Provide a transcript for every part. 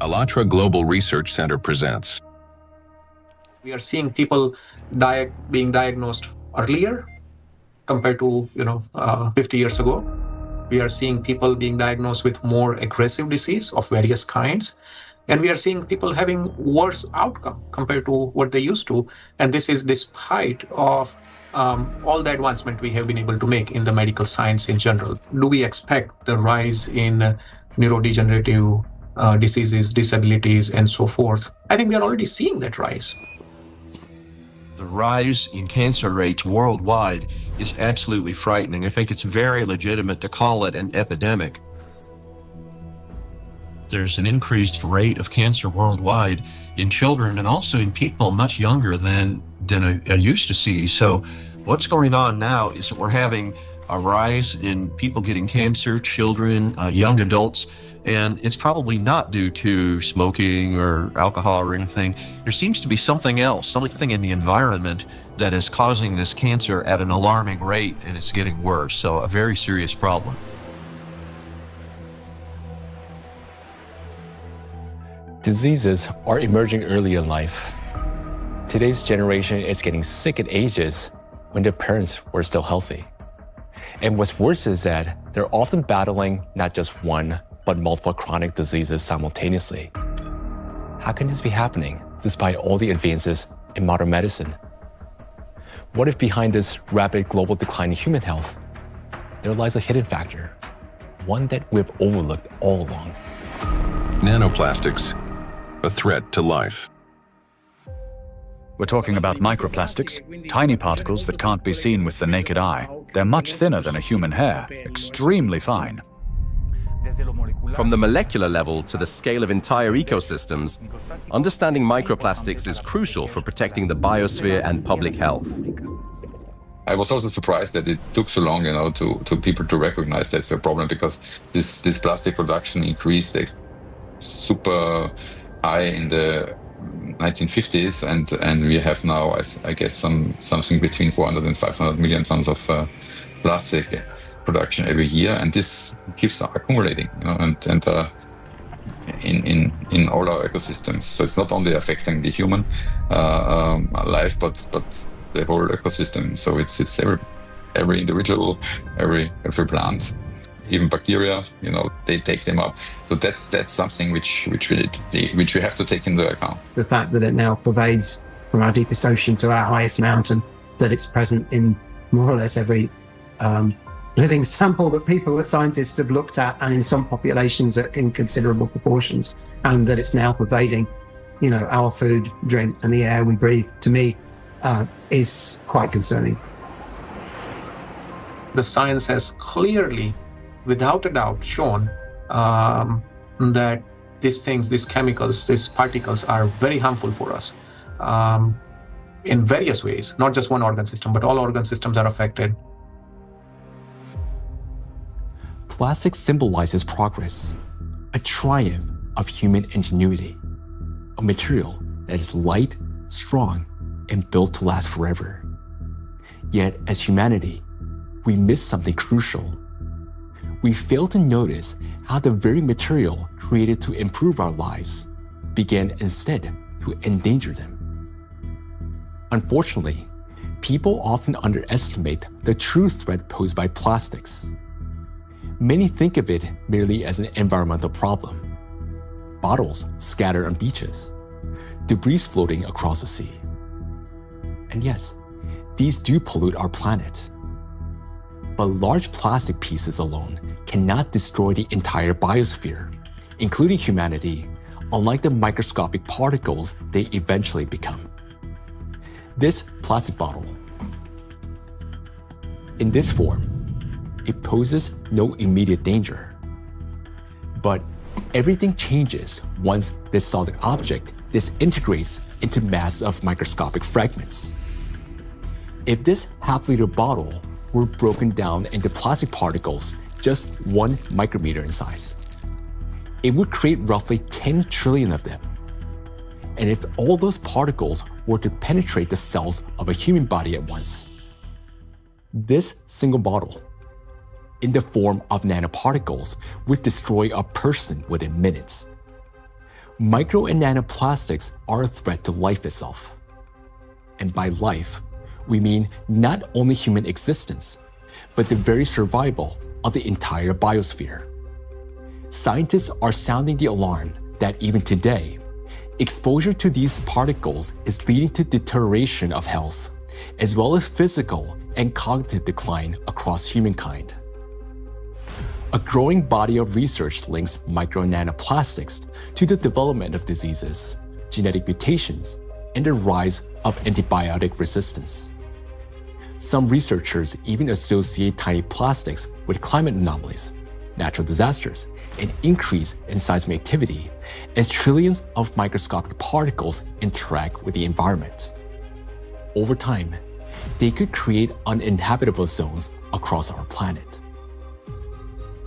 ALLATRA Global Research Center presents. We are seeing people being diagnosed earlier compared to 50 years ago. We are seeing people being diagnosed with more aggressive disease of various kinds. And we are seeing people having worse outcome compared to what they used to. And this is despite of all the advancement we have been able to make in the medical science in general. Do we expect the rise in neurodegenerative diseases, disabilities, and so forth? I think we are already seeing that rise. The rise in cancer rates worldwide is absolutely frightening. I think it's very legitimate to call it an epidemic. There's an increased rate of cancer worldwide in children and also in people much younger than I used to see. So what's going on now is that we're having a rise in people getting cancer, children, young adults, and it's probably not due to smoking or alcohol or anything. There seems to be something else, something in the environment that is causing this cancer at an alarming rate, and it's getting worse. So a very serious problem. Diseases are emerging early in life. Today's generation is getting sick at ages when their parents were still healthy. And what's worse is that they're often battling not just one, but multiple chronic diseases simultaneously. How can this be happening despite all the advances in modern medicine? What if behind this rapid global decline in human health, there lies a hidden factor, one that we've overlooked all along? Nanoplastics, a threat to life. We're talking about microplastics, tiny particles that can't be seen with the naked eye. They're much thinner than a human hair, extremely fine. From the molecular level to the scale of entire ecosystems, understanding microplastics is crucial for protecting the biosphere and public health. I was also surprised that it took so long, to people to recognize that's a problem, because this plastic production increased super high in the 1950s, and we have now, I guess, something between 400 and 500 million tons of plastic production every year, and this keeps accumulating, in all our ecosystems. So it's not only affecting the human life, but the whole ecosystem. So it's every individual, every plant, even bacteria. They take them up. So that's something which we have to take into account. The fact that it now pervades from our deepest ocean to our highest mountain, that it's present in more or less every living sample that scientists have looked at, and in some populations in considerable proportions, and that it's now pervading, our food, drink, and the air we breathe, to me, is quite concerning. The science has clearly, without a doubt, shown that these chemicals, these particles are very harmful for us in various ways, not just one organ system, but all organ systems are affected. Plastic symbolizes progress, a triumph of human ingenuity, a material that is light, strong, and built to last forever. Yet, as humanity, we miss something crucial. We fail to notice how the very material created to improve our lives began instead to endanger them. Unfortunately, people often underestimate the true threat posed by plastics. Many think of it merely as an environmental problem. Bottles scattered on beaches, debris floating across the sea. And yes, these do pollute our planet. But large plastic pieces alone cannot destroy the entire biosphere, including humanity, unlike the microscopic particles they eventually become. This plastic bottle, in this form, it poses no immediate danger. But everything changes once this solid object disintegrates into mass of microscopic fragments. If this half-liter bottle were broken down into plastic particles just 1 micrometer in size, it would create roughly 10 trillion of them. And if all those particles were to penetrate the cells of a human body at once, this single bottle, in the form of nanoparticles, would destroy a person within minutes. Micro and nanoplastics are a threat to life itself. And by life, we mean not only human existence, but the very survival of the entire biosphere. Scientists are sounding the alarm that even today, exposure to these particles is leading to deterioration of health, as well as physical and cognitive decline across humankind. A growing body of research links micro and nanoplastics to the development of diseases, genetic mutations, and the rise of antibiotic resistance. Some researchers even associate tiny plastics with climate anomalies, natural disasters, an increase in seismic activity as trillions of microscopic particles interact with the environment. Over time, they could create uninhabitable zones across our planet.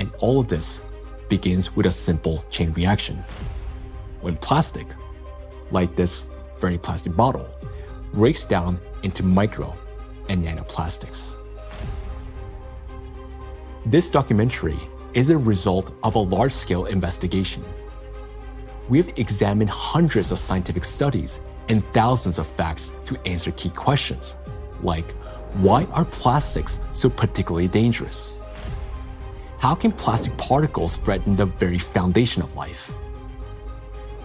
And all of this begins with a simple chain reaction. When plastic, like this very plastic bottle, breaks down into micro and nanoplastics. This documentary is a result of a large-scale investigation. We have examined hundreds of scientific studies and thousands of facts to answer key questions, like why are plastics so particularly dangerous? How can plastic particles threaten the very foundation of life?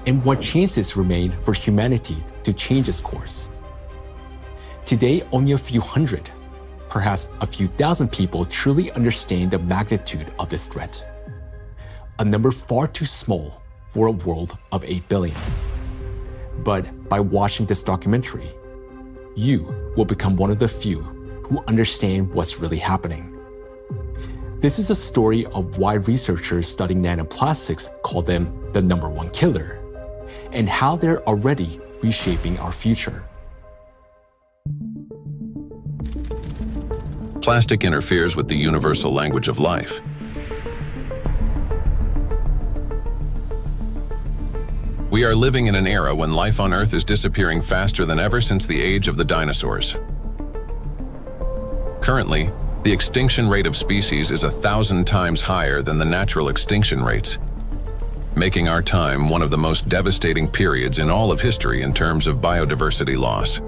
And what chances remain for humanity to change its course? Today, only a few hundred, perhaps a few thousand people truly understand the magnitude of this threat. A number far too small for a world of 8 billion. But by watching this documentary, you will become one of the few who understand what's really happening. This is a story of why researchers studying nanoplastics call them the #1 killer, and how they're already reshaping our future. Plastic interferes with the universal language of life. We are living in an era when life on Earth is disappearing faster than ever since the age of the dinosaurs. Currently, the extinction rate of species is 1,000 times higher than the natural extinction rates, making our time one of the most devastating periods in all of history in terms of biodiversity loss.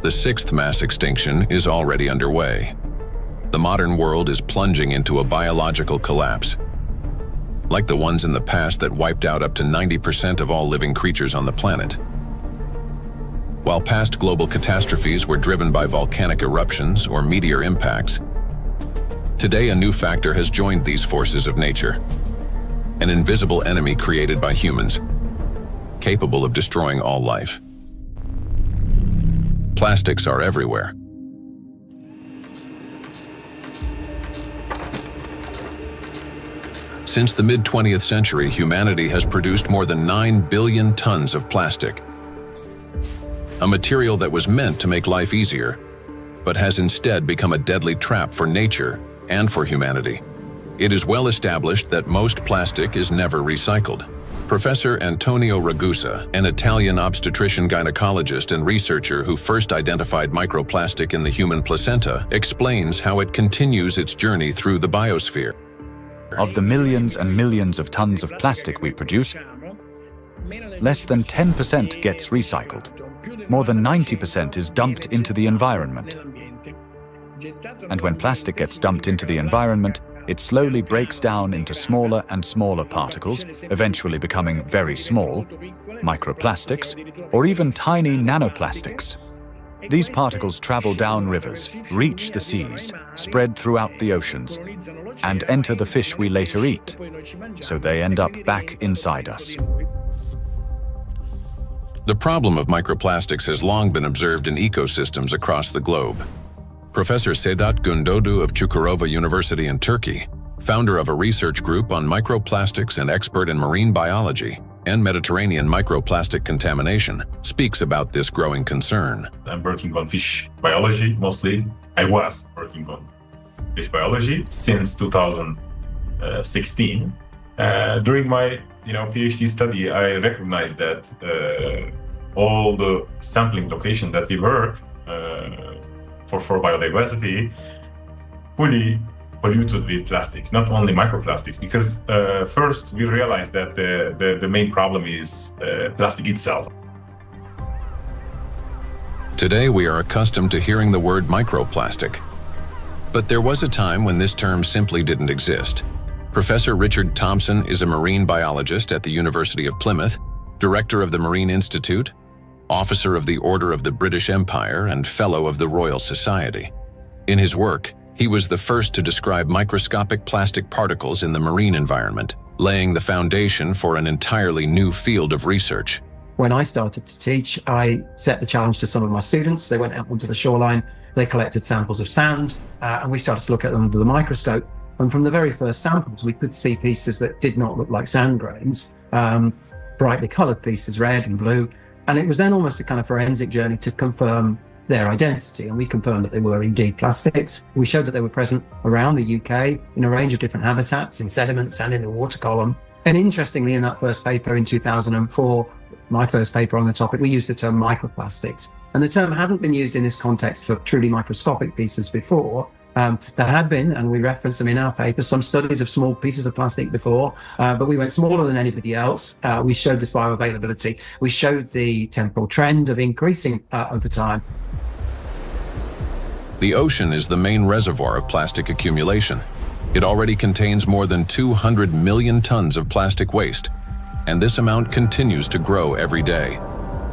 The 6th mass extinction is already underway. The modern world is plunging into a biological collapse, like the ones in the past that wiped out up to 90% of all living creatures on the planet. While past global catastrophes were driven by volcanic eruptions or meteor impacts, today a new factor has joined these forces of nature. An invisible enemy created by humans, capable of destroying all life. Plastics are everywhere. Since the mid-20th century, humanity has produced more than 9 billion tons of plastic. A material that was meant to make life easier, but has instead become a deadly trap for nature and for humanity. It is well established that most plastic is never recycled. Professor Antonio Ragusa, an Italian obstetrician gynecologist and researcher who first identified microplastic in the human placenta, explains how it continues its journey through the biosphere. Of the millions and millions of tons of plastic we produce, less than 10% gets recycled. More than 90% is dumped into the environment. And when plastic gets dumped into the environment, it slowly breaks down into smaller and smaller particles, eventually becoming very small, microplastics, or even tiny nanoplastics. These particles travel down rivers, reach the seas, spread throughout the oceans, and enter the fish we later eat, so they end up back inside us. The problem of microplastics has long been observed in ecosystems across the globe. Professor Sedat Gündoğdu of Çukurova University in Turkey, founder of a research group on microplastics and expert in marine biology and Mediterranean microplastic contamination, speaks about this growing concern. I'm working on fish biology mostly. I was working on fish biology since 2016. During my PhD study, I recognized that all the sampling location that we work for biodiversity fully polluted with plastics, not only microplastics, because first we realized that the main problem is plastic itself. Today we are accustomed to hearing the word microplastic. But there was a time when this term simply didn't exist. Professor Richard Thompson is a marine biologist at the University of Plymouth, director of the Marine Institute, officer of the Order of the British Empire, and fellow of the Royal Society. In his work, he was the first to describe microscopic plastic particles in the marine environment, laying the foundation for an entirely new field of research. When I started to teach, I set the challenge to some of my students. They went out onto the shoreline, they collected samples of sand, and we started to look at them under the microscope. And from the very first samples, we could see pieces that did not look like sand grains, brightly colored pieces, red and blue. And it was then almost a kind of forensic journey to confirm their identity. And we confirmed that they were indeed plastics. We showed that they were present around the UK in a range of different habitats, in sediments and in the water column. And interestingly, in that first paper in 2004, my first paper on the topic, we used the term microplastics. And the term hadn't been used in this context for truly microscopic pieces before. There had been, and we referenced them in our paper, some studies of small pieces of plastic before, but we went smaller than anybody else. We showed this bioavailability. We showed the temporal trend of increasing over time. The ocean is the main reservoir of plastic accumulation. It already contains more than 200 million tons of plastic waste, and this amount continues to grow every day.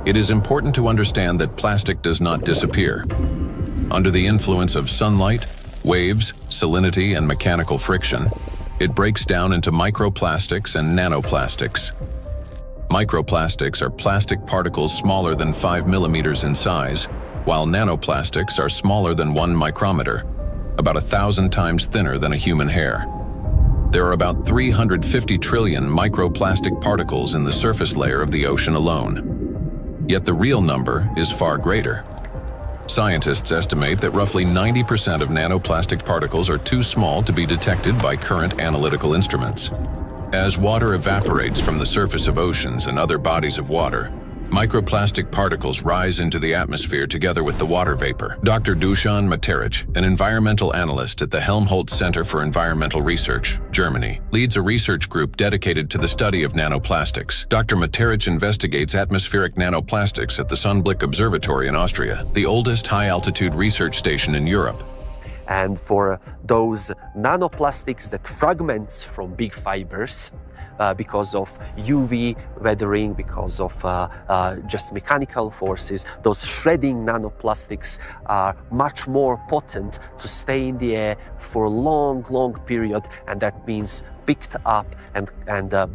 It is important to understand that plastic does not disappear. Under the influence of sunlight, waves, salinity, and mechanical friction, it breaks down into microplastics and nanoplastics. Microplastics are plastic particles smaller than 5 millimeters in size, while nanoplastics are smaller than 1 micrometer, about 1,000 times thinner than a human hair. There are about 350 trillion microplastic particles in the surface layer of the ocean alone. Yet the real number is far greater. Scientists estimate that roughly 90% of nanoplastic particles are too small to be detected by current analytical instruments. As water evaporates from the surface of oceans and other bodies of water, microplastic particles rise into the atmosphere together with the water vapor. Dr. Dusan Materic, an environmental analyst at the Helmholtz Center for Environmental Research, Germany, leads a research group dedicated to the study of nanoplastics. Dr. Materic investigates atmospheric nanoplastics at the Sonnenblick Observatory in Austria, the oldest high-altitude research station in Europe. And for those nanoplastics that fragments from big fibers, because of UV weathering, because of just mechanical forces, those shredding nanoplastics are much more potent to stay in the air for a long period, and that means picked up and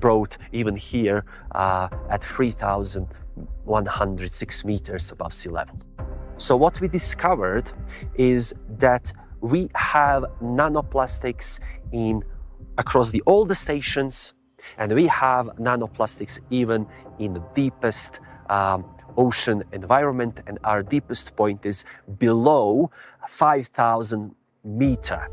brought even here at 3,106 meters above sea level. So what we discovered is that we have nanoplastics across all the stations, and we have nanoplastics even in the deepest ocean environment, and our deepest point is below 5,000 meters.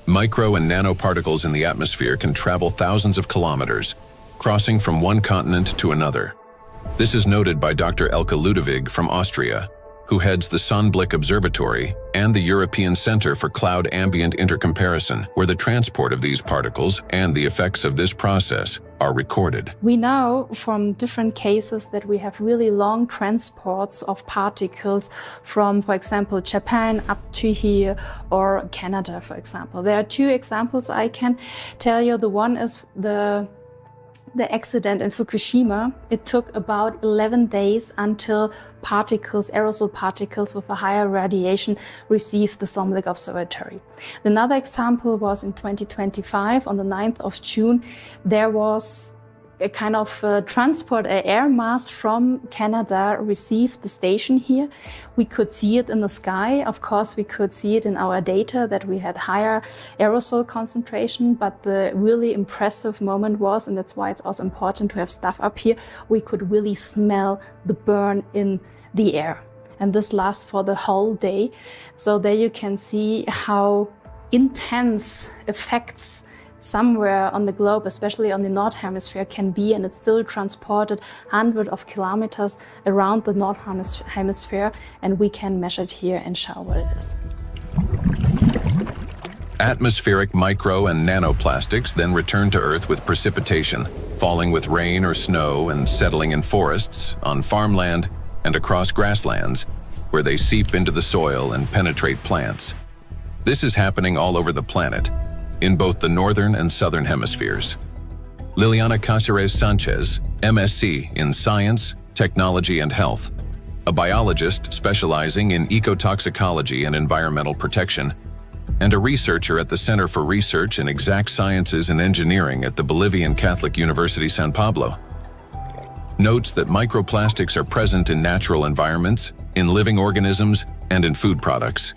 Micro and nanoparticles in the atmosphere can travel thousands of kilometers, crossing from one continent to another. This is noted by Dr. Elke Ludewig from Austria, who heads the Sonnenblick Observatory and the European Center for Cloud Ambient Intercomparison, where the transport of these particles and the effects of this process are recorded. We know from different cases that we have really long transports of particles from, for example, Japan up to here, or Canada, for example. There are two examples I can tell you. The one is the accident in Fukushima. It took about 11 days until aerosol particles with a higher radiation received the Sonnenblick Observatory. Another example was in 2025, on the 9th of June, there was a kind of transport, an air mass from Canada received the station here. We could see it in the sky. Of course, we could see it in our data that we had higher aerosol concentration, but the really impressive moment was, and that's why it's also important to have stuff up here, we could really smell the burn in the air. And this lasts for the whole day. So there you can see how intense effects somewhere on the globe, especially on the North Hemisphere, can be, and it's still transported hundreds of kilometers around the North Hemisphere, and we can measure it here and show what it is. Atmospheric micro and nanoplastics then return to Earth with precipitation, falling with rain or snow and settling in forests, on farmland, and across grasslands, where they seep into the soil and penetrate plants. This is happening all over the planet, in both the northern and southern hemispheres. Liliana Cáceres Sanchez, MSc in Science, Technology and Health, a biologist specializing in ecotoxicology and environmental protection, and a researcher at the Center for Research in Exact Sciences and Engineering at the Bolivian Catholic University San Pablo, notes that microplastics are present in natural environments, in living organisms, and in food products.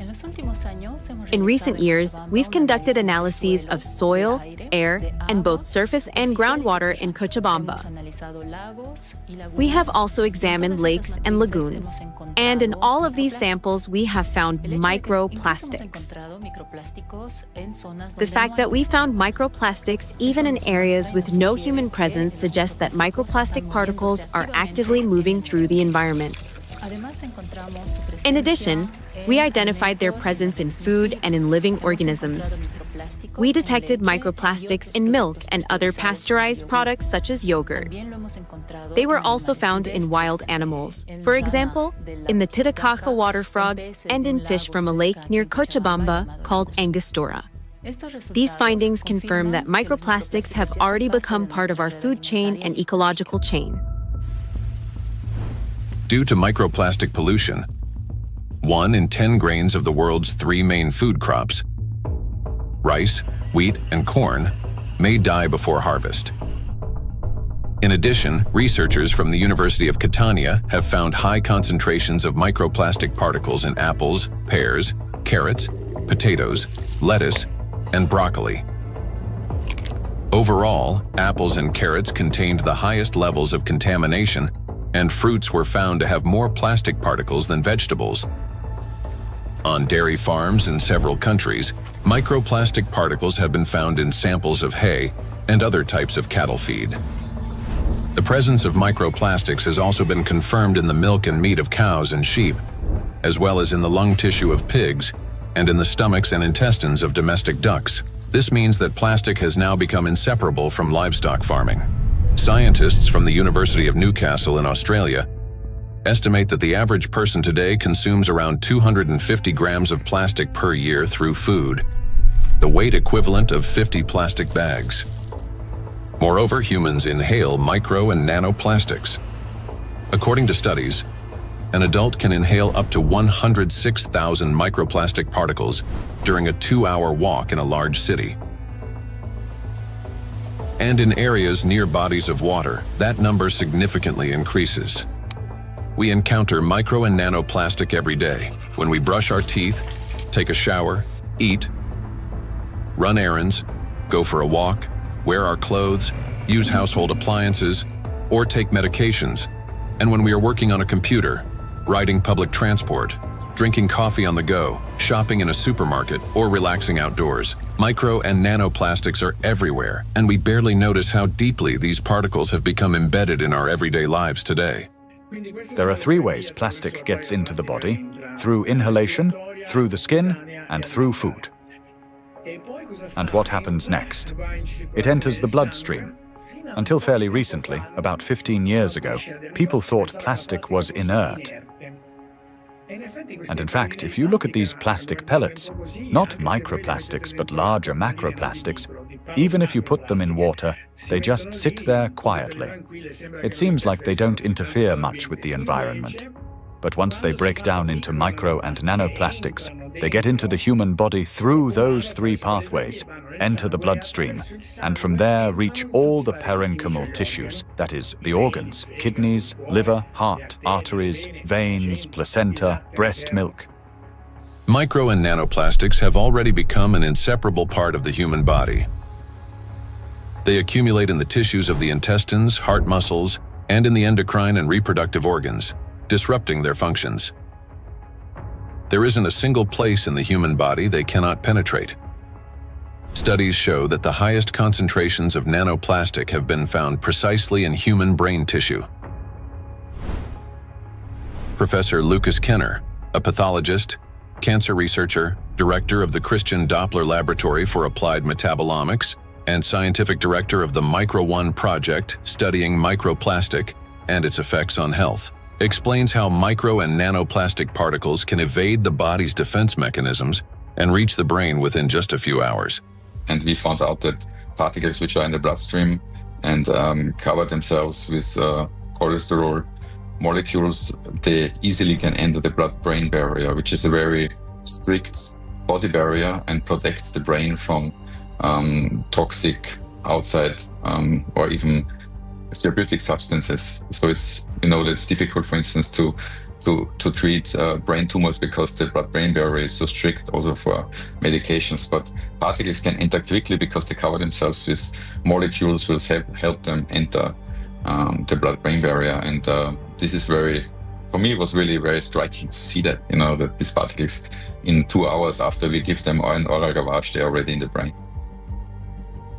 In recent years, we've conducted analyses of soil, air, and both surface and groundwater in Cochabamba. We have also examined lakes and lagoons, and in all of these samples, we have found microplastics. The fact that we found microplastics even in areas with no human presence suggests that microplastic particles are actively moving through the environment. In addition, we identified their presence in food and in living organisms. We detected microplastics in milk and other pasteurized products such as yogurt. They were also found in wild animals, for example, in the Titicaca water frog and in fish from a lake near Cochabamba called Angostura. These findings confirm that microplastics have already become part of our food chain and ecological chain. Due to microplastic pollution, 1 in 10 grains of the world's 3 main food crops, rice, wheat, and corn, may die before harvest. In addition, researchers from the University of Catania have found high concentrations of microplastic particles in apples, pears, carrots, potatoes, lettuce, and broccoli. Overall, apples and carrots contained the highest levels of contamination, and fruits were found to have more plastic particles than vegetables. On dairy farms in several countries, microplastic particles have been found in samples of hay and other types of cattle feed. The presence of microplastics has also been confirmed in the milk and meat of cows and sheep, as well as in the lung tissue of pigs and in the stomachs and intestines of domestic ducks. This means that plastic has now become inseparable from livestock farming. Scientists from the University of Newcastle in Australia estimate that the average person today consumes around 250 grams of plastic per year through food, the weight equivalent of 50 plastic bags. Moreover, humans inhale micro and nanoplastics. According to studies, an adult can inhale up to 106,000 microplastic particles during a 2-hour walk in a large city. And in areas near bodies of water, that number significantly increases. We encounter micro and nanoplastic every day when we brush our teeth, take a shower, eat, run errands, go for a walk, wear our clothes, use household appliances, or take medications, and when we are working on a computer, riding public transport, drinking coffee on the go, shopping in a supermarket, or relaxing outdoors. Micro and nanoplastics are everywhere, and we barely notice how deeply these particles have become embedded in our everyday lives today. There are 3 ways plastic gets into the body: through inhalation, through the skin, and through food. And what happens next? It enters the bloodstream. Until fairly recently, about 15 years ago, people thought plastic was inert. And in fact, if you look at these plastic pellets, not microplastics but larger macroplastics, even if you put them in water, they just sit there quietly. It seems like they don't interfere much with the environment. But once they break down into micro and nanoplastics, they get into the human body through those 3 pathways, enter the bloodstream, and from there reach all the parenchymal tissues, that is, the organs, kidneys, liver, heart, arteries, veins, placenta, breast milk. Micro and nanoplastics have already become an inseparable part of the human body. They accumulate in the tissues of the intestines, heart muscles, and in the endocrine and reproductive organs, disrupting their functions. There isn't a single place in the human body they cannot penetrate. Studies show that the highest concentrations of nanoplastic have been found precisely in human brain tissue. Professor Lucas Kenner, a pathologist, cancer researcher, director of the Christian Doppler Laboratory for Applied Metabolomics and scientific director of the Micro-1 project studying microplastic and its effects on health, explains how micro and nanoplastic particles can evade the body's defense mechanisms and reach the brain within just a few hours. And we found out that particles which are in the bloodstream and cover themselves with cholesterol molecules, they easily can enter the blood-brain barrier, which is a very strict body barrier and protects the brain from toxic outside or even therapeutic substances. So it's, that's difficult, for instance, to treat brain tumors because the blood-brain barrier is so strict also for medications. But particles can enter quickly because they cover themselves with molecules will help them enter the blood-brain barrier. And this is for me, it was really very striking to see that, that these particles in 2 hours after we give them an oral lavage, they're already in the brain.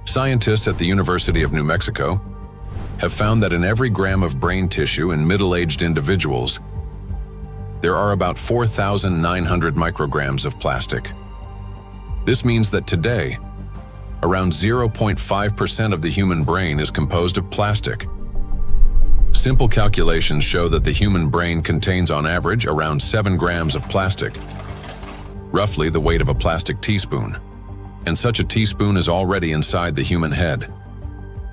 Scientists at the University of New Mexico have found that in every gram of brain tissue in middle-aged individuals, there are about 4,900 micrograms of plastic. This means that today, around 0.5% of the human brain is composed of plastic. Simple calculations show that the human brain contains on average around 7 grams of plastic, roughly the weight of a plastic teaspoon. And such a teaspoon is already inside the human head.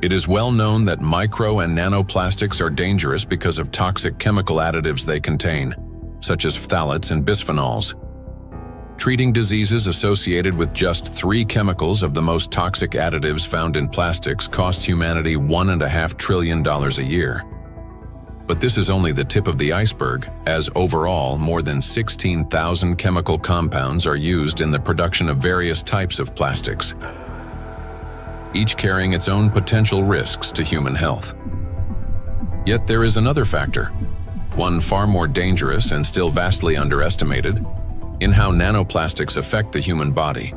It is well known that micro and nanoplastics are dangerous because of toxic chemical additives they contain, such as phthalates and bisphenols. Treating diseases associated with just 3 chemicals of the most toxic additives found in plastics costs humanity $1.5 trillion a year. But this is only the tip of the iceberg, as overall more than 16,000 chemical compounds are used in the production of various types of plastics, each carrying its own potential risks to human health. Yet there is another factor, one far more dangerous and still vastly underestimated, in how nanoplastics affect the human body.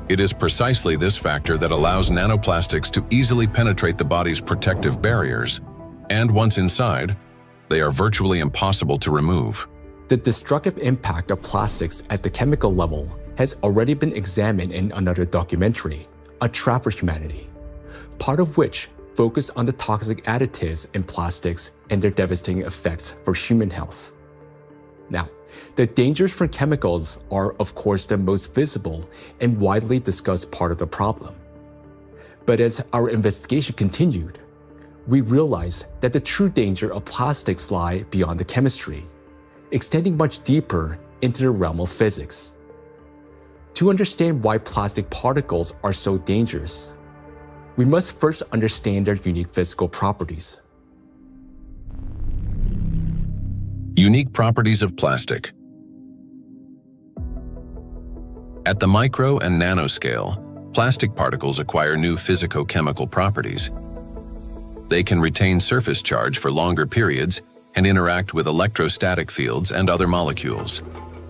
It is precisely this factor that allows nanoplastics to easily penetrate the body's protective barriers, and once inside, they are virtually impossible to remove. The destructive impact of plastics at the chemical level has already been examined in another documentary, A Trap for Humanity, part of which focused on the toxic additives in plastics and their devastating effects for human health. Now, the dangers from chemicals are, of course, the most visible and widely discussed part of the problem. But as our investigation continued, we realized that the true danger of plastics lie beyond the chemistry, extending much deeper into the realm of physics. To understand why plastic particles are so dangerous, we must first understand their unique physical properties. Unique properties of plastic. At the micro and nanoscale, plastic particles acquire new physicochemical properties. They can retain surface charge for longer periods and interact with electrostatic fields and other molecules.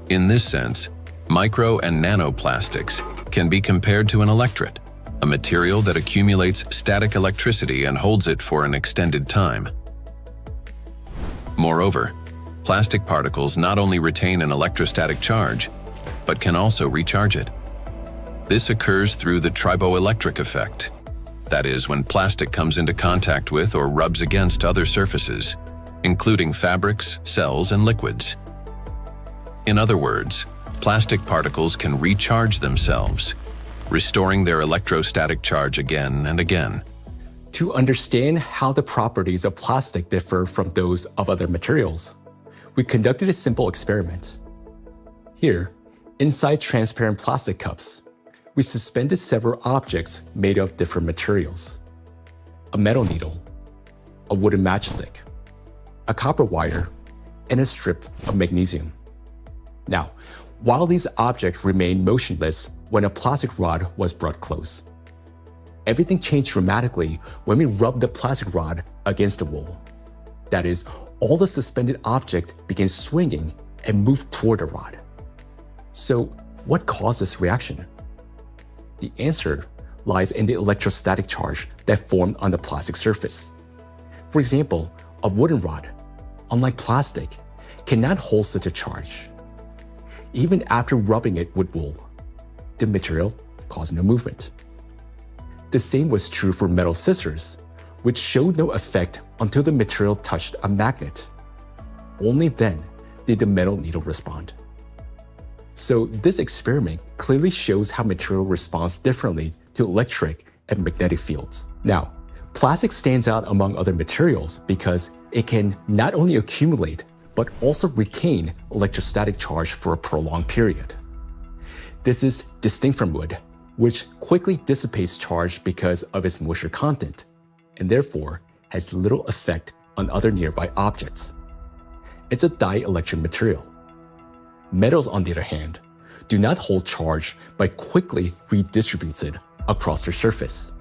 In this sense, micro and nanoplastics can be compared to an electret, a material that accumulates static electricity and holds it for an extended time. Moreover, plastic particles not only retain an electrostatic charge, but can also recharge it. This occurs through the triboelectric effect. That is, when plastic comes into contact with or rubs against other surfaces, including fabrics, cells, and liquids. In other words, plastic particles can recharge themselves, restoring their electrostatic charge again and again. To understand how the properties of plastic differ from those of other materials, we conducted a simple experiment. Here, inside transparent plastic cups, we suspended several objects made of different materials: a metal needle, a wooden matchstick, a copper wire, and a strip of magnesium. Now, while these objects remained motionless when a plastic rod was brought close, everything changed dramatically when we rubbed the plastic rod against the wall. That is, all the suspended objects began swinging and moved toward the rod. So, what caused this reaction? The answer lies in the electrostatic charge that formed on the plastic surface. For example, a wooden rod, unlike plastic, cannot hold such a charge. Even after rubbing it with wool, active material causing no movement. The same was true for metal scissors, which showed no effect until the material touched a magnet. Only then did the metal needle respond. So this experiment clearly shows how material responds differently to electric and magnetic fields. Now, plastic stands out among other materials because it can not only accumulate, but also retain electrostatic charge for a prolonged period. This is distinct from wood, which quickly dissipates charge because of its moisture content, and therefore has little effect on other nearby objects. It's a dielectric material. Metals, on the other hand, do not hold charge but quickly redistributes it across their surface.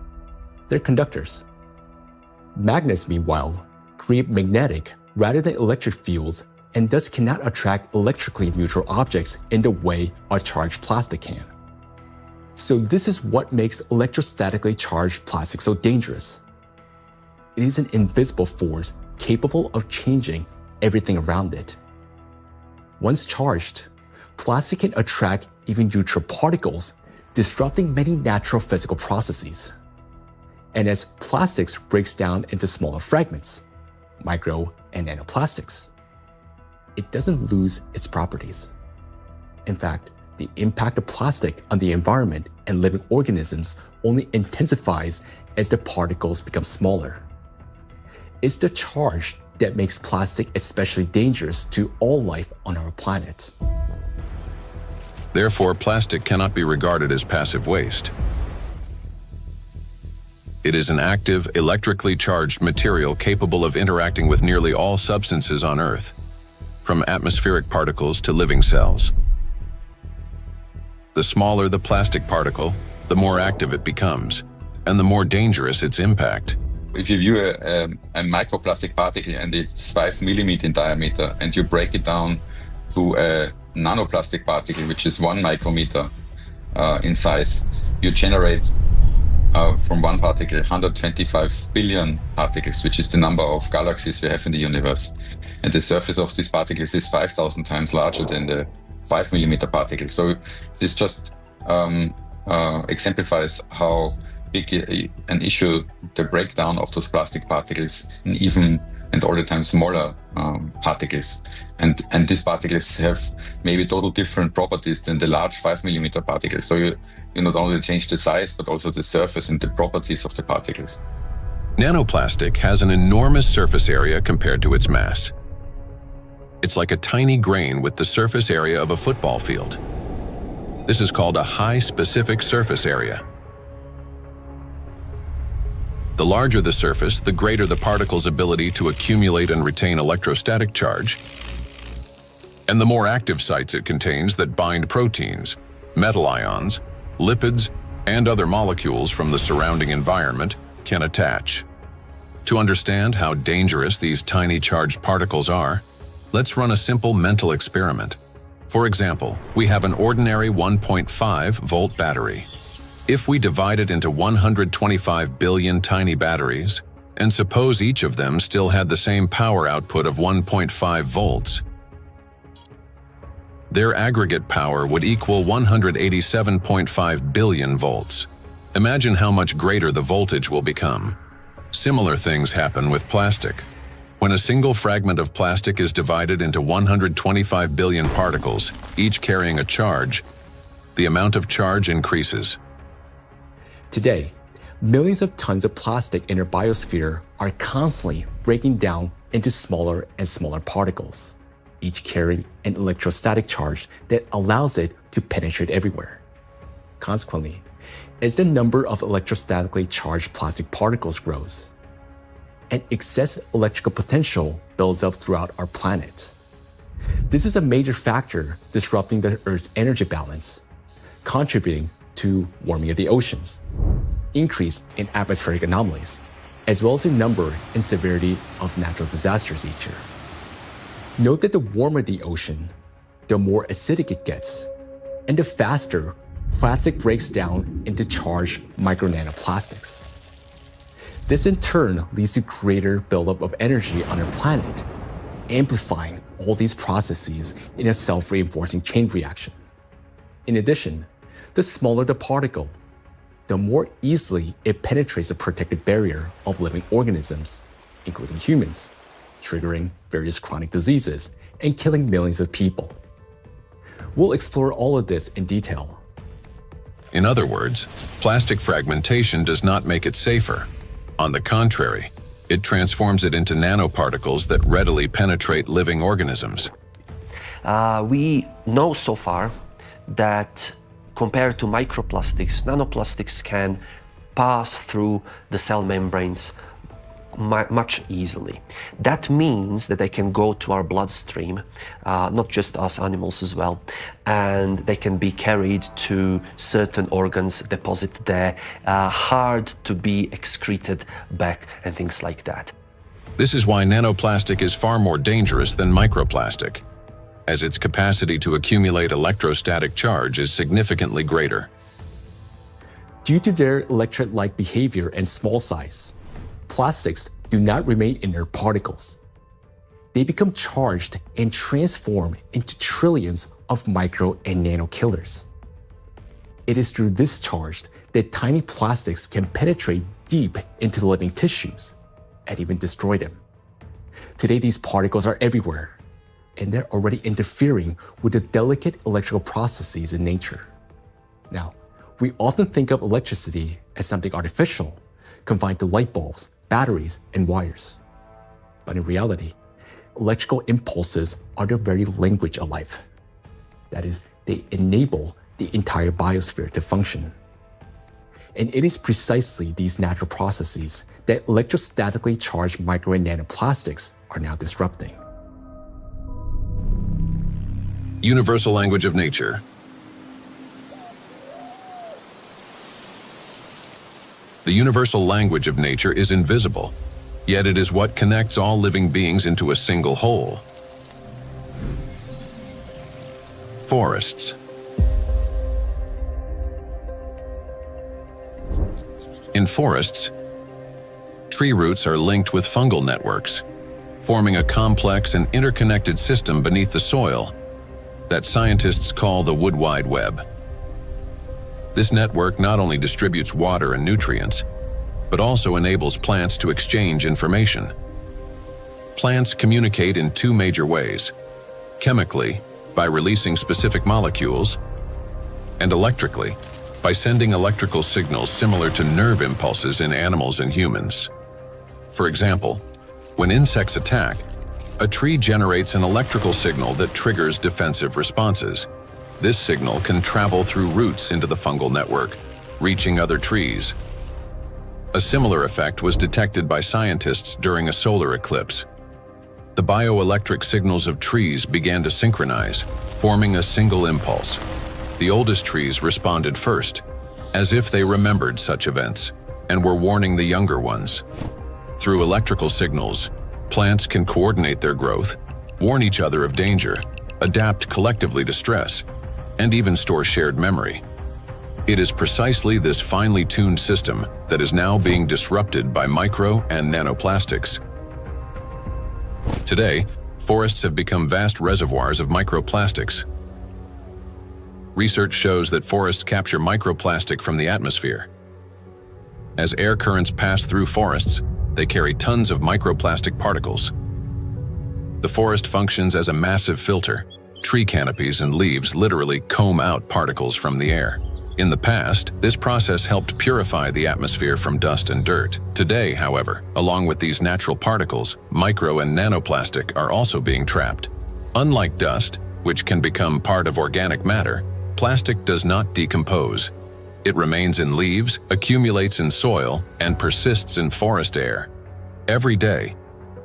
They're conductors. Magnets, meanwhile, create magnetic rather than electric fields and thus cannot attract electrically neutral objects in the way a charged plastic can. So this is what makes electrostatically charged plastic so dangerous. It is an invisible force capable of changing everything around it. Once charged, plastic can attract even neutral particles, disrupting many natural physical processes. And as plastics breaks down into smaller fragments, micro and nanoplastics, it doesn't lose its properties. In fact, the impact of plastic on the environment and living organisms only intensifies as the particles become smaller. It's the charge that makes plastic especially dangerous to all life on our planet. Therefore, plastic cannot be regarded as passive waste. It is an active, electrically charged material capable of interacting with nearly all substances on Earth, from atmospheric particles to living cells. The smaller the plastic particle, the more active it becomes, and the more dangerous its impact. If you view a microplastic particle and it's 5 millimeters in diameter, and you break it down to a nanoplastic particle, which is 1 micrometer in size, you generate from one particle 125 billion particles, which is the number of galaxies we have in the universe. And the surface of these particles is 5,000 times larger than the 5 millimeter particle. So this just exemplifies how big an issue the breakdown of those plastic particles in even and all the time smaller particles. And these particles have maybe total different properties than the large 5 millimeter particles. So you not only change the size, but also the surface and the properties of the particles. Nanoplastic has an enormous surface area compared to its mass. It's like a tiny grain with the surface area of a football field. This is called a high specific surface area. The larger the surface, the greater the particle's ability to accumulate and retain electrostatic charge, and the more active sites it contains that bind proteins, metal ions, lipids, and other molecules from the surrounding environment can attach. To understand how dangerous these tiny charged particles are, let's run a simple mental experiment. For example, we have an ordinary 1.5 volt battery. If we divide it into 125 billion tiny batteries, and suppose each of them still had the same power output of 1.5 volts, their aggregate power would equal 187.5 billion volts. Imagine how much greater the voltage will become. Similar things happen with plastic. When a single fragment of plastic is divided into 125 billion particles, each carrying a charge, the amount of charge increases. Today, millions of tons of plastic in our biosphere are constantly breaking down into smaller and smaller particles, each carrying an electrostatic charge that allows it to penetrate everywhere. Consequently, as the number of electrostatically charged plastic particles grows, and excess electrical potential builds up throughout our planet. This is a major factor disrupting the Earth's energy balance, contributing to warming of the oceans, increase in atmospheric anomalies, as well as the number and severity of natural disasters each year. Note that the warmer the ocean, the more acidic it gets, and the faster plastic breaks down into charged micro-nanoplastics. This in turn leads to greater buildup of energy on our planet, amplifying all these processes in a self-reinforcing chain reaction. In addition, the smaller the particle, the more easily it penetrates the protective barrier of living organisms, including humans, triggering various chronic diseases and killing millions of people. We'll explore all of this in detail. In other words, plastic fragmentation does not make it safer. On the contrary, it transforms it into nanoparticles that readily penetrate living organisms. We know so far that compared to microplastics, nanoplastics can pass through the cell membranes much easily. That means that they can go to our bloodstream, not just us animals as well, and they can be carried to certain organs, deposited there, hard to be excreted back and things like that. This is why nanoplastic is far more dangerous than microplastic, as its capacity to accumulate electrostatic charge is significantly greater. Due to their electrolyte behavior and small size, plastics do not remain inert particles. They become charged and transform into trillions of micro and nano killers. It is through this charge that tiny plastics can penetrate deep into the living tissues and even destroy them. Today, these particles are everywhere, and they're already interfering with the delicate electrical processes in nature. Now, we often think of electricity as something artificial, confined to light bulbs, batteries, and wires. But in reality, electrical impulses are the very language of life. That is, they enable the entire biosphere to function. And it is precisely these natural processes that electrostatically charged micro and nanoplastics are now disrupting. Universal language of nature. The universal language of nature is invisible, yet it is what connects all living beings into a single whole. Forests. In forests, tree roots are linked with fungal networks, forming a complex and interconnected system beneath the soil that scientists call the wood wide web. This network not only distributes water and nutrients, but also enables plants to exchange information. Plants communicate in two major ways: chemically, by releasing specific molecules, and electrically, by sending electrical signals similar to nerve impulses in animals and humans. For example, when insects attack, a tree generates an electrical signal that triggers defensive responses. This signal can travel through roots into the fungal network, reaching other trees. A similar effect was detected by scientists during a solar eclipse. The bioelectric signals of trees began to synchronize, forming a single impulse. The oldest trees responded first, as if they remembered such events, and were warning the younger ones. Through electrical signals, plants can coordinate their growth, warn each other of danger, adapt collectively to stress, and even store shared memory. It is precisely this finely tuned system that is now being disrupted by micro and nanoplastics. Today, forests have become vast reservoirs of microplastics. Research shows that forests capture microplastic from the atmosphere. As air currents pass through forests, they carry tons of microplastic particles. The forest functions as a massive filter. Tree canopies and leaves literally comb out particles from the air. In the past, this process helped purify the atmosphere from dust and dirt. Today, however, along with these natural particles, micro and nanoplastic are also being trapped. Unlike dust, which can become part of organic matter, plastic does not decompose. It remains in leaves, accumulates in soil, and persists in forest air. Every day,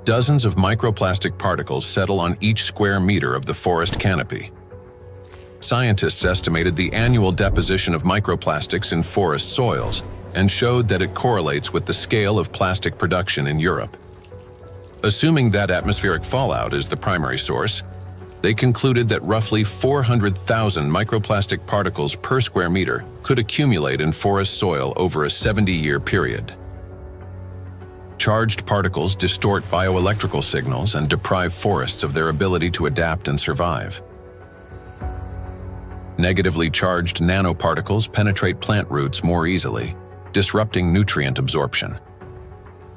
dozens of microplastic particles settle on each square meter of the forest canopy. Scientists estimated the annual deposition of microplastics in forest soils and showed that it correlates with the scale of plastic production in Europe. Assuming that atmospheric fallout is the primary source, they concluded that roughly 400,000 microplastic particles per square meter could accumulate in forest soil over a 70-year period. Charged particles distort bioelectrical signals and deprive forests of their ability to adapt and survive. Negatively charged nanoparticles penetrate plant roots more easily, disrupting nutrient absorption.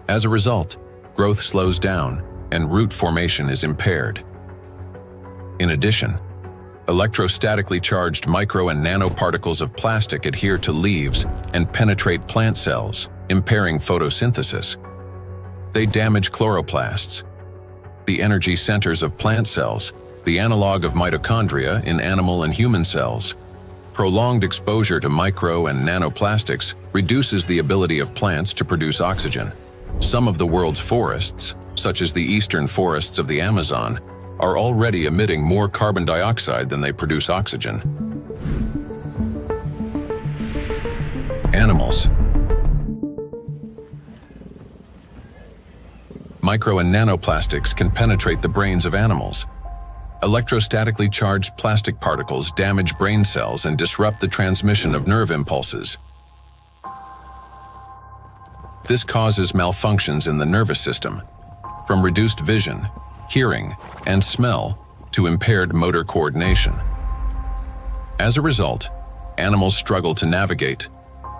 As a result, growth slows down and root formation is impaired. In addition, electrostatically charged micro and nanoparticles of plastic adhere to leaves and penetrate plant cells, impairing photosynthesis. They damage chloroplasts, the energy centers of plant cells, the analog of mitochondria in animal and human cells. Prolonged exposure to micro and nanoplastics reduces the ability of plants to produce oxygen. Some of the world's forests, such as the eastern forests of the Amazon, are already emitting more carbon dioxide than they produce oxygen. Animals. Micro and nanoplastics can penetrate the brains of animals. Electrostatically charged plastic particles damage brain cells and disrupt the transmission of nerve impulses. This causes malfunctions in the nervous system, from reduced vision, hearing, and smell to impaired motor coordination. As a result, animals struggle to navigate,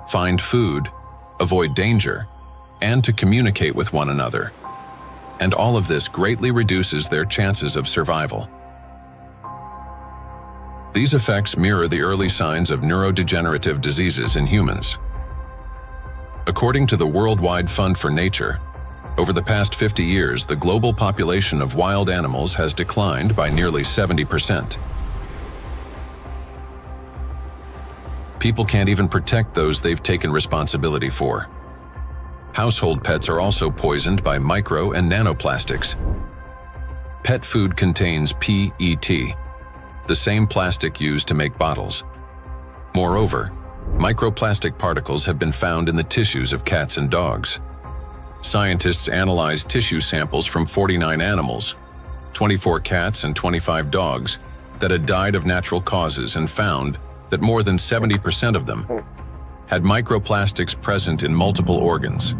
find food, avoid danger, and to communicate with one another. And all of this greatly reduces their chances of survival. These effects mirror the early signs of neurodegenerative diseases in humans. According to the Worldwide Fund for Nature, over the past 50 years, the global population of wild animals has declined by nearly 70%. People can't even protect those they've taken responsibility for. Household pets are also poisoned by micro and nanoplastics. Pet food contains PET, the same plastic used to make bottles. Moreover, microplastic particles have been found in the tissues of cats and dogs. Scientists analyzed tissue samples from 49 animals, 24 cats and 25 dogs, that had died of natural causes and found that more than 70% of them had microplastics present in multiple organs.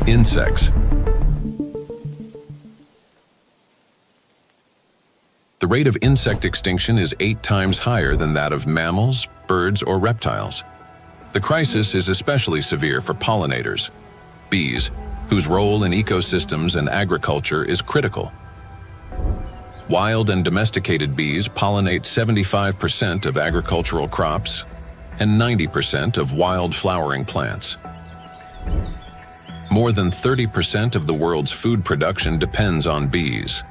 Insects. The rate of insect extinction is 8 times higher than that of mammals, birds, or reptiles. The crisis is especially severe for pollinators, bees, whose role in ecosystems and agriculture is critical. Wild and domesticated bees pollinate 75% of agricultural crops and 90% of wild flowering plants. More than 30% of the world's food production depends on bees.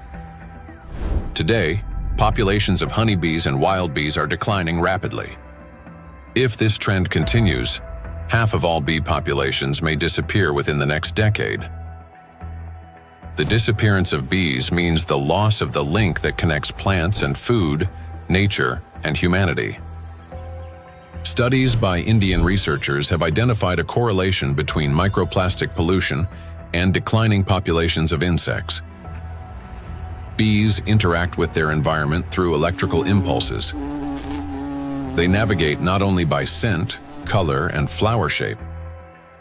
Today, populations of honeybees and wild bees are declining rapidly. If this trend continues, half of all bee populations may disappear within the next decade. The disappearance of bees means the loss of the link that connects plants and food, nature, and humanity. Studies by Indian researchers have identified a correlation between microplastic pollution and declining populations of insects. Bees interact with their environment through electrical impulses. They navigate not only by scent, color, and flower shape,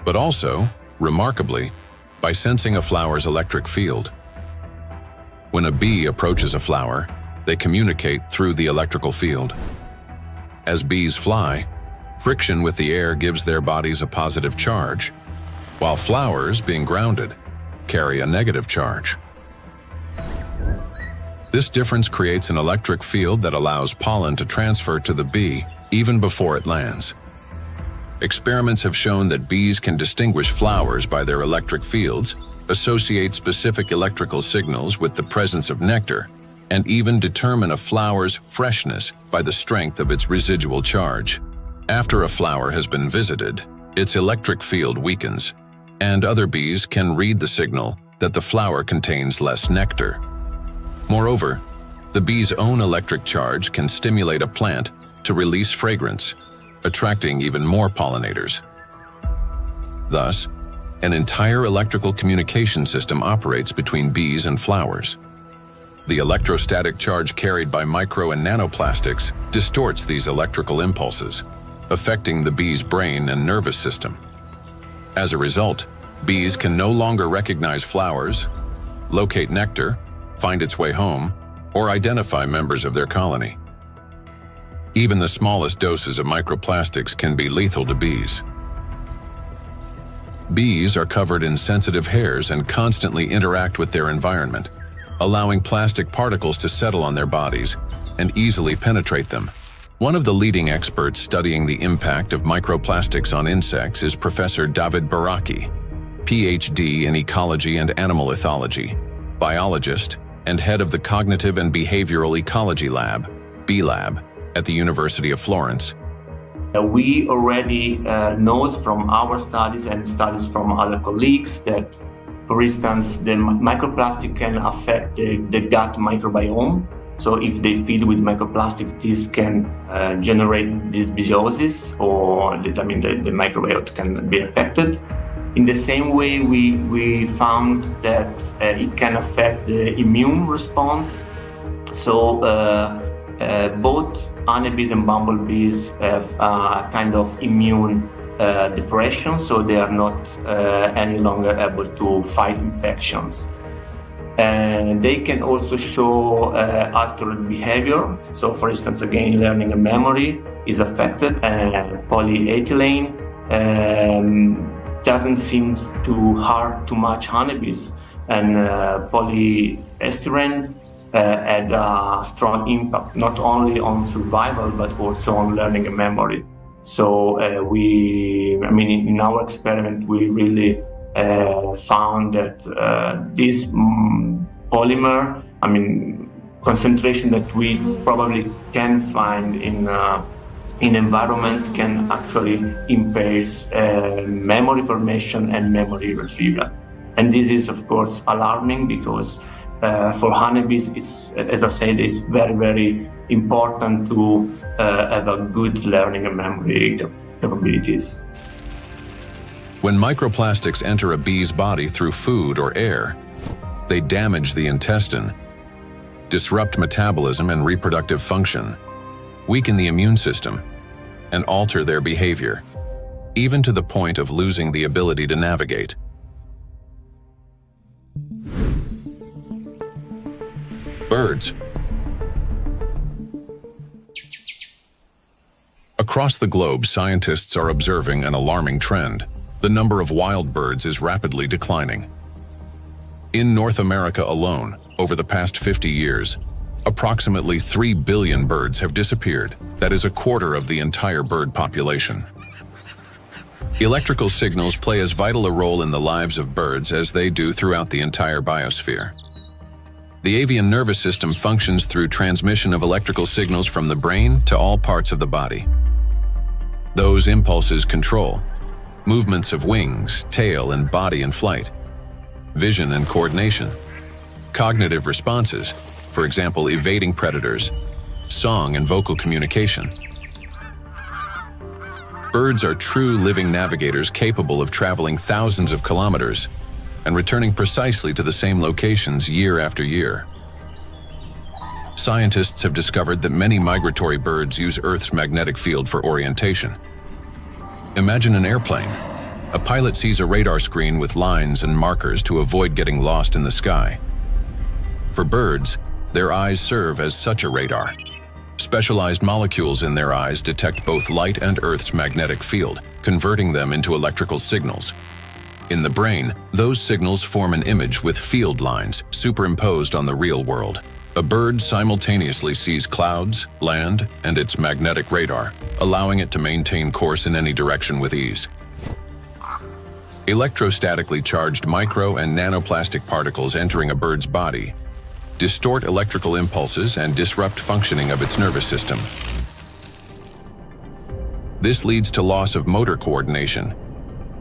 but also, remarkably, by sensing a flower's electric field. When a bee approaches a flower, they communicate through the electrical field. As bees fly, friction with the air gives their bodies a positive charge, while flowers, being grounded, carry a negative charge. This difference creates an electric field that allows pollen to transfer to the bee even before it lands. Experiments have shown that bees can distinguish flowers by their electric fields, associate specific electrical signals with the presence of nectar, and even determine a flower's freshness by the strength of its residual charge. After a flower has been visited, its electric field weakens, and other bees can read the signal that the flower contains less nectar. Moreover, the bee's own electric charge can stimulate a plant to release fragrance, attracting even more pollinators. Thus, an entire electrical communication system operates between bees and flowers. The electrostatic charge carried by micro and nanoplastics distorts these electrical impulses, affecting the bee's brain and nervous system. As a result, bees can no longer recognize flowers, locate nectar, find its way home, or identify members of their colony. Even the smallest doses of microplastics can be lethal to bees. Bees are covered in sensitive hairs and constantly interact with their environment, allowing plastic particles to settle on their bodies and easily penetrate them. One of the leading experts studying the impact of microplastics on insects is Professor David Baraki, PhD in ecology and animal ethology, biologist, and head of the Cognitive and Behavioral Ecology Lab, B-Lab, at the University of Florence. We already know from our studies and studies from other colleagues that, for instance, the microplastic can affect the gut microbiome. So if they feed with microplastics, this can generate dysbiosis, or the microbiota can be affected. In the same way, we found that it can affect the immune response. So both honeybees and bumblebees have a kind of immune depression, so they are not any longer able to fight infections. And they can also show altered behavior. So for instance, again, learning and memory is affected. Polyethylene doesn't seem to hurt too much honeybees, and polyestyrene had a strong impact not only on survival but also on learning and memory. So in our experiment, we really found that this polymer, concentration that we probably can find in environment can actually impair memory formation and memory retrieval. And this is, of course, alarming because for honeybees, as I said, it's very, very important to have a good learning and memory capabilities. When microplastics enter a bee's body through food or air, they damage the intestine, disrupt metabolism and reproductive function, weaken the immune system, and alter their behavior, even to the point of losing the ability to navigate. Birds. Across the globe, scientists are observing an alarming trend. The number of wild birds is rapidly declining. In North America alone, over the past 50 years, approximately 3 billion birds have disappeared. That is a quarter of the entire bird population. Electrical signals play as vital a role in the lives of birds as they do throughout the entire biosphere. The avian nervous system functions through transmission of electrical signals from the brain to all parts of the body. Those impulses control movements of wings, tail, and body in flight, vision and coordination, cognitive responses, for example, evading predators, song and vocal communication. Birds are true living navigators capable of traveling thousands of kilometers and returning precisely to the same locations year after year. Scientists have discovered that many migratory birds use Earth's magnetic field for orientation. Imagine an airplane. A pilot sees a radar screen with lines and markers to avoid getting lost in the sky. For birds, their eyes serve as such a radar. Specialized molecules in their eyes detect both light and Earth's magnetic field, converting them into electrical signals. In the brain, those signals form an image with field lines superimposed on the real world. A bird simultaneously sees clouds, land, and its magnetic radar, allowing it to maintain course in any direction with ease. Electrostatically charged micro and nanoplastic particles entering a bird's body distort electrical impulses and disrupt functioning of its nervous system. This leads to loss of motor coordination,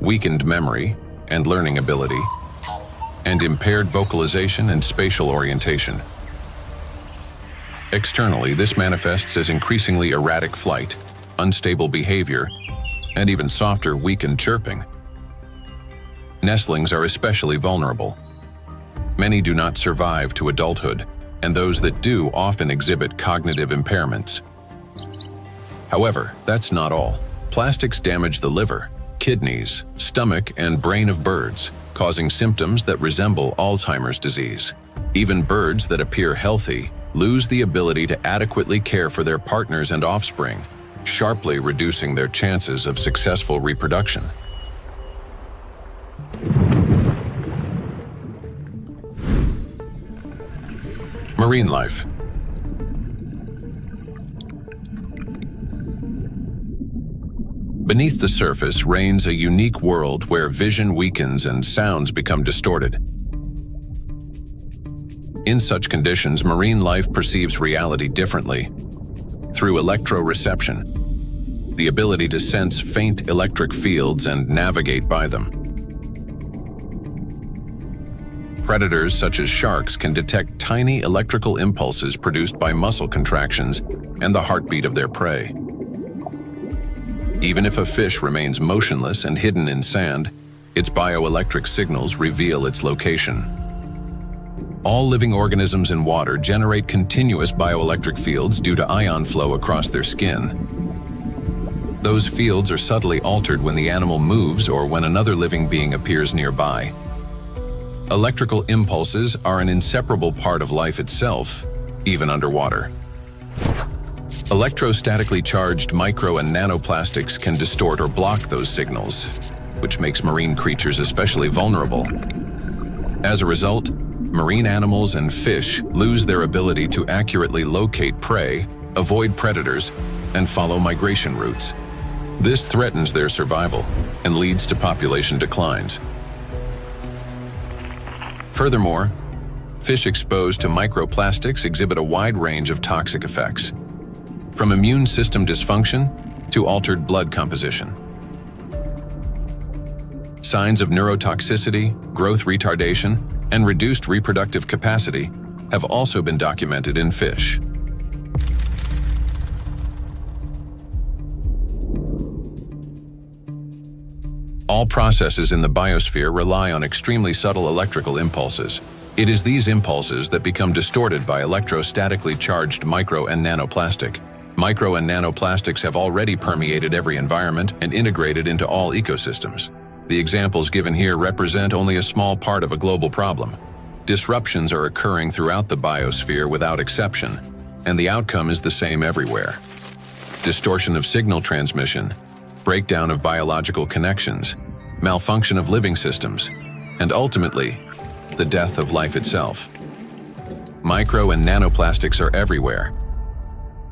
weakened memory and learning ability, and impaired vocalization and spatial orientation. Externally, this manifests as increasingly erratic flight, unstable behavior, and even softer, weakened chirping. Nestlings are especially vulnerable. Many do not survive to adulthood, and those that do often exhibit cognitive impairments. However, that's not all. Plastics damage the liver, kidneys, stomach, and brain of birds, causing symptoms that resemble Alzheimer's disease. Even birds that appear healthy lose the ability to adequately care for their partners and offspring, sharply reducing their chances of successful reproduction. Marine life. Beneath the surface reigns a unique world where vision weakens and sounds become distorted. In such conditions, marine life perceives reality differently. Through electroreception, the ability to sense faint electric fields and navigate by them. Predators such as sharks can detect tiny electrical impulses produced by muscle contractions and the heartbeat of their prey. Even if a fish remains motionless and hidden in sand, its bioelectric signals reveal its location. All living organisms in water generate continuous bioelectric fields due to ion flow across their skin. Those fields are subtly altered when the animal moves or when another living being appears nearby. Electrical impulses are an inseparable part of life itself, even underwater. Electrostatically charged micro and nanoplastics can distort or block those signals, which makes marine creatures especially vulnerable. As a result, marine animals and fish lose their ability to accurately locate prey, avoid predators, and follow migration routes. This threatens their survival and leads to population declines. Furthermore, fish exposed to microplastics exhibit a wide range of toxic effects, from immune system dysfunction to altered blood composition. Signs of neurotoxicity, growth retardation, and reduced reproductive capacity have also been documented in fish. All processes in the biosphere rely on extremely subtle electrical impulses. It is these impulses that become distorted by electrostatically charged micro and nanoplastic. Micro and nanoplastics have already permeated every environment and integrated into all ecosystems. The examples given here represent only a small part of a global problem. Disruptions are occurring throughout the biosphere without exception, and the outcome is the same everywhere. Distortion of signal transmission, breakdown of biological connections, malfunction of living systems, and ultimately, the death of life itself. Micro and nanoplastics are everywhere,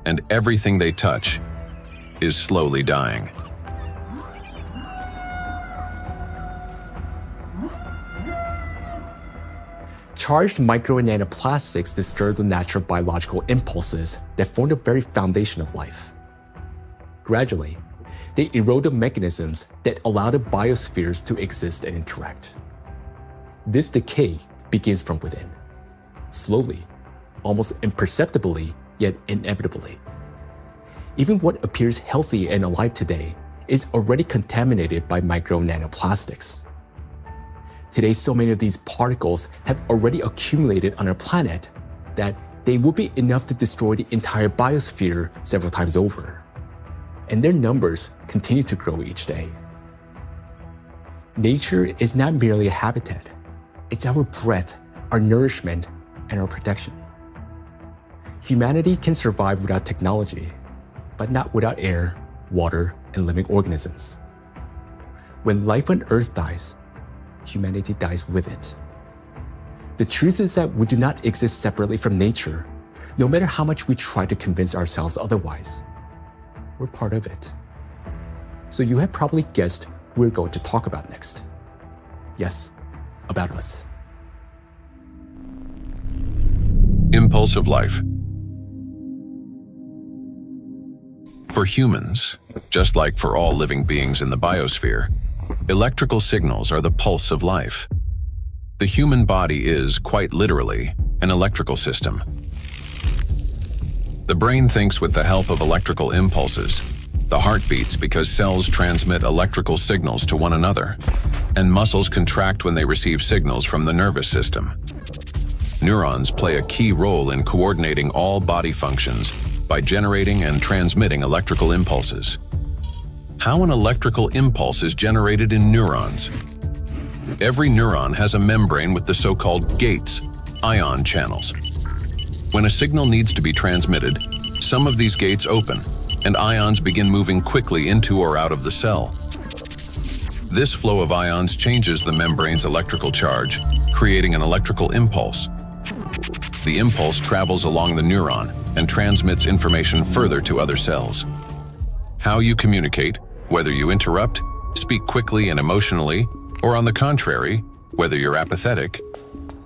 and everything they touch is slowly dying. Charged micro and nanoplastics disturb the natural biological impulses that form the very foundation of life. Gradually, they erode the mechanisms that allow the biospheres to exist and interact. This decay begins from within, slowly, almost imperceptibly, yet inevitably. Even what appears healthy and alive today is already contaminated by micro and nanoplastics. Today, so many of these particles have already accumulated on our planet that they will be enough to destroy the entire biosphere several times over. And their numbers continue to grow each day. Nature is not merely a habitat. It's our breath, our nourishment, and our protection. Humanity can survive without technology, but not without air, water, and living organisms. When life on Earth dies, humanity dies with it. The truth is that we do not exist separately from nature, no matter how much we try to convince ourselves otherwise. We're part of it. So you have probably guessed who we're going to talk about next. Yes, about us. Impulse of life. For humans, just like for all living beings in the biosphere, electrical signals are the pulse of life. The human body is, quite literally, an electrical system. The brain thinks with the help of electrical impulses. The heart beats because cells transmit electrical signals to one another, and muscles contract when they receive signals from the nervous system. Neurons play a key role in coordinating all body functions by generating and transmitting electrical impulses. How an electrical impulse is generated in neurons. Every neuron has a membrane with the so-called gates, ion channels. When a signal needs to be transmitted, some of these gates open, and ions begin moving quickly into or out of the cell. This flow of ions changes the membrane's electrical charge, creating an electrical impulse. The impulse travels along the neuron and transmits information further to other cells. How you communicate, whether you interrupt, speak quickly and emotionally, or on the contrary, whether you're apathetic,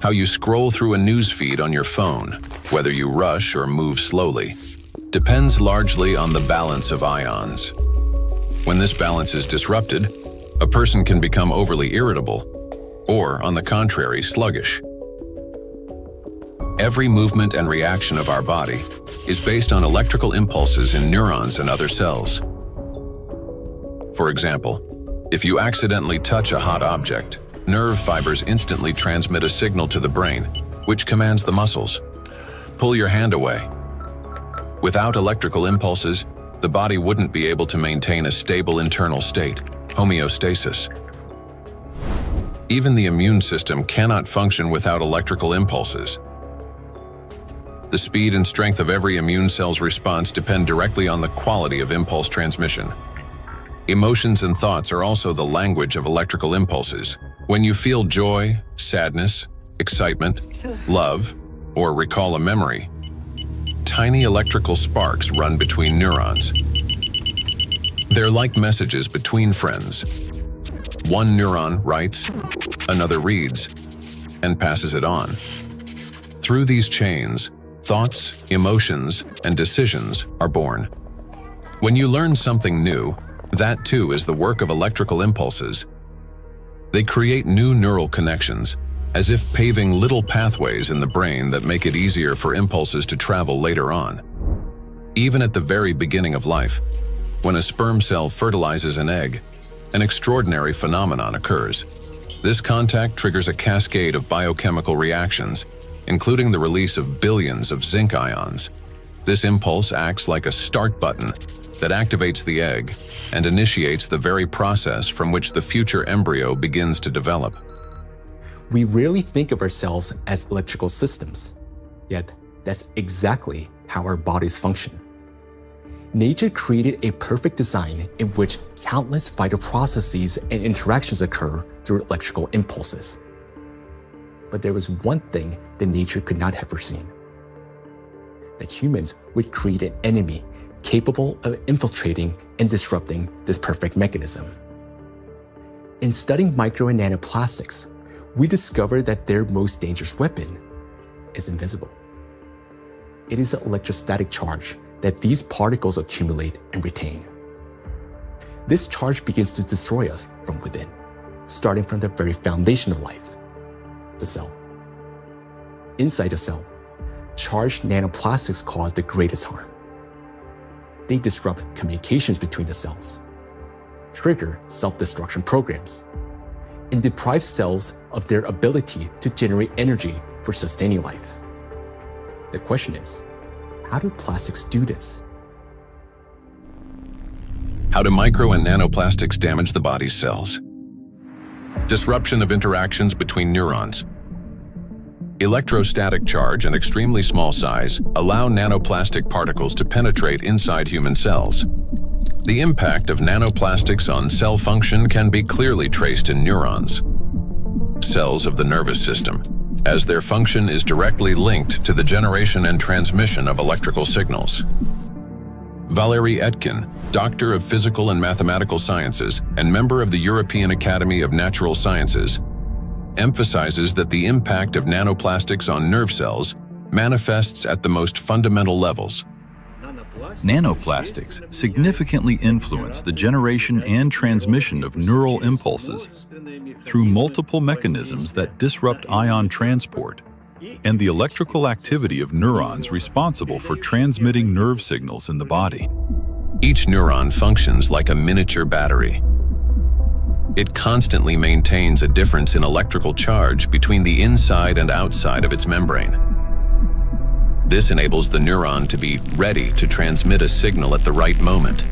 how you scroll through a news feed on your phone, whether you rush or move slowly, depends largely on the balance of ions. When this balance is disrupted, a person can become overly irritable, or, on the contrary, sluggish. Every movement and reaction of our body is based on electrical impulses in neurons and other cells. For example, if you accidentally touch a hot object, nerve fibers instantly transmit a signal to the brain, which commands the muscles. Pull your hand away. Without electrical impulses, the body wouldn't be able to maintain a stable internal state, homeostasis. Even the immune system cannot function without electrical impulses. The speed and strength of every immune cell's response depend directly on the quality of impulse transmission. Emotions and thoughts are also the language of electrical impulses. When you feel joy, sadness, excitement, love, or recall a memory, tiny electrical sparks run between neurons. They're like messages between friends. One neuron writes, another reads, and passes it on. Through these chains, thoughts, emotions, and decisions are born. When you learn something new, that too is the work of electrical impulses. They create new neural connections, as if paving little pathways in the brain that make it easier for impulses to travel later on. Even at the very beginning of life, when a sperm cell fertilizes an egg, an extraordinary phenomenon occurs. This contact triggers a cascade of biochemical reactions, including the release of billions of zinc ions. This impulse acts like a start button that activates the egg and initiates the very process from which the future embryo begins to develop. We rarely think of ourselves as electrical systems, yet that's exactly how our bodies function. Nature created a perfect design in which countless vital processes and interactions occur through electrical impulses. But there was one thing that nature could not have foreseen: that humans would create an enemy capable of infiltrating and disrupting this perfect mechanism. In studying micro and nanoplastics, we discovered that their most dangerous weapon is invisible. It is the electrostatic charge that these particles accumulate and retain. This charge begins to destroy us from within, starting from the very foundation of life, the cell. Inside the cell, charged nanoplastics cause the greatest harm. They disrupt communications between the cells, trigger self-destruction programs, and deprive cells of their ability to generate energy for sustaining life. The question is, how do plastics do this? How do micro and nanoplastics damage the body's cells? Disruption of interactions between neurons. Electrostatic charge and extremely small size allow nanoplastic particles to penetrate inside human cells. The impact of nanoplastics on cell function can be clearly traced in neurons, cells of the nervous system, as their function is directly linked to the generation and transmission of electrical signals. Valérie Etkin, Doctor of Physical and Mathematical Sciences and member of the European Academy of Natural Sciences, emphasizes that the impact of nanoplastics on nerve cells manifests at the most fundamental levels. Nanoplastics significantly influence the generation and transmission of neural impulses through multiple mechanisms that disrupt ion transport and the electrical activity of neurons responsible for transmitting nerve signals in the body. Each neuron functions like a miniature battery. It constantly maintains a difference in electrical charge between the inside and outside of its membrane. This enables the neuron to be ready to transmit a signal at the right moment.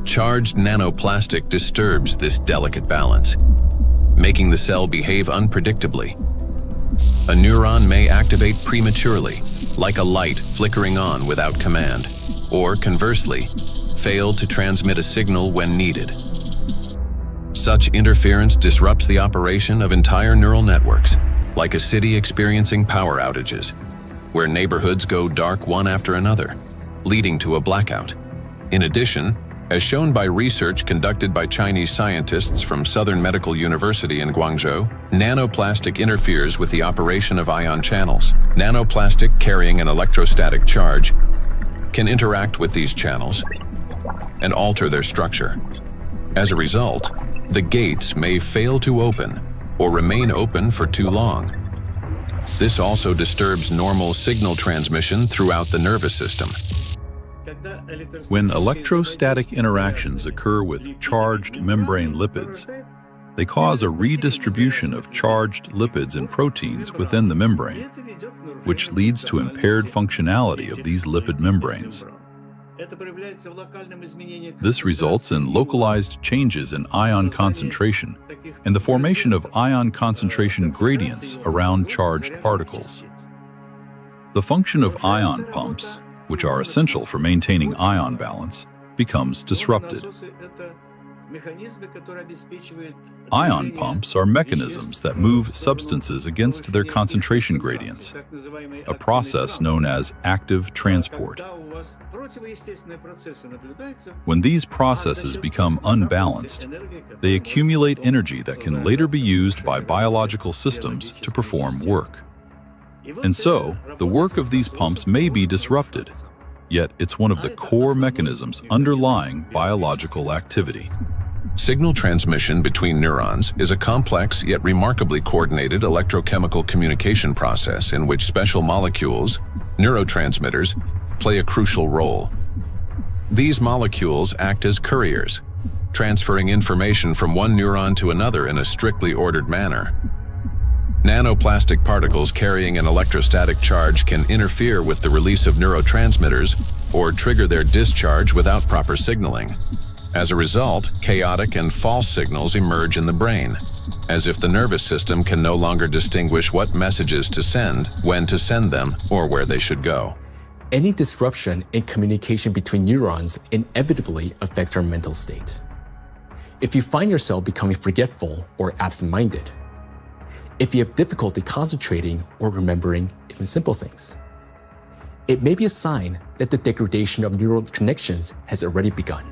Charged nanoplastic disturbs this delicate balance, making the cell behave unpredictably. A neuron may activate prematurely, like a light flickering on without command, or conversely, fail to transmit a signal when needed. Such interference disrupts the operation of entire neural networks, like a city experiencing power outages, where neighborhoods go dark one after another, leading to a blackout. In addition, as shown by research conducted by Chinese scientists from Southern Medical University in Guangzhou, nanoplastic interferes with the operation of ion channels. Nanoplastic carrying an electrostatic charge can interact with these channels and alter their structure. As a result, the gates may fail to open or remain open for too long. This also disturbs normal signal transmission throughout the nervous system. When electrostatic interactions occur with charged membrane lipids, they cause a redistribution of charged lipids and proteins within the membrane, which leads to impaired functionality of these lipid membranes. This results in localized changes in ion concentration and the formation of ion concentration gradients around charged particles. The function of ion pumps, which are essential for maintaining ion balance, becomes disrupted. Ion pumps are mechanisms that move substances against their concentration gradients, a process known as active transport. When these processes become unbalanced, they accumulate energy that can later be used by biological systems to perform work. And so, the work of these pumps may be disrupted, yet it's one of the core mechanisms underlying biological activity. Signal transmission between neurons is a complex yet remarkably coordinated electrochemical communication process in which special molecules, neurotransmitters, play a crucial role. These molecules act as couriers, transferring information from one neuron to another in a strictly ordered manner. Nanoplastic particles carrying an electrostatic charge can interfere with the release of neurotransmitters or trigger their discharge without proper signaling. As a result, chaotic and false signals emerge in the brain, as if the nervous system can no longer distinguish what messages to send, when to send them, or where they should go. Any disruption in communication between neurons inevitably affects our mental state. If you find yourself becoming forgetful or absent-minded, if you have difficulty concentrating or remembering even simple things, it may be a sign that the degradation of neural connections has already begun.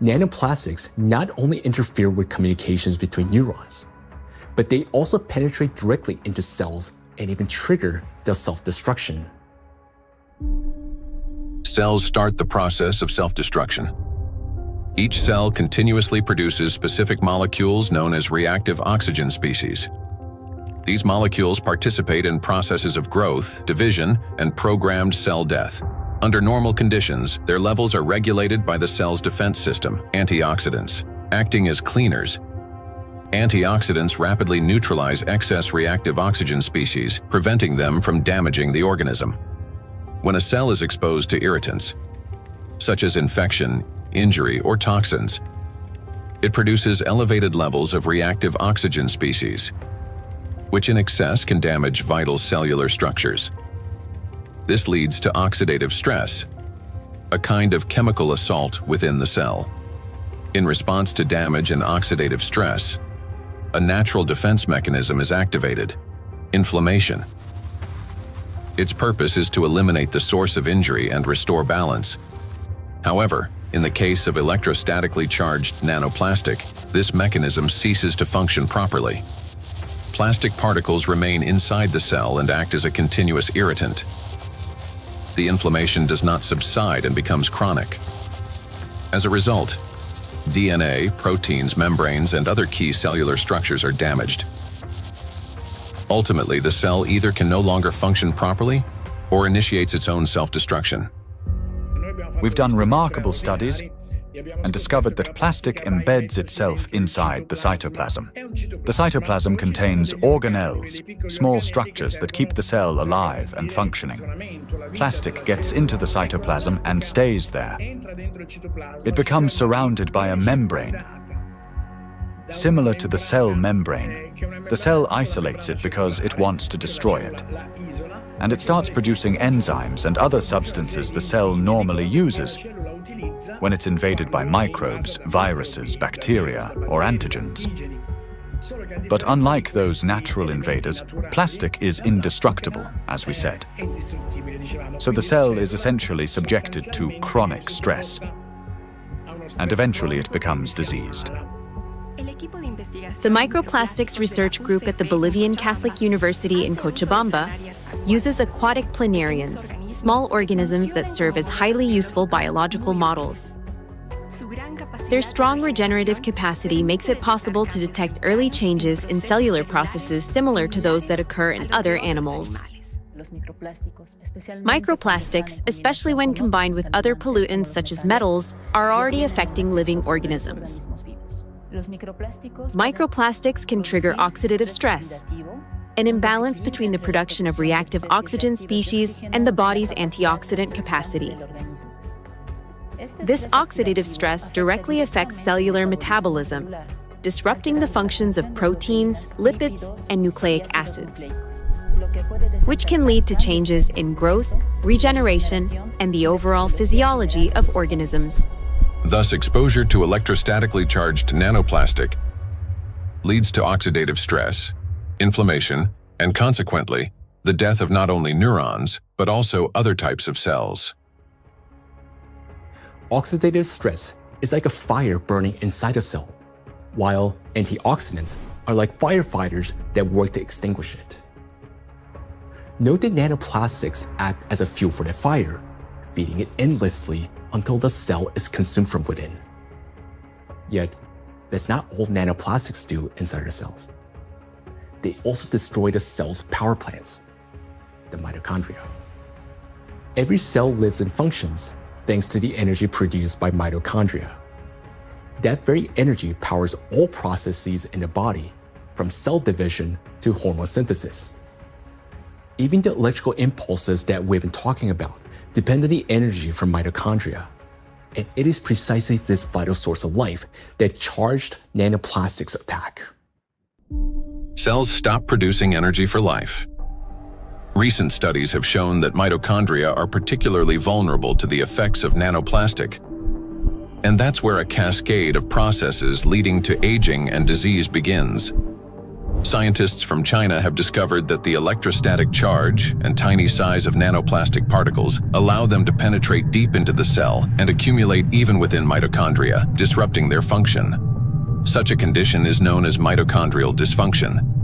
Nanoplastics not only interfere with communications between neurons, but they also penetrate directly into cells and even trigger their self-destruction. Cells start the process of self-destruction. Each cell continuously produces specific molecules known as reactive oxygen species. These molecules participate in processes of growth, division, and programmed cell death. Under normal conditions, their levels are regulated by the cell's defense system, antioxidants, acting as cleaners. Antioxidants rapidly neutralize excess reactive oxygen species, preventing them from damaging the organism. When a cell is exposed to irritants, such as infection, injury, or toxins, it produces elevated levels of reactive oxygen species, which in excess can damage vital cellular structures. This leads to oxidative stress, a kind of chemical assault within the cell. In response to damage and oxidative stress, a natural defense mechanism is activated: inflammation. Its purpose is to eliminate the source of injury and restore balance. However, in the case of electrostatically charged nanoplastic, this mechanism ceases to function properly. Plastic particles remain inside the cell and act as a continuous irritant. The inflammation does not subside and becomes chronic. As a result, DNA, proteins, membranes, and other key cellular structures are damaged. Ultimately, the cell either can no longer function properly or initiates its own self-destruction. We've done remarkable studies and discovered that plastic embeds itself inside the cytoplasm. The cytoplasm contains organelles, small structures that keep the cell alive and functioning. Plastic gets into the cytoplasm and stays there. It becomes surrounded by a membrane. Similar to the cell membrane, The cell isolates it because it wants to destroy it. And it starts producing enzymes and other substances the cell normally uses when it's invaded by microbes, viruses, bacteria, or antigens. But unlike those natural invaders, plastic is indestructible, as we said. So the cell is essentially subjected to chronic stress, and eventually it becomes diseased. The Microplastics Research Group at the Bolivian Catholic University in Cochabamba uses aquatic planarians, small organisms that serve as highly useful biological models. Their strong regenerative capacity makes it possible to detect early changes in cellular processes similar to those that occur in other animals. Microplastics, especially when combined with other pollutants such as metals, are already affecting living organisms. Microplastics can trigger oxidative stress, an imbalance between the production of reactive oxygen species and the body's antioxidant capacity. This oxidative stress directly affects cellular metabolism, disrupting the functions of proteins, lipids, and nucleic acids, which can lead to changes in growth, regeneration, and the overall physiology of organisms. Thus, exposure to electrostatically charged nanoplastic leads to oxidative stress, inflammation, and consequently, the death of not only neurons, but also other types of cells. Oxidative stress is like a fire burning inside a cell, while antioxidants are like firefighters that work to extinguish it. Note that nanoplastics act as a fuel for the fire, feeding it endlessly until the cell is consumed from within. Yet, that's not all nanoplastics do inside our cells. They also destroy the cell's power plants, the mitochondria. Every cell lives and functions thanks to the energy produced by mitochondria. That very energy powers all processes in the body, from cell division to hormone synthesis. Even the electrical impulses that we've been talking about depend on the energy from mitochondria. And it is precisely this vital source of life that charged nanoplastics attack. Cells stop producing energy for life. Recent studies have shown that mitochondria are particularly vulnerable to the effects of nanoplastic. And that's where a cascade of processes leading to aging and disease begins. Scientists from China have discovered that the electrostatic charge and tiny size of nanoplastic particles allow them to penetrate deep into the cell and accumulate even within mitochondria, disrupting their function. Such a condition is known as mitochondrial dysfunction,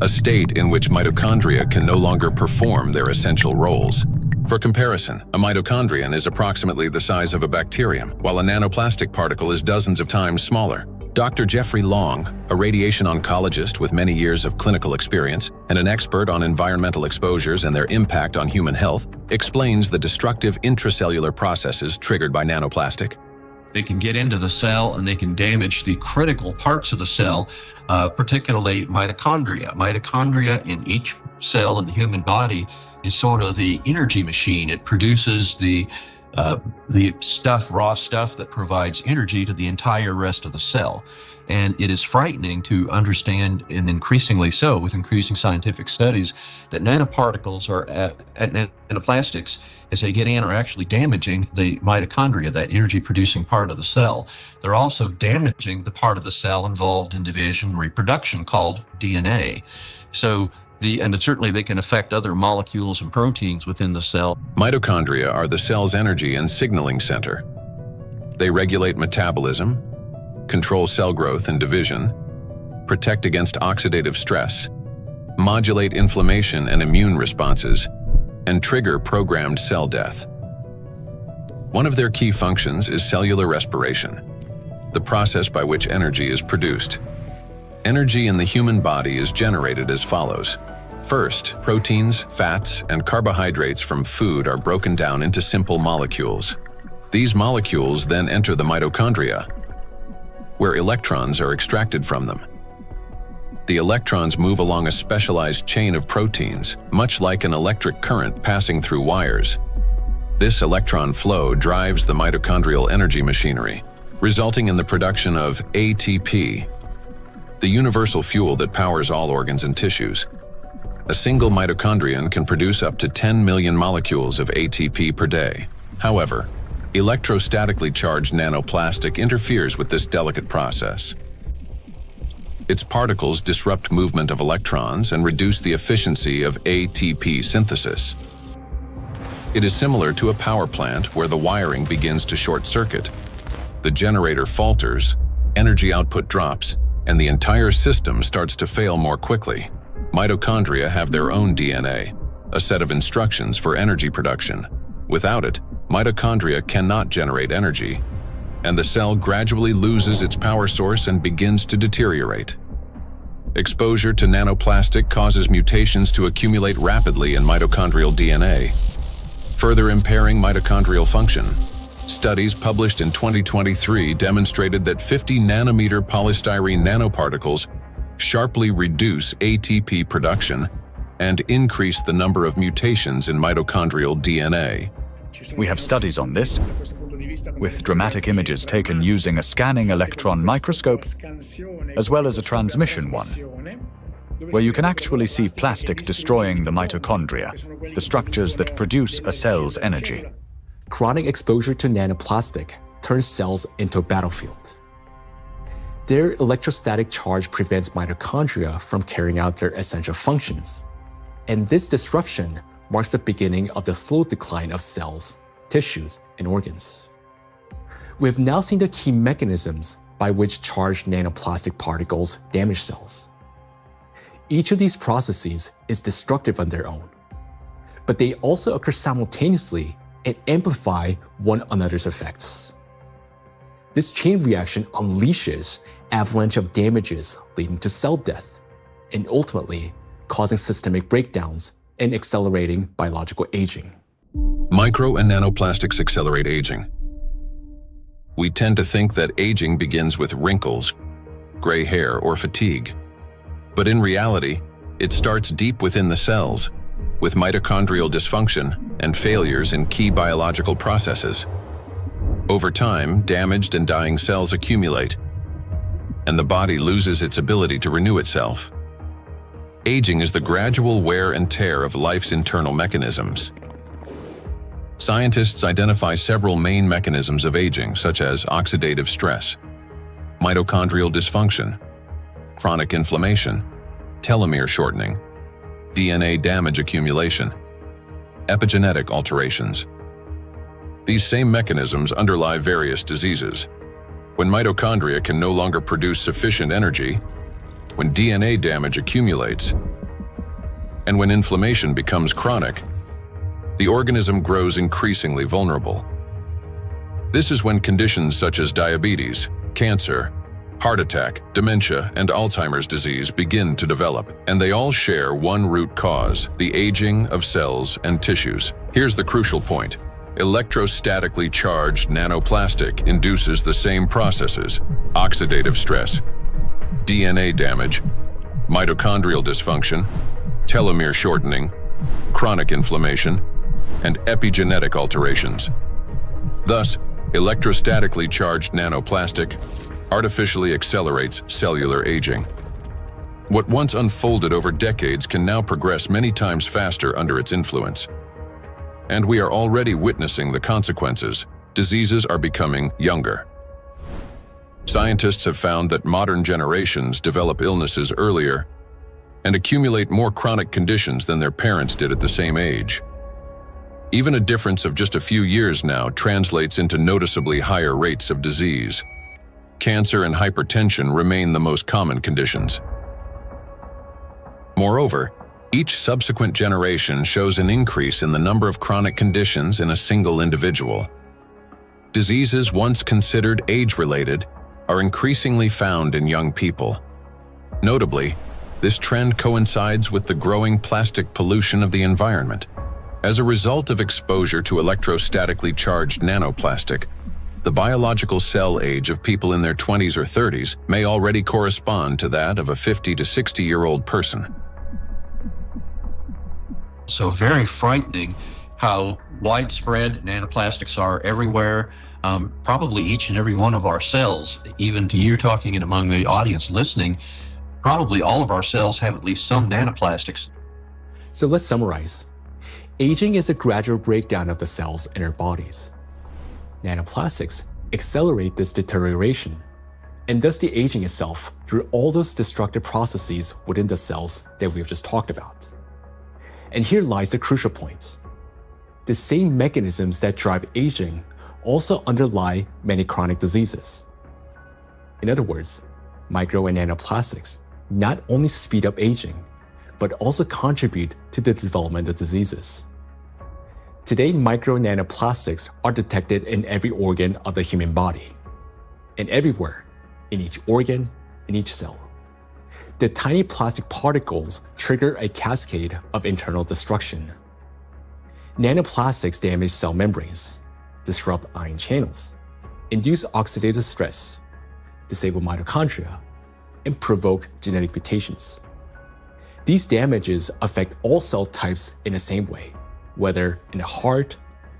a state in which mitochondria can no longer perform their essential roles. For comparison, a mitochondrion is approximately the size of a bacterium, while a nanoplastic particle is dozens of times smaller. Dr. Jeffrey Long, a radiation oncologist with many years of clinical experience and an expert on environmental exposures and their impact on human health, explains the destructive intracellular processes triggered by nanoplastic. They can get into the cell and they can damage the critical parts of the cell, particularly mitochondria. Mitochondria in each cell in the human body is sort of the energy machine. It produces the raw stuff that provides energy to the entire rest of the cell. And it is frightening to understand, and increasingly so with increasing scientific studies, that nanoparticles nanoplastics, as they get in, are actually damaging the mitochondria, that energy-producing part of the cell. They're also damaging the part of the cell involved in division and reproduction called DNA. And certainly they can affect other molecules and proteins within the cell. Mitochondria are the cell's energy and signaling center. They regulate metabolism, control cell growth and division, protect against oxidative stress, modulate inflammation and immune responses, and trigger programmed cell death. One of their key functions is cellular respiration, the process by which energy is produced. Energy in the human body is generated as follows. First, proteins, fats, and carbohydrates from food are broken down into simple molecules. These molecules then enter the mitochondria, where electrons are extracted from them. The electrons move along a specialized chain of proteins, much like an electric current passing through wires. This electron flow drives the mitochondrial energy machinery, resulting in the production of ATP, the universal fuel that powers all organs and tissues. A single mitochondrion can produce up to 10 million molecules of ATP per day. However, electrostatically charged nanoplastic interferes with this delicate process. Its particles disrupt movement of electrons and reduce the efficiency of ATP synthesis. It is similar to a power plant where the wiring begins to short circuit. The generator falters, energy output drops, and the entire system starts to fail more quickly. Mitochondria have their own DNA, a set of instructions for energy production. Without it, mitochondria cannot generate energy, and the cell gradually loses its power source and begins to deteriorate. Exposure to nanoplastic causes mutations to accumulate rapidly in mitochondrial DNA, further impairing mitochondrial function. Studies published in 2023 demonstrated that 50 nanometer polystyrene nanoparticles sharply reduce ATP production and increase the number of mutations in mitochondrial DNA. We have studies on this, with dramatic images taken using a scanning electron microscope, as well as a transmission one, where you can actually see plastic destroying the mitochondria, the structures that produce a cell's energy. Chronic exposure to nanoplastic turns cells into a battlefield. Their electrostatic charge prevents mitochondria from carrying out their essential functions, and this disruption marks the beginning of the slow decline of cells, tissues, and organs. We have now seen the key mechanisms by which charged nanoplastic particles damage cells. Each of these processes is destructive on their own, but they also occur simultaneously and amplify one another's effects. This chain reaction unleashes avalanche of damages leading to cell death, and ultimately causing systemic breakdowns and accelerating biological aging. Micro and nanoplastics accelerate aging. We tend to think that aging begins with wrinkles, gray hair, or fatigue. But in reality, it starts deep within the cells, with mitochondrial dysfunction and failures in key biological processes. Over time, damaged and dying cells accumulate, and the body loses its ability to renew itself. Aging is the gradual wear and tear of life's internal mechanisms. Scientists identify several main mechanisms of aging, such as oxidative stress, mitochondrial dysfunction, chronic inflammation, telomere shortening, DNA damage accumulation, epigenetic alterations. These same mechanisms underlie various diseases. When mitochondria can no longer produce sufficient energy, when DNA damage accumulates, and when inflammation becomes chronic, the organism grows increasingly vulnerable. This is when conditions such as diabetes, cancer, heart attack, dementia, and Alzheimer's disease begin to develop, and they all share one root cause: the aging of cells and tissues. Here's the crucial point. Electrostatically charged nanoplastic induces the same processes: oxidative stress, DNA damage, mitochondrial dysfunction, telomere shortening, chronic inflammation, and epigenetic alterations. Thus, electrostatically charged nanoplastic artificially accelerates cellular aging. What once unfolded over decades can now progress many times faster under its influence. And we are already witnessing the consequences. Diseases are becoming younger. Scientists have found that modern generations develop illnesses earlier and accumulate more chronic conditions than their parents did at the same age. Even a difference of just a few years now translates into noticeably higher rates of disease. Cancer and hypertension remain the most common conditions. Moreover, each subsequent generation shows an increase in the number of chronic conditions in a single individual. Diseases once considered age-related are increasingly found in young people. Notably, this trend coincides with the growing plastic pollution of the environment. As a result of exposure to electrostatically charged nanoplastic, the biological cell age of people in their 20s or 30s may already correspond to that of a 50 to 60-year-old person. So very frightening how widespread nanoplastics are everywhere, probably each and every one of our cells. Even to you talking and among the audience listening, Probably all of our cells have at least some nanoplastics. So let's summarize. Aging is a gradual breakdown of the cells in our bodies. Nanoplastics accelerate this deterioration, and thus the aging itself through all those destructive processes within the cells that we've just talked about. And here lies the crucial point. The same mechanisms that drive aging also underlie many chronic diseases. In other words, micro and nanoplastics not only speed up aging, but also contribute to the development of diseases. Today, micro and nanoplastics are detected in every organ of the human body, and everywhere, in each organ, in each cell. The tiny plastic particles trigger a cascade of internal destruction. Nanoplastics damage cell membranes, disrupt ion channels, induce oxidative stress, disable mitochondria, and provoke genetic mutations. These damages affect all cell types in the same way, whether in the heart,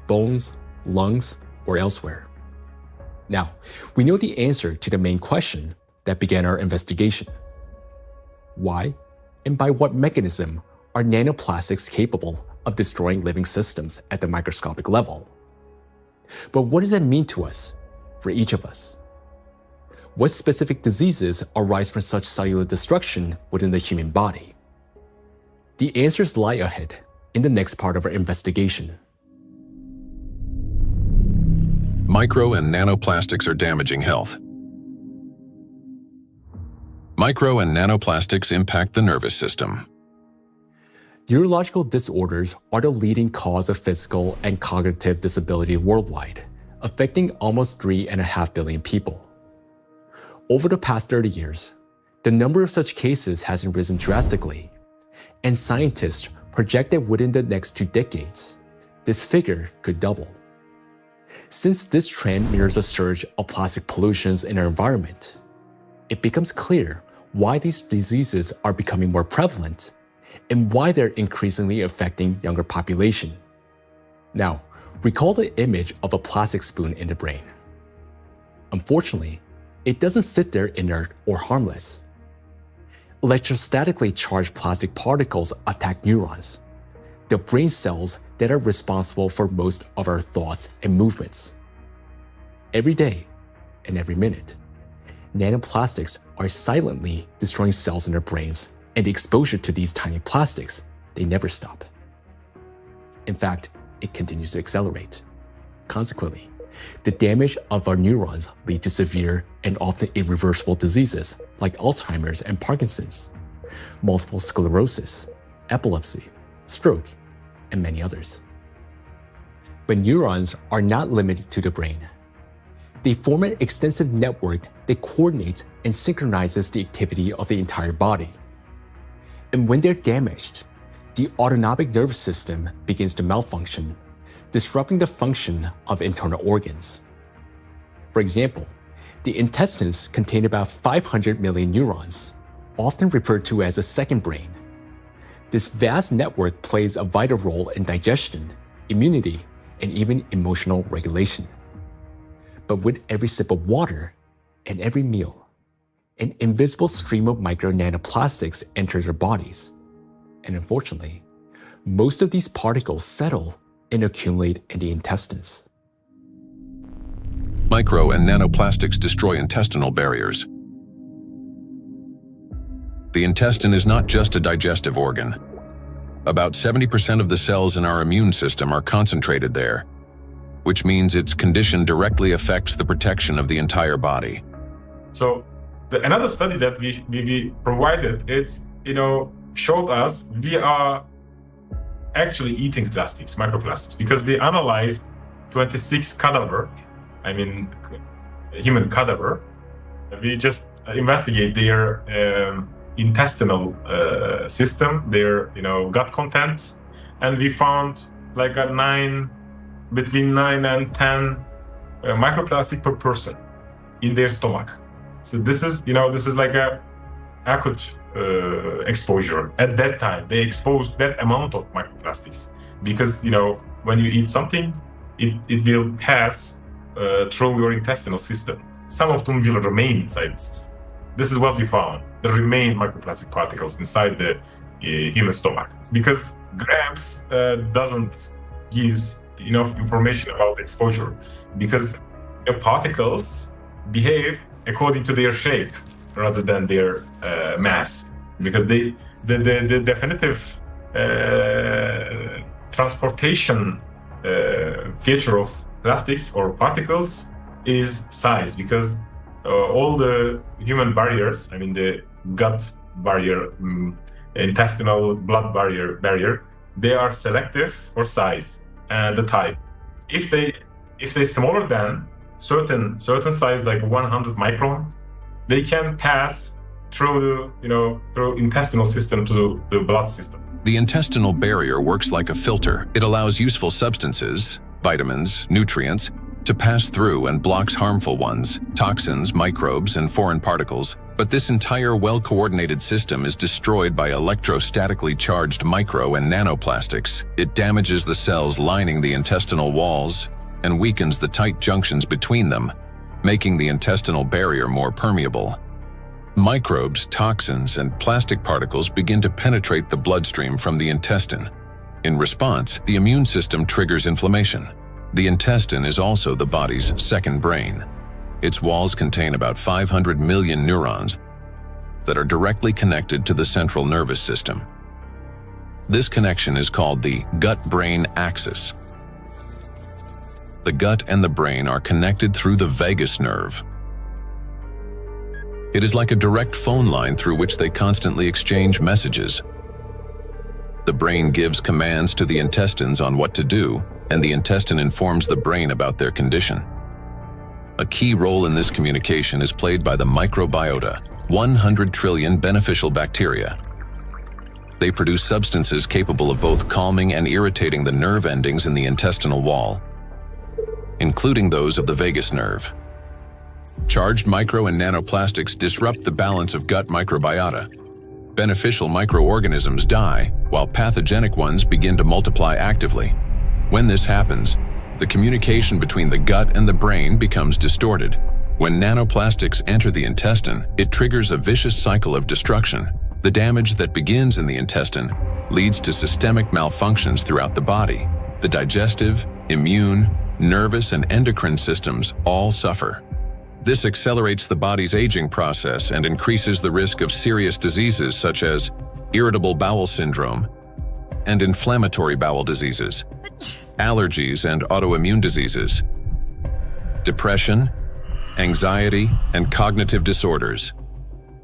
bones, lungs, or elsewhere. Now, we know the answer to the main question that began our investigation. Why and by what mechanism are nanoplastics capable of destroying living systems at the microscopic level? But what does that mean to us, for each of us? What specific diseases arise from such cellular destruction within the human body? The answers lie ahead in the next part of our investigation. Micro and nanoplastics are damaging health. Micro and nanoplastics impact the nervous system. Neurological disorders are the leading cause of physical and cognitive disability worldwide, affecting almost 3.5 billion people. Over the past 30 years, the number of such cases has risen drastically, and scientists project that within the next 2 decades, this figure could double. Since this trend mirrors a surge of plastic pollutions in our environment, it becomes clear why these diseases are becoming more prevalent and why they're increasingly affecting younger population. Now, recall the image of a plastic spoon in the brain. Unfortunately, it doesn't sit there inert or harmless. Electrostatically charged plastic particles attack neurons, the brain cells that are responsible for most of our thoughts and movements. Every day and every minute, nanoplastics are silently destroying cells in our brains, and the exposure to these tiny plastics, they never stop. In fact, it continues to accelerate. Consequently, the damage of our neurons lead to severe and often irreversible diseases like Alzheimer's and Parkinson's, multiple sclerosis, epilepsy, stroke, and many others. But neurons are not limited to the brain. They form an extensive network that coordinates and synchronizes the activity of the entire body. And when they're damaged, the autonomic nervous system begins to malfunction, disrupting the function of internal organs. For example, the intestines contain about 500 million neurons, often referred to as a second brain. This vast network plays a vital role in digestion, immunity, and even emotional regulation. But with every sip of water and every meal, an invisible stream of micro nanoplastics enters our bodies. And unfortunately, most of these particles settle and accumulate in the intestines. Micro and nanoplastics destroy intestinal barriers. The intestine is not just a digestive organ. About 70% of the cells in our immune system are concentrated there, which means its condition directly affects the protection of the entire body. So another study that we provided is, showed us we are actually eating plastics, microplastics, because we analyzed 26 human cadaver. We just investigate their intestinal system, their gut content, and we found like between 9 and 10 microplastic per person in their stomach. So this is like a acute exposure. At that time, they exposed that amount of microplastics because when you eat something, it will pass through your intestinal system. Some of them will remain inside the system. this is what we found. There remain microplastic particles inside the human stomach, because grams doesn't give enough information about exposure, because the particles behave according to their shape rather than their mass, because the definitive transportation feature of plastics or particles is size, because all the human barriers, I mean the gut barrier, intestinal blood barrier, they are selective for size and the type. If they smaller than certain size, like 100 micron, they can pass through through intestinal system to the blood system. The intestinal barrier works like a filter. It allows useful substances, vitamins, nutrients, to pass through and blocks harmful ones, toxins, microbes, and foreign particles. But this entire well-coordinated system is destroyed by electrostatically charged micro and nanoplastics. It damages the cells lining the intestinal walls and weakens the tight junctions between them, making the intestinal barrier more permeable. Microbes, toxins, and plastic particles begin to penetrate the bloodstream from the intestine. In response, the immune system triggers inflammation. The intestine is also the body's second brain. Its walls contain about 500 million neurons that are directly connected to the central nervous system. This connection is called the gut-brain axis. The gut and the brain are connected through the vagus nerve. It is like a direct phone line through which they constantly exchange messages. The brain gives commands to the intestines on what to do, and the intestine informs the brain about their condition. A key role in this communication is played by the microbiota, 100 trillion beneficial bacteria. They produce substances capable of both calming and irritating the nerve endings in the intestinal wall, including those of the vagus nerve. Charged micro and nanoplastics disrupt the balance of gut microbiota. Beneficial microorganisms die, while pathogenic ones begin to multiply actively. When this happens, the communication between the gut and the brain becomes distorted. When nanoplastics enter the intestine, it triggers a vicious cycle of destruction. The damage that begins in the intestine leads to systemic malfunctions throughout the body. The digestive, immune, nervous, and endocrine systems all suffer. This accelerates the body's aging process and increases the risk of serious diseases such as irritable bowel syndrome and inflammatory bowel diseases, allergies and autoimmune diseases, depression, anxiety and cognitive disorders,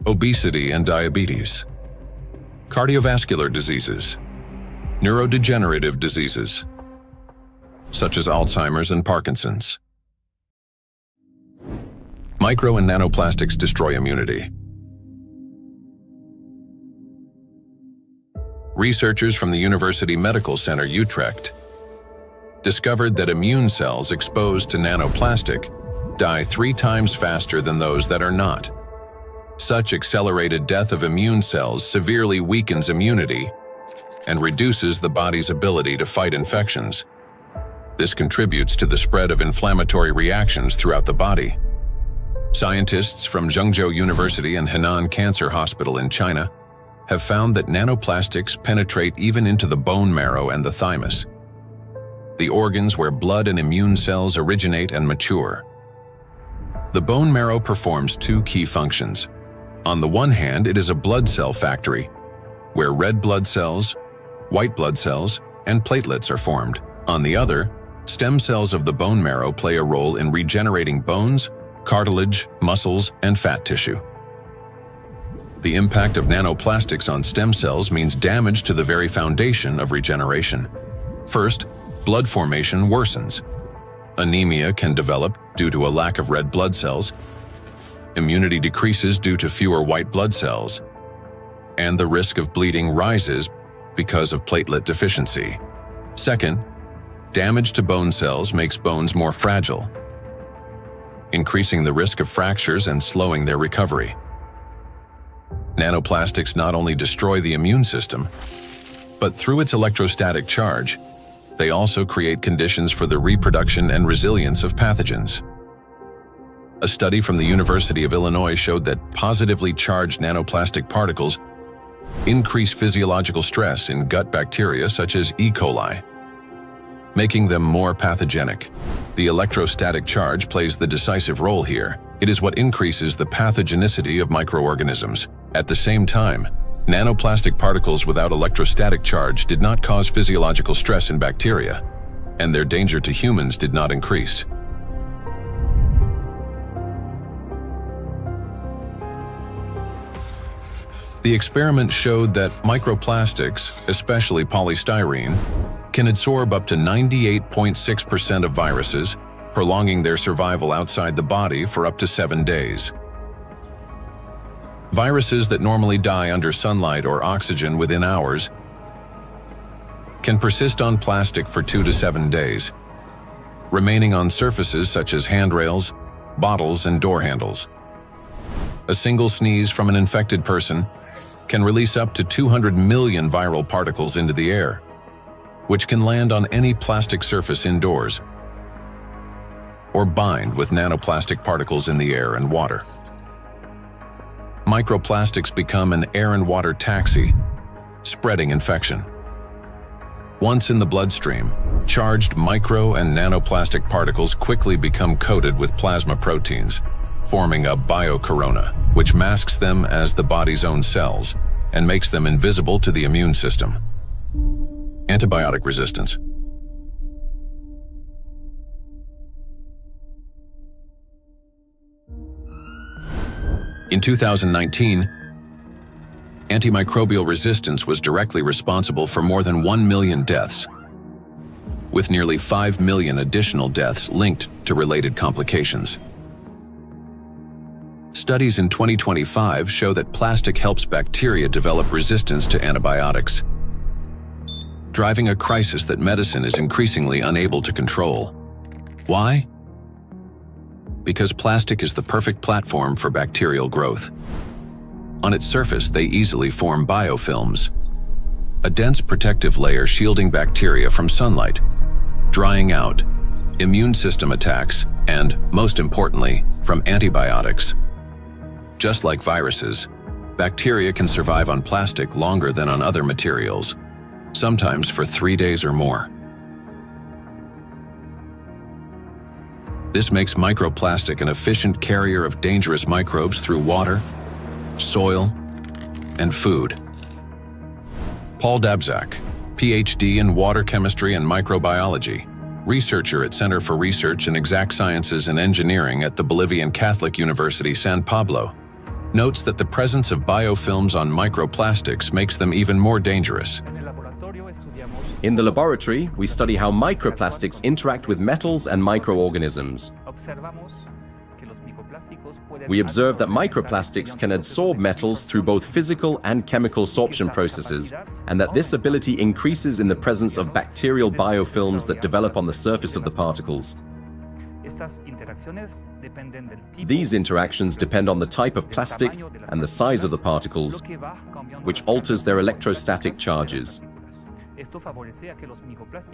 obesity and diabetes, cardiovascular diseases, neurodegenerative diseases, such as Alzheimer's and Parkinson's. Micro and nanoplastics destroy immunity. Researchers from the University Medical Center Utrecht discovered that immune cells exposed to nanoplastic die 3 times faster than those that are not. Such accelerated death of immune cells severely weakens immunity and reduces the body's ability to fight infections. This contributes to the spread of inflammatory reactions throughout the body. Scientists from Zhengzhou University and Henan Cancer Hospital in China have found that nanoplastics penetrate even into the bone marrow and the thymus, the organs where blood and immune cells originate and mature. The bone marrow performs 2 key functions. On the one hand, it is a blood cell factory, where red blood cells, white blood cells, and platelets are formed. On the other, stem cells of the bone marrow play a role in regenerating bones, cartilage, muscles, and fat tissue. The impact of nanoplastics on stem cells means damage to the very foundation of regeneration. First, blood formation worsens. Anemia can develop due to a lack of red blood cells. Immunity decreases due to fewer white blood cells. And the risk of bleeding rises because of platelet deficiency. Second, damage to bone cells makes bones more fragile, increasing the risk of fractures and slowing their recovery. Nanoplastics not only destroy the immune system, but through its electrostatic charge, they also create conditions for the reproduction and resilience of pathogens. A study from the University of Illinois showed that positively charged nanoplastic particles increase physiological stress in gut bacteria such as E. coli, making them more pathogenic. The electrostatic charge plays the decisive role here. It is what increases the pathogenicity of microorganisms. At the same time, nanoplastic particles without electrostatic charge did not cause physiological stress in bacteria, and their danger to humans did not increase. The experiment showed that microplastics, especially polystyrene, can absorb up to 98.6% of viruses, prolonging their survival outside the body for up to 7 days. Viruses that normally die under sunlight or oxygen within hours can persist on plastic for 2 to 7 days, remaining on surfaces such as handrails, bottles, and door handles. A single sneeze from an infected person can release up to 200 million viral particles into the air, which can land on any plastic surface indoors or bind with nanoplastic particles in the air and water. Microplastics become an air and water taxi, spreading infection. Once in the bloodstream, charged micro and nanoplastic particles quickly become coated with plasma proteins, forming a biocorona, which masks them as the body's own cells and makes them invisible to the immune system. Antibiotic resistance. In 2019, antimicrobial resistance was directly responsible for more than 1 million deaths, with nearly 5 million additional deaths linked to related complications. Studies in 2025 show that plastic helps bacteria develop resistance to antibiotics, driving a crisis that medicine is increasingly unable to control. Why? Because plastic is the perfect platform for bacterial growth. On its surface, they easily form biofilms, a dense protective layer shielding bacteria from sunlight, drying out, immune system attacks, and, most importantly, from antibiotics. Just like viruses, bacteria can survive on plastic longer than on other materials, sometimes for 3 days or more. This makes microplastic an efficient carrier of dangerous microbes through water, soil, and food. Paul Dabzak, PhD in water chemistry and microbiology, researcher at Center for Research in Exact Sciences and Engineering at the Bolivian Catholic University San Pablo, notes that the presence of biofilms on microplastics makes them even more dangerous. In the laboratory, we study how microplastics interact with metals and microorganisms. We observe that microplastics can adsorb metals through both physical and chemical sorption processes, and that this ability increases in the presence of bacterial biofilms that develop on the surface of the particles. These interactions depend on the type of plastic and the size of the particles, which alters their electrostatic charges.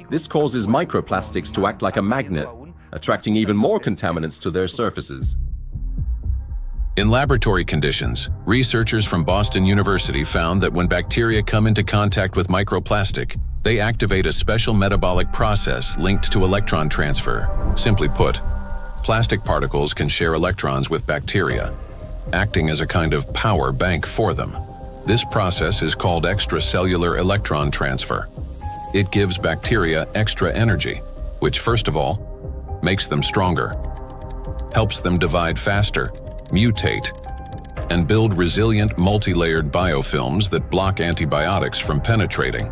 This causes microplastics to act like a magnet, attracting even more contaminants to their surfaces. In laboratory conditions, researchers from Boston University found that when bacteria come into contact with microplastic, they activate a special metabolic process linked to electron transfer. Simply put, plastic particles can share electrons with bacteria, acting as a kind of power bank for them. This process is called extracellular electron transfer. It gives bacteria extra energy, which first of all, makes them stronger, helps them divide faster, mutate, and build resilient multi-layered biofilms that block antibiotics from penetrating.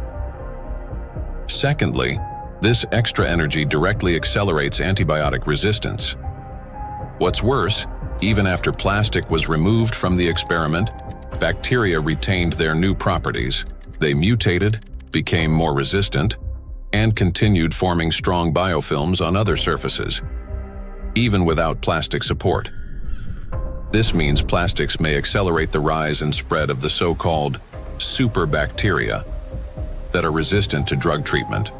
Secondly, this extra energy directly accelerates antibiotic resistance. What's worse, even after plastic was removed from the experiment, bacteria retained their new properties. They mutated, became more resistant, and continued forming strong biofilms on other surfaces, even without plastic support. This means plastics may accelerate the rise and spread of the so-called superbacteria that are resistant to drug treatment.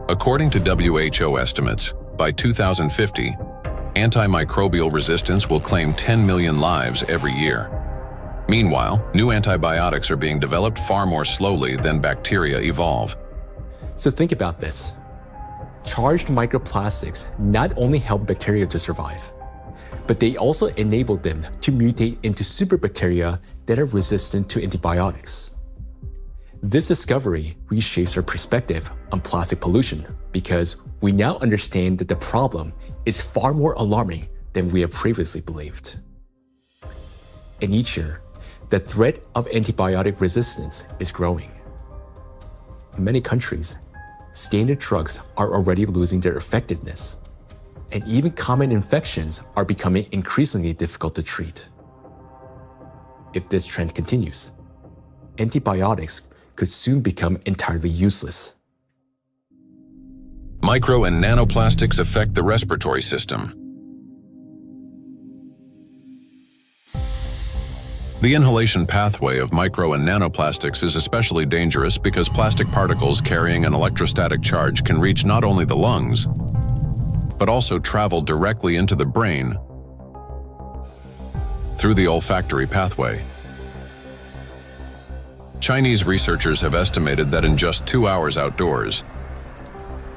According to WHO estimates, by 2050, antimicrobial resistance will claim 10 million lives every year. Meanwhile, new antibiotics are being developed far more slowly than bacteria evolve. So think about this. Charged microplastics not only help bacteria to survive, but they also enable them to mutate into superbacteria that are resistant to antibiotics. This discovery reshapes our perspective on plastic pollution because we now understand that the problem is far more alarming than we have previously believed. And each year, the threat of antibiotic resistance is growing. In many countries, standard drugs are already losing their effectiveness, and even common infections are becoming increasingly difficult to treat. If this trend continues, antibiotics could soon become entirely useless. Micro and nanoplastics affect the respiratory system. The inhalation pathway of micro and nanoplastics is especially dangerous because plastic particles carrying an electrostatic charge can reach not only the lungs, but also travel directly into the brain through the olfactory pathway. Chinese researchers have estimated that in just 2 hours outdoors,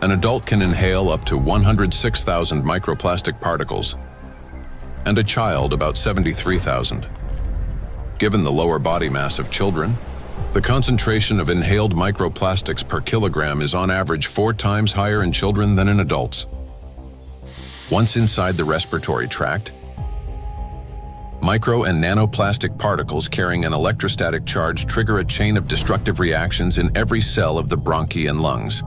an adult can inhale up to 106,000 microplastic particles, and a child about 73,000. Given the lower body mass of children, the concentration of inhaled microplastics per kilogram is on average 4 times higher in children than in adults. Once inside the respiratory tract, micro and nanoplastic particles carrying an electrostatic charge trigger a chain of destructive reactions in every cell of the bronchi and lungs.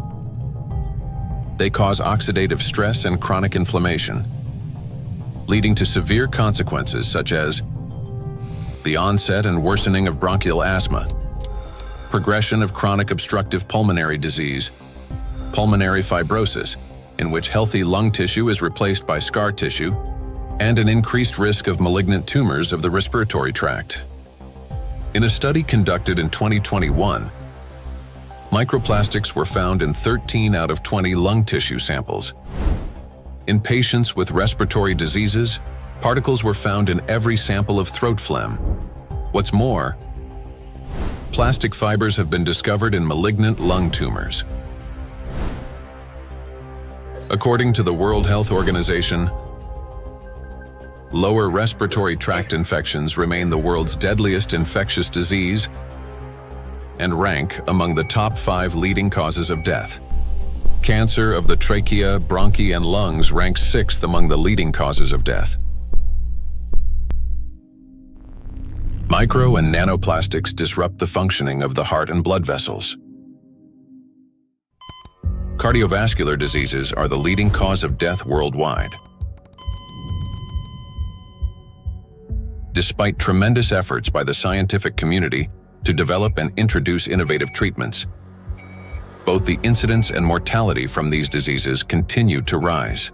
They cause oxidative stress and chronic inflammation, leading to severe consequences such as the onset and worsening of bronchial asthma, progression of chronic obstructive pulmonary disease, pulmonary fibrosis, in which healthy lung tissue is replaced by scar tissue, and an increased risk of malignant tumors of the respiratory tract. In a study conducted in 2021, microplastics were found in 13 out of 20 lung tissue samples. In patients with respiratory diseases, particles were found in every sample of throat phlegm. What's more, plastic fibers have been discovered in malignant lung tumors. According to the World Health Organization, lower respiratory tract infections remain the world's deadliest infectious disease and rank among the top 5 leading causes of death. Cancer of the trachea, bronchi, and lungs ranks 6th among the leading causes of death. Micro and nanoplastics disrupt the functioning of the heart and blood vessels. Cardiovascular diseases are the leading cause of death worldwide. Despite tremendous efforts by the scientific community to develop and introduce innovative treatments, both the incidence and mortality from these diseases continue to rise.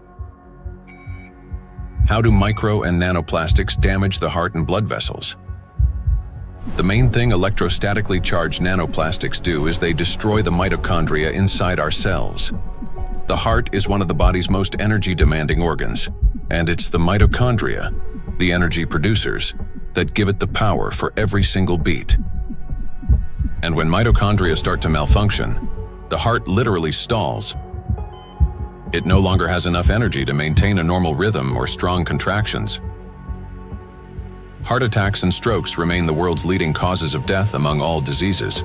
How do micro and nanoplastics damage the heart and blood vessels? The main thing electrostatically charged nanoplastics do is they destroy the mitochondria inside our cells. The heart is one of the body's most energy-demanding organs, and it's the mitochondria, the energy producers, that give it the power for every single beat. And when mitochondria start to malfunction, the heart literally stalls. It no longer has enough energy to maintain a normal rhythm or strong contractions. Heart attacks and strokes remain the world's leading causes of death among all diseases.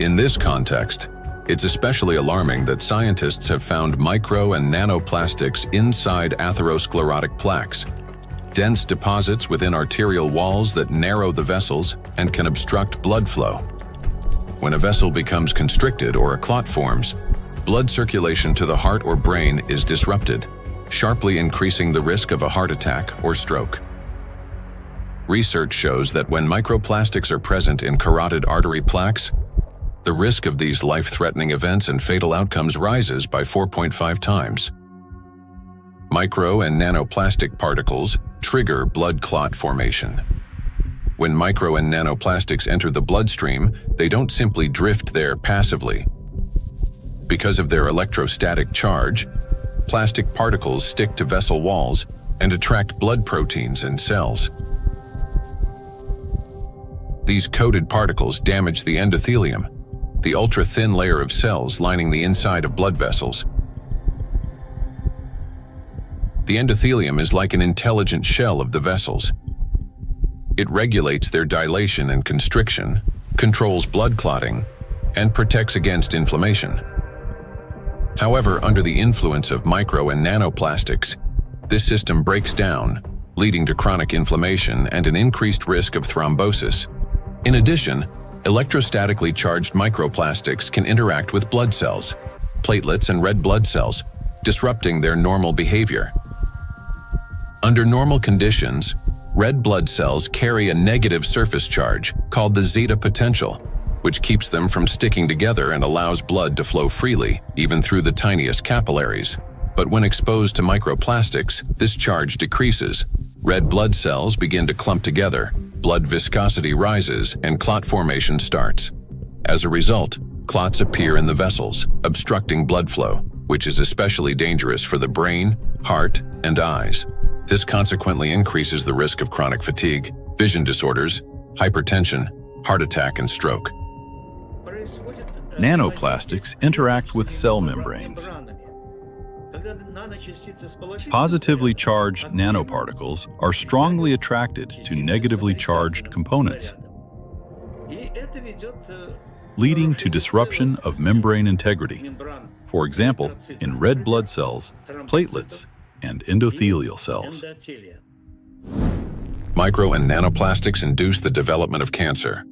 In this context, it's especially alarming that scientists have found micro and nanoplastics inside atherosclerotic plaques, dense deposits within arterial walls that narrow the vessels and can obstruct blood flow. When a vessel becomes constricted or a clot forms, blood circulation to the heart or brain is disrupted, sharply increasing the risk of a heart attack or stroke. Research shows that when microplastics are present in carotid artery plaques, the risk of these life-threatening events and fatal outcomes rises by 4.5 times. Micro and nanoplastic particles trigger blood clot formation. When micro and nanoplastics enter the bloodstream, they don't simply drift there passively. Because of their electrostatic charge, plastic particles stick to vessel walls and attract blood proteins in cells. These coated particles damage the endothelium, the ultra-thin layer of cells lining the inside of blood vessels. The endothelium is like an intelligent shell of the vessels. It regulates their dilation and constriction, controls blood clotting, and protects against inflammation. However, under the influence of micro and nanoplastics, this system breaks down, leading to chronic inflammation and an increased risk of thrombosis. In addition, electrostatically charged microplastics can interact with blood cells, platelets, and red blood cells, disrupting their normal behavior. Under normal conditions, red blood cells carry a negative surface charge called the zeta potential, which keeps them from sticking together and allows blood to flow freely, even through the tiniest capillaries. But when exposed to microplastics, this charge decreases. Red blood cells begin to clump together, blood viscosity rises, and clot formation starts. As a result, clots appear in the vessels, obstructing blood flow, which is especially dangerous for the brain, heart, and eyes. This consequently increases the risk of chronic fatigue, vision disorders, hypertension, heart attack, and stroke. Nanoplastics interact with cell membranes. Positively charged nanoparticles are strongly attracted to negatively charged components, leading to disruption of membrane integrity, for example, in red blood cells, platelets, and endothelial cells. Micro and nanoplastics induce the development of cancer.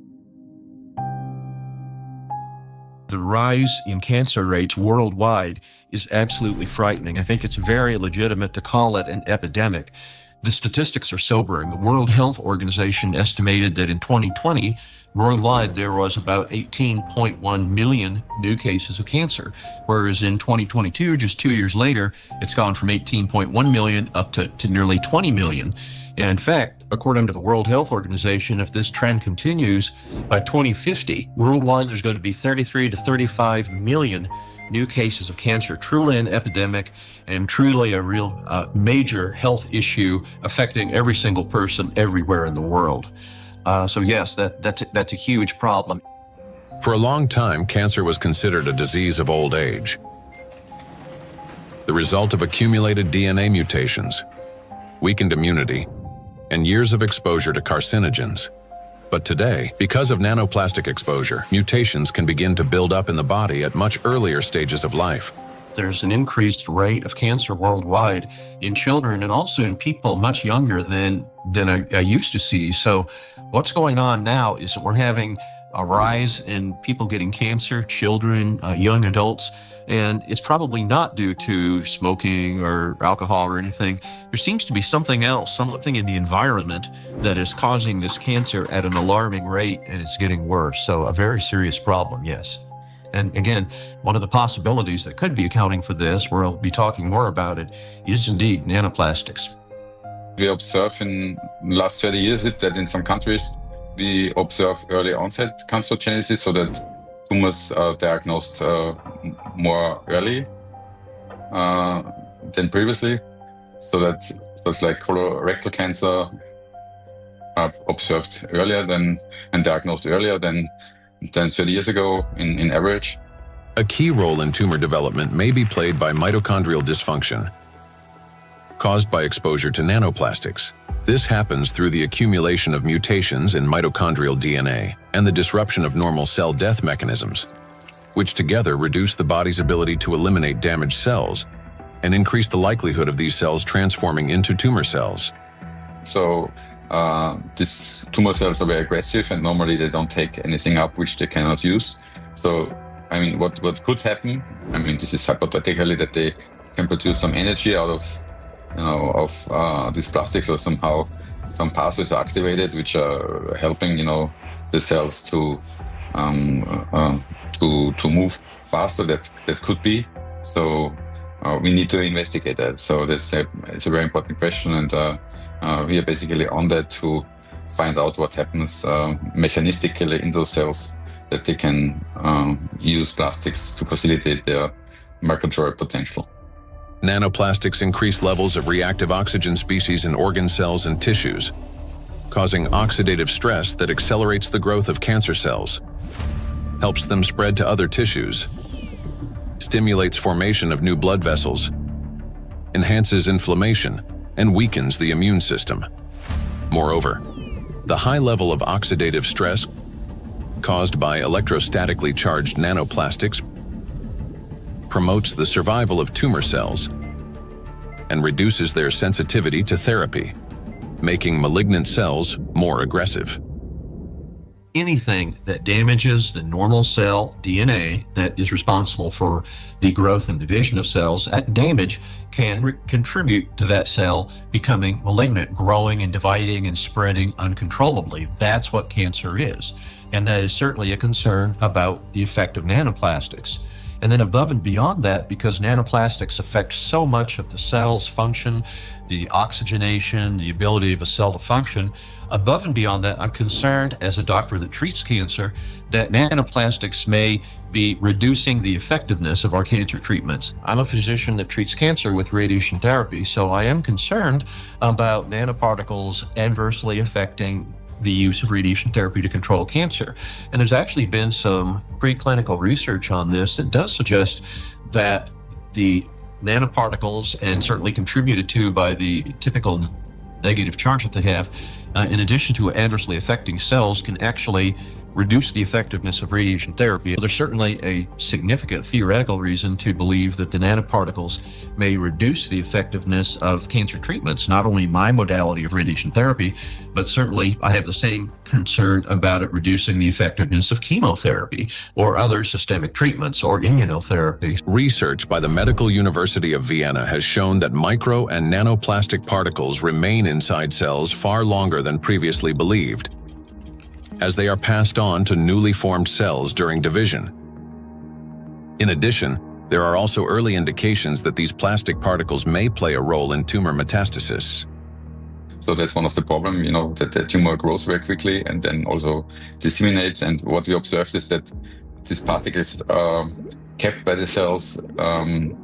The rise in cancer rates worldwide is absolutely frightening. I think it's very legitimate to call it an epidemic. The statistics are sobering. The World Health Organization estimated that in 2020, worldwide there was about 18.1 million new cases of cancer, whereas in 2022, just 2 years later, it's gone from 18.1 million up to nearly 20 million. And in fact, according to the World Health Organization, if this trend continues, by 2050, worldwide there's going to be 33 to 35 million new cases of cancer, truly an epidemic and truly a real major health issue affecting every single person everywhere in the world. So yes, that's a huge problem. For a long time, cancer was considered a disease of old age, the result of accumulated DNA mutations, weakened immunity, and years of exposure to carcinogens. But today, because of nanoplastic exposure, mutations can begin to build up in the body at much earlier stages of life. There's an increased rate of cancer worldwide in children and also in people much younger than I used to see. So what's going on now is that we're having a rise in people getting cancer, children, young adults, and it's probably not due to smoking or alcohol or anything. There seems to be something else, something in the environment that is causing this cancer at an alarming rate, and it's getting worse. So a very serious problem, yes. And again, one of the possibilities that could be accounting for this, we'll be talking more about it, is indeed nanoplastics. We observe in the last 30 years that in some countries we observe early onset cancerogenesis, so that tumors are diagnosed more early than previously. So that was like colorectal cancer are observed earlier and diagnosed earlier than 30 years ago in average. A key role in tumor development may be played by mitochondrial dysfunction, caused by exposure to nanoplastics. This happens through the accumulation of mutations in mitochondrial DNA and the disruption of normal cell death mechanisms, which together reduce the body's ability to eliminate damaged cells and increase the likelihood of these cells transforming into tumor cells. So these tumor cells are very aggressive, and normally they don't take anything up which they cannot use. So, I mean, what could happen, I mean, this is hypothetically that they can produce some energy out of these plastics, or somehow some pathways are activated which are helping, the cells to move faster. That could be. So we need to investigate that. So it's a very important question, and we are basically on that to find out what happens mechanistically in those cells, that they can use plastics to facilitate their migratory potential. Nanoplastics increase levels of reactive oxygen species in organ cells and tissues, causing oxidative stress that accelerates the growth of cancer cells, helps them spread to other tissues, stimulates formation of new blood vessels, enhances inflammation, and weakens the immune system. Moreover, the high level of oxidative stress caused by electrostatically charged nanoplastics promotes the survival of tumor cells and reduces their sensitivity to therapy, making malignant cells more aggressive. Anything that damages the normal cell DNA that is responsible for the growth and division of cells, that damage can contribute to that cell becoming malignant, growing and dividing and spreading uncontrollably. That's what cancer is. And that is certainly a concern about the effect of nanoplastics. And then above and beyond that, because nanoplastics affect so much of the cell's function, the oxygenation, the ability of a cell to function, above and beyond that, I'm concerned as a doctor that treats cancer that nanoplastics may be reducing the effectiveness of our cancer treatments. I'm a physician that treats cancer with radiation therapy, so I am concerned about nanoparticles adversely affecting the use of radiation therapy to control cancer. And there's actually been some preclinical research on this that does suggest that the nanoparticles, and certainly contributed to by the typical negative charge that they have, in addition to adversely affecting cells, can actually reduce the effectiveness of radiation therapy. There's certainly a significant theoretical reason to believe that the nanoparticles may reduce the effectiveness of cancer treatments, not only my modality of radiation therapy, but certainly I have the same concern about it reducing the effectiveness of chemotherapy or other systemic treatments or immunotherapy. Research by the Medical University of Vienna has shown that micro and nanoplastic particles remain inside cells far longer than previously believed, as they are passed on to newly formed cells during division. In addition, there are also early indications that these plastic particles may play a role in tumor metastasis. So that's one of the problems, that the tumor grows very quickly and then also disseminates. And what we observed is that these particles are kept by the cells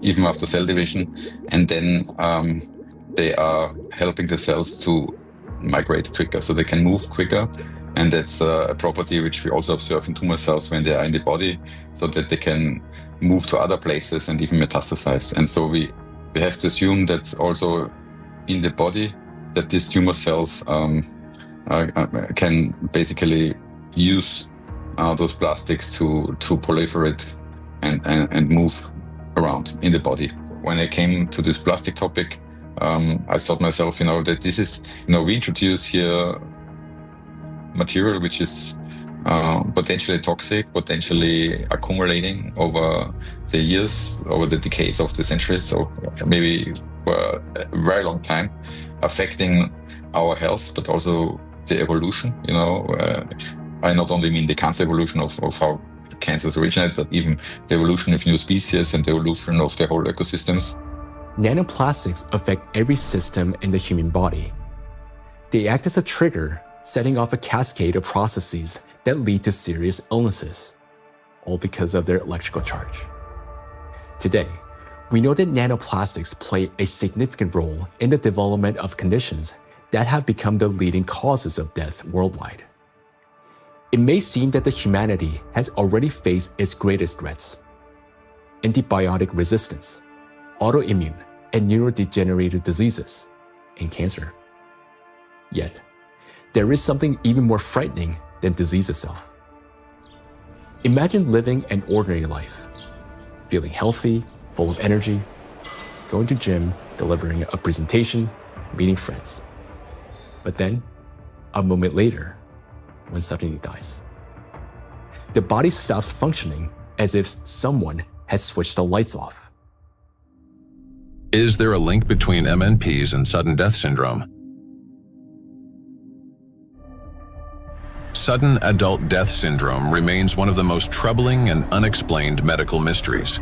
even after cell division, and then they are helping the cells to migrate quicker, so they can move quicker. And that's a property which we also observe in tumor cells when they are in the body, so that they can move to other places and even metastasize. And so we have to assume that also in the body, that these tumor cells can basically use those plastics to proliferate and move around in the body. When I came to this plastic topic, I thought myself, that this is, we introduce here material which is potentially toxic, potentially accumulating over the years, over the decades of the centuries, so maybe for a very long time, affecting our health, but also the evolution. I not only mean the cancer evolution of how cancers originate, but even the evolution of new species and the evolution of the whole ecosystems. Nanoplastics affect every system in the human body. They act as a trigger, setting off a cascade of processes that lead to serious illnesses, all because of their electrical charge. Today, we know that nanoplastics play a significant role in the development of conditions that have become the leading causes of death worldwide. It may seem that the humanity has already faced its greatest threats: antibiotic resistance, autoimmune and neurodegenerative diseases, and cancer. Yet, there is something even more frightening than disease itself. Imagine living an ordinary life, feeling healthy, full of energy, going to gym, delivering a presentation, meeting friends. But then, a moment later, one suddenly dies. The body stops functioning as if someone has switched the lights off. Is there a link between MNPs and sudden death syndrome? Sudden adult death syndrome remains one of the most troubling and unexplained medical mysteries.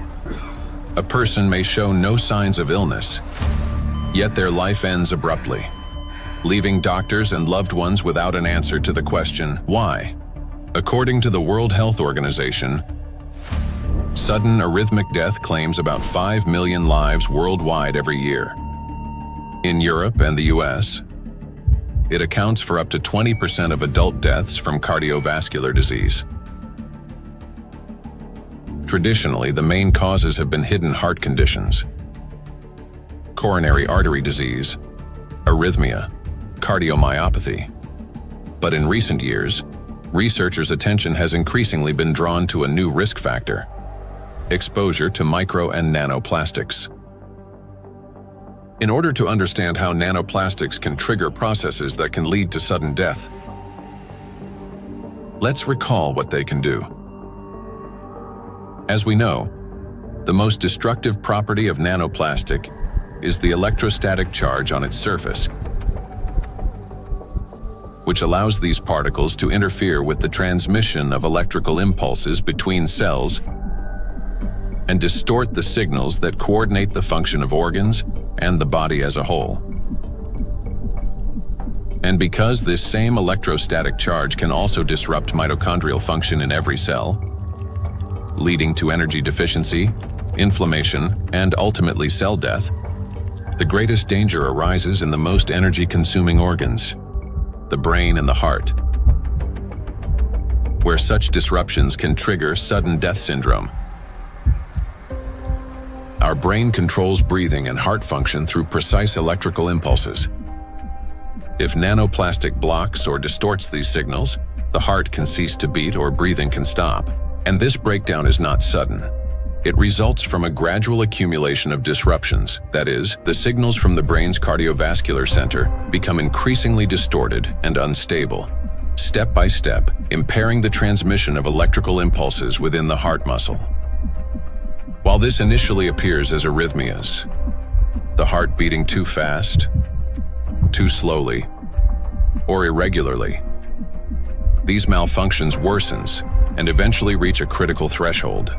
A person may show no signs of illness, yet their life ends abruptly, leaving doctors and loved ones without an answer to the question, why? According to the World Health Organization, Sudden arrhythmic death claims about 5 million lives worldwide every year. In Europe and the US, it accounts for up to 20% of adult deaths from cardiovascular disease. Traditionally, the main causes have been hidden heart conditions, coronary artery disease, arrhythmia, cardiomyopathy. But in recent years, researchers' attention has increasingly been drawn to a new risk factor: exposure to micro and nanoplastics. In order to understand how nanoplastics can trigger processes that can lead to sudden death, let's recall what they can do. As we know, the most destructive property of nanoplastic is the electrostatic charge on its surface, which allows these particles to interfere with the transmission of electrical impulses between cells and distort the signals that coordinate the function of organs and the body as a whole. And because this same electrostatic charge can also disrupt mitochondrial function in every cell, leading to energy deficiency, inflammation, and ultimately cell death, the greatest danger arises in the most energy-consuming organs, the brain and the heart, where such disruptions can trigger sudden death syndrome. Our brain controls breathing and heart function through precise electrical impulses. If nanoplastic blocks or distorts these signals, the heart can cease to beat or breathing can stop. And this breakdown is not sudden. It results from a gradual accumulation of disruptions. That is, the signals from the brain's cardiovascular center become increasingly distorted and unstable, step by step, impairing the transmission of electrical impulses within the heart muscle. While this initially appears as arrhythmias, the heart beating too fast, too slowly, or irregularly, these malfunctions worsens and eventually reach a critical threshold,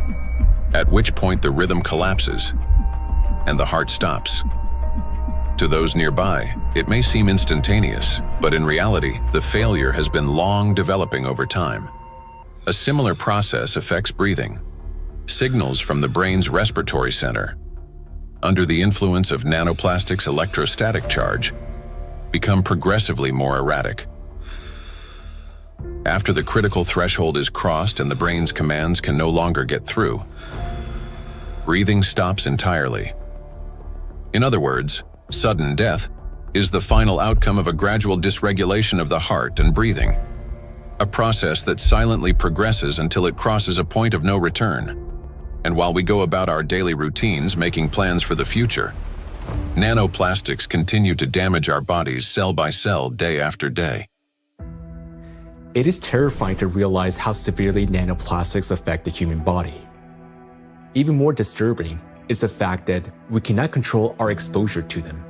at which point the rhythm collapses and the heart stops. To those nearby, it may seem instantaneous, but in reality, the failure has been long developing over time. A similar process affects breathing. Signals from the brain's respiratory center, under the influence of nanoplastics' electrostatic charge, become progressively more erratic. After the critical threshold is crossed and the brain's commands can no longer get through, breathing stops entirely. In other words, sudden death is the final outcome of a gradual dysregulation of the heart and breathing, a process that silently progresses until it crosses a point of no return. And while we go about our daily routines making plans for the future, nanoplastics continue to damage our bodies cell by cell, day after day. It is terrifying to realize how severely nanoplastics affect the human body. Even more disturbing is the fact that we cannot control our exposure to them.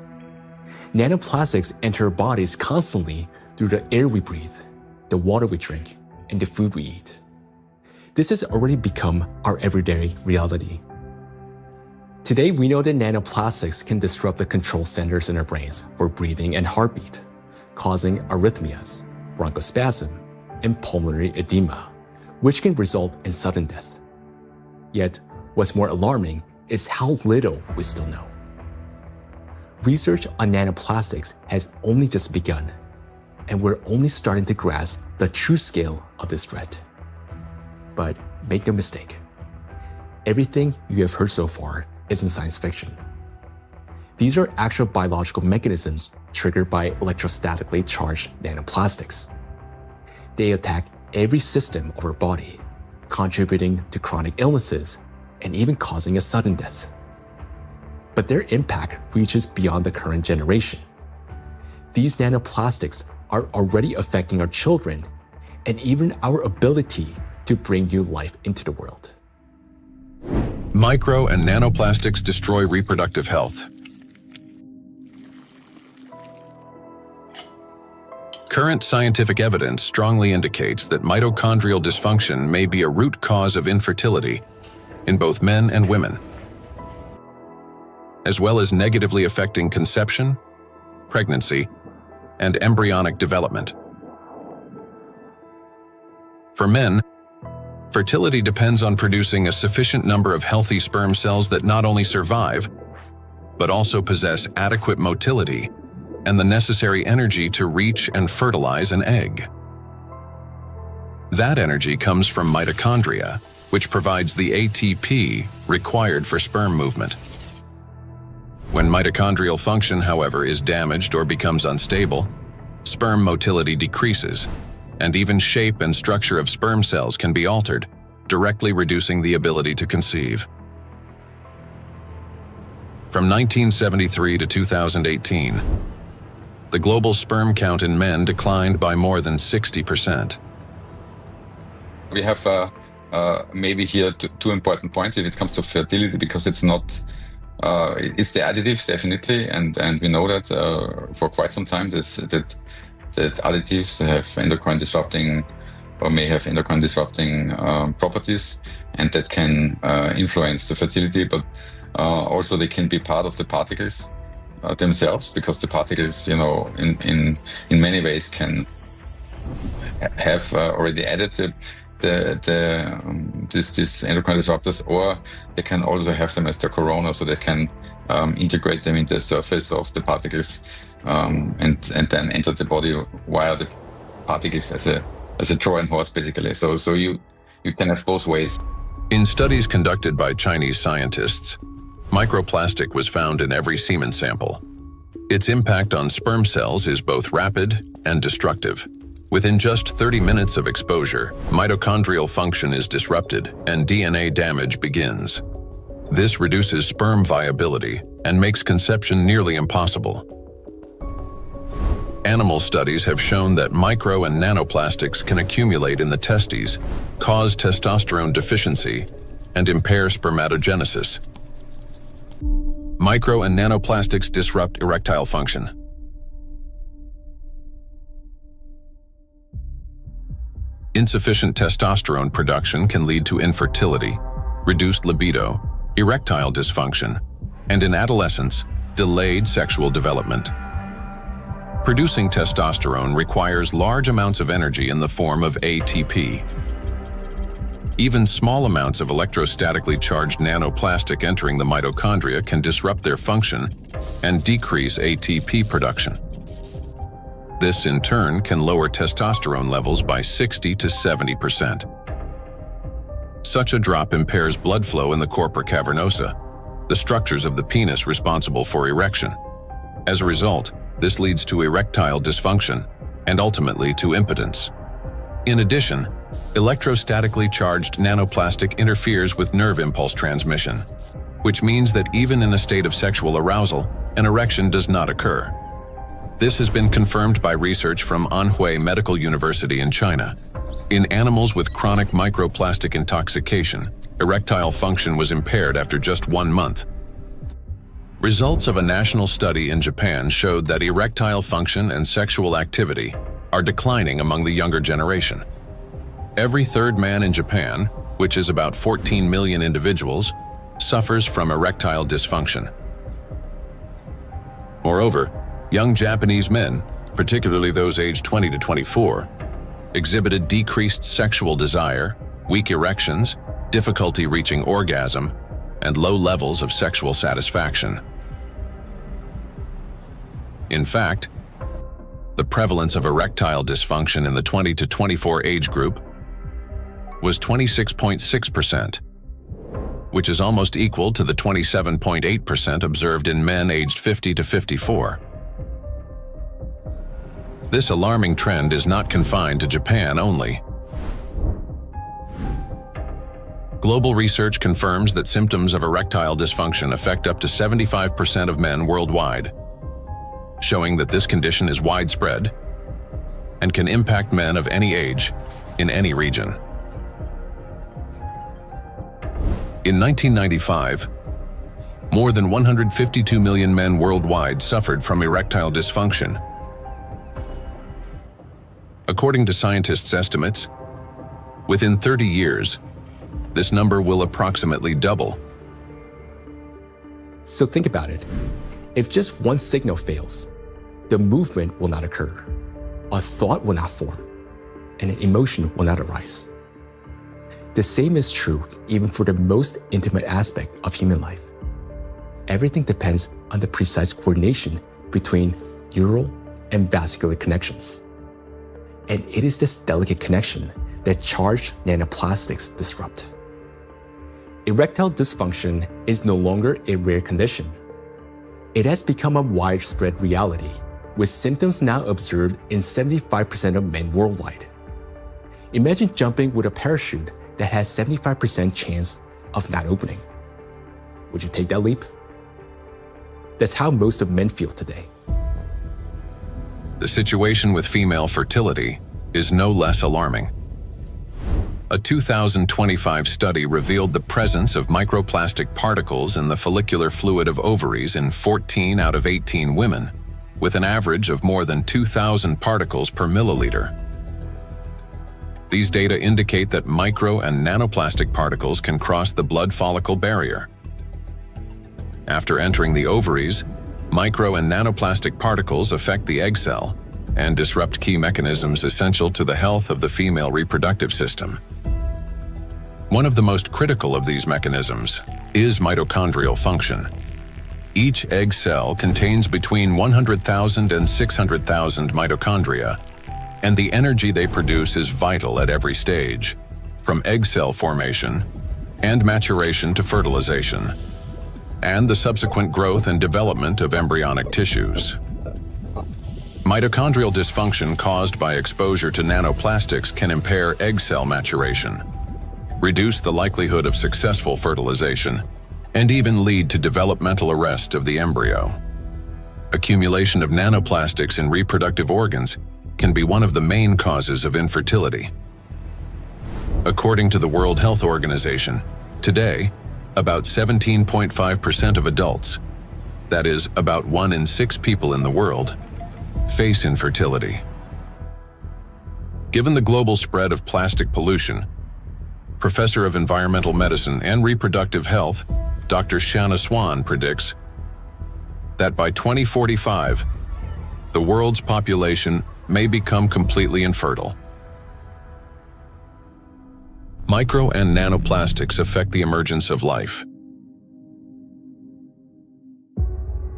Nanoplastics enter our bodies constantly through the air we breathe, the water we drink, and the food we eat. This has already become our everyday reality. Today, we know that nanoplastics can disrupt the control centers in our brains for breathing and heartbeat, causing arrhythmias, bronchospasm, and pulmonary edema, which can result in sudden death. Yet, what's more alarming is how little we still know. Research on nanoplastics has only just begun, and we're only starting to grasp the true scale of this threat. But make no mistake, everything you have heard so far isn't science fiction. These are actual biological mechanisms triggered by electrostatically charged nanoplastics. They attack every system of our body, contributing to chronic illnesses and even causing a sudden death. But their impact reaches beyond the current generation. These nanoplastics are already affecting our children and even our ability to bring new life into the world. Micro and nanoplastics destroy reproductive health. Current scientific evidence strongly indicates that mitochondrial dysfunction may be a root cause of infertility in both men and women, as well as negatively affecting conception, pregnancy, and embryonic development. For men, Fertility depends on producing a sufficient number of healthy sperm cells that not only survive, but also possess adequate motility and the necessary energy to reach and fertilize an egg. That energy comes from mitochondria, which provides the ATP required for sperm movement. When mitochondrial function, however, is damaged or becomes unstable, sperm motility decreases, and even shape and structure of sperm cells can be altered, directly reducing the ability to conceive. From 1973 to 2018, the global sperm count in men declined by more than 60%. We have maybe here two important points if it comes to fertility, because it's not, it's the additives definitely, and we know that for quite some time that additives have endocrine disrupting or may have endocrine disrupting properties, and that can influence the fertility, but also they can be part of the particles themselves, because the particles, you know, in many ways can have already added this endocrine disruptors, or they can also have them as the corona, so they can integrate them into the surface of the particles and then enter the body via the particles as a Trojan horse, basically. So you can have both ways. In studies conducted by Chinese scientists, microplastic was found in every semen sample. Its impact on sperm cells is both rapid and destructive. Within just 30 minutes of exposure, mitochondrial function is disrupted and DNA damage begins. This reduces sperm viability and makes conception nearly impossible. Animal studies have shown that micro and nanoplastics can accumulate in the testes, cause testosterone deficiency, and impair spermatogenesis. Micro and nanoplastics disrupt erectile function. Insufficient testosterone production can lead to infertility, reduced libido, erectile dysfunction, and in adolescence, delayed sexual development. Producing testosterone requires large amounts of energy in the form of ATP. Even small amounts of electrostatically charged nanoplastic entering the mitochondria can disrupt their function and decrease ATP production. This, in turn, can lower testosterone levels by 60 to 70%. Such a drop impairs blood flow in the corpora cavernosa, the structures of the penis responsible for erection. As a result, this leads to erectile dysfunction and ultimately to impotence. In addition, electrostatically charged nanoplastic interferes with nerve impulse transmission, which means that even in a state of sexual arousal, an erection does not occur. This has been confirmed by research from Anhui Medical University in China. In animals with chronic microplastic intoxication, erectile function was impaired after just 1 month. Results of a national study in Japan showed that erectile function and sexual activity are declining among the younger generation. Every third man in Japan, which is about 14 million individuals, suffers from erectile dysfunction. Moreover, young Japanese men, particularly those aged 20 to 24, exhibited decreased sexual desire, weak erections, difficulty reaching orgasm, and low levels of sexual satisfaction. In fact, the prevalence of erectile dysfunction in the 20 to 24 age group was 26.6%, which is almost equal to the 27.8% observed in men aged 50 to 54. This alarming trend is not confined to Japan only. Global research confirms that symptoms of erectile dysfunction affect up to 75% of men worldwide, showing that this condition is widespread and can impact men of any age in any region. In 1995, more than 152 million men worldwide suffered from erectile dysfunction. According to scientists' estimates, within 30 years, this number will approximately double. So think about it. If just one signal fails, the movement will not occur, a thought will not form, and an emotion will not arise. The same is true even for the most intimate aspect of human life. Everything depends on the precise coordination between neural and vascular connections. And it is this delicate connection that charged nanoplastics disrupt. Erectile dysfunction is no longer a rare condition. It has become a widespread reality, with symptoms now observed in 75% of men worldwide. Imagine jumping with a parachute that has 75% chance of not opening. Would you take that leap? That's how most of men feel today. The situation with female fertility is no less alarming. A 2025 study revealed the presence of microplastic particles in the follicular fluid of ovaries in 14 out of 18 women, with an average of more than 2,000 particles per milliliter. These data indicate that micro and nanoplastic particles can cross the blood follicle barrier. After entering the ovaries, micro and nanoplastic particles affect the egg cell and disrupt key mechanisms essential to the health of the female reproductive system. One of the most critical of these mechanisms is mitochondrial function. Each egg cell contains between 100,000 and 600,000 mitochondria, and the energy they produce is vital at every stage, from egg cell formation and maturation to fertilization, and the subsequent growth and development of embryonic tissues. Mitochondrial dysfunction caused by exposure to nanoplastics can impair egg cell maturation, reduce the likelihood of successful fertilization, and even lead to developmental arrest of the embryo. Accumulation of nanoplastics in reproductive organs can be one of the main causes of infertility. According to the World Health Organization, today, about 17.5% of adults, that is, about 1 in 6 people in the world, face infertility. Given the global spread of plastic pollution, Professor of Environmental Medicine and Reproductive Health, Dr. Shanna Swan predicts that by 2045, the world's population may become completely infertile. Micro and nanoplastics affect the emergence of life.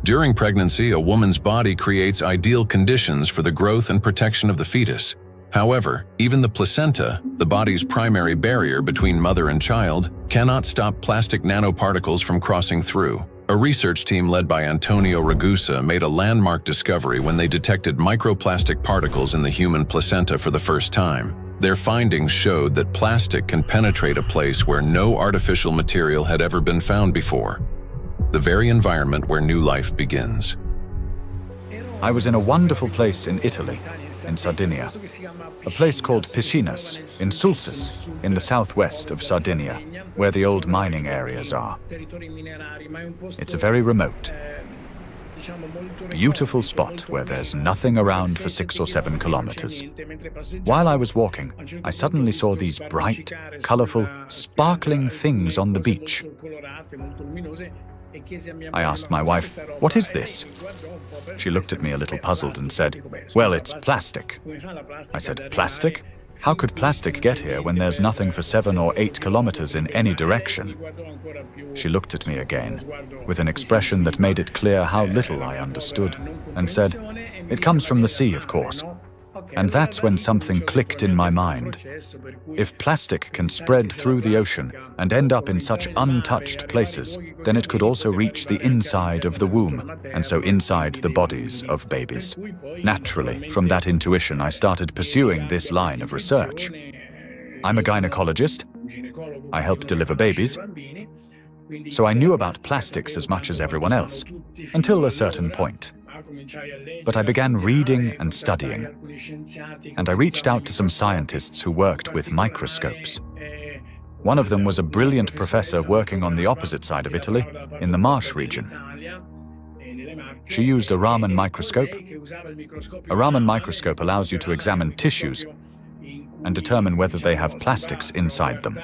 During pregnancy, a woman's body creates ideal conditions for the growth and protection of the fetus. However, even the placenta, the body's primary barrier between mother and child, cannot stop plastic nanoparticles from crossing through. A research team led by Antonio Ragusa made a landmark discovery when they detected microplastic particles in the human placenta for the first time. Their findings showed that plastic can penetrate a place where no artificial material had ever been found before, the very environment where new life begins. I was in a wonderful place in Italy, in Sardinia, a place called Piscinas, in Sulcis, in the southwest of Sardinia, where the old mining areas are. It's a very remote, beautiful spot where there's nothing around for 6 or 7 kilometers. While I was walking, I suddenly saw these bright, colorful, sparkling things on the beach. I asked my wife, "What is this?" She looked at me a little puzzled and said, "Well, it's plastic." I said, "Plastic? How could plastic get here when there's nothing for 7 or 8 kilometers in any direction?" She looked at me again, with an expression that made it clear how little I understood, and said, "It comes from the sea, of course." And that's when something clicked in my mind. If plastic can spread through the ocean and end up in such untouched places, then it could also reach the inside of the womb, and so inside the bodies of babies. Naturally, from that intuition, I started pursuing this line of research. I'm a gynecologist. I help deliver babies. So I knew about plastics as much as everyone else, until a certain point. But I began reading and studying, and I reached out to some scientists who worked with microscopes. One of them was a brilliant professor working on the opposite side of Italy, in the Marsh region. She used a Raman microscope. A Raman microscope allows you to examine tissues and determine whether they have plastics inside them.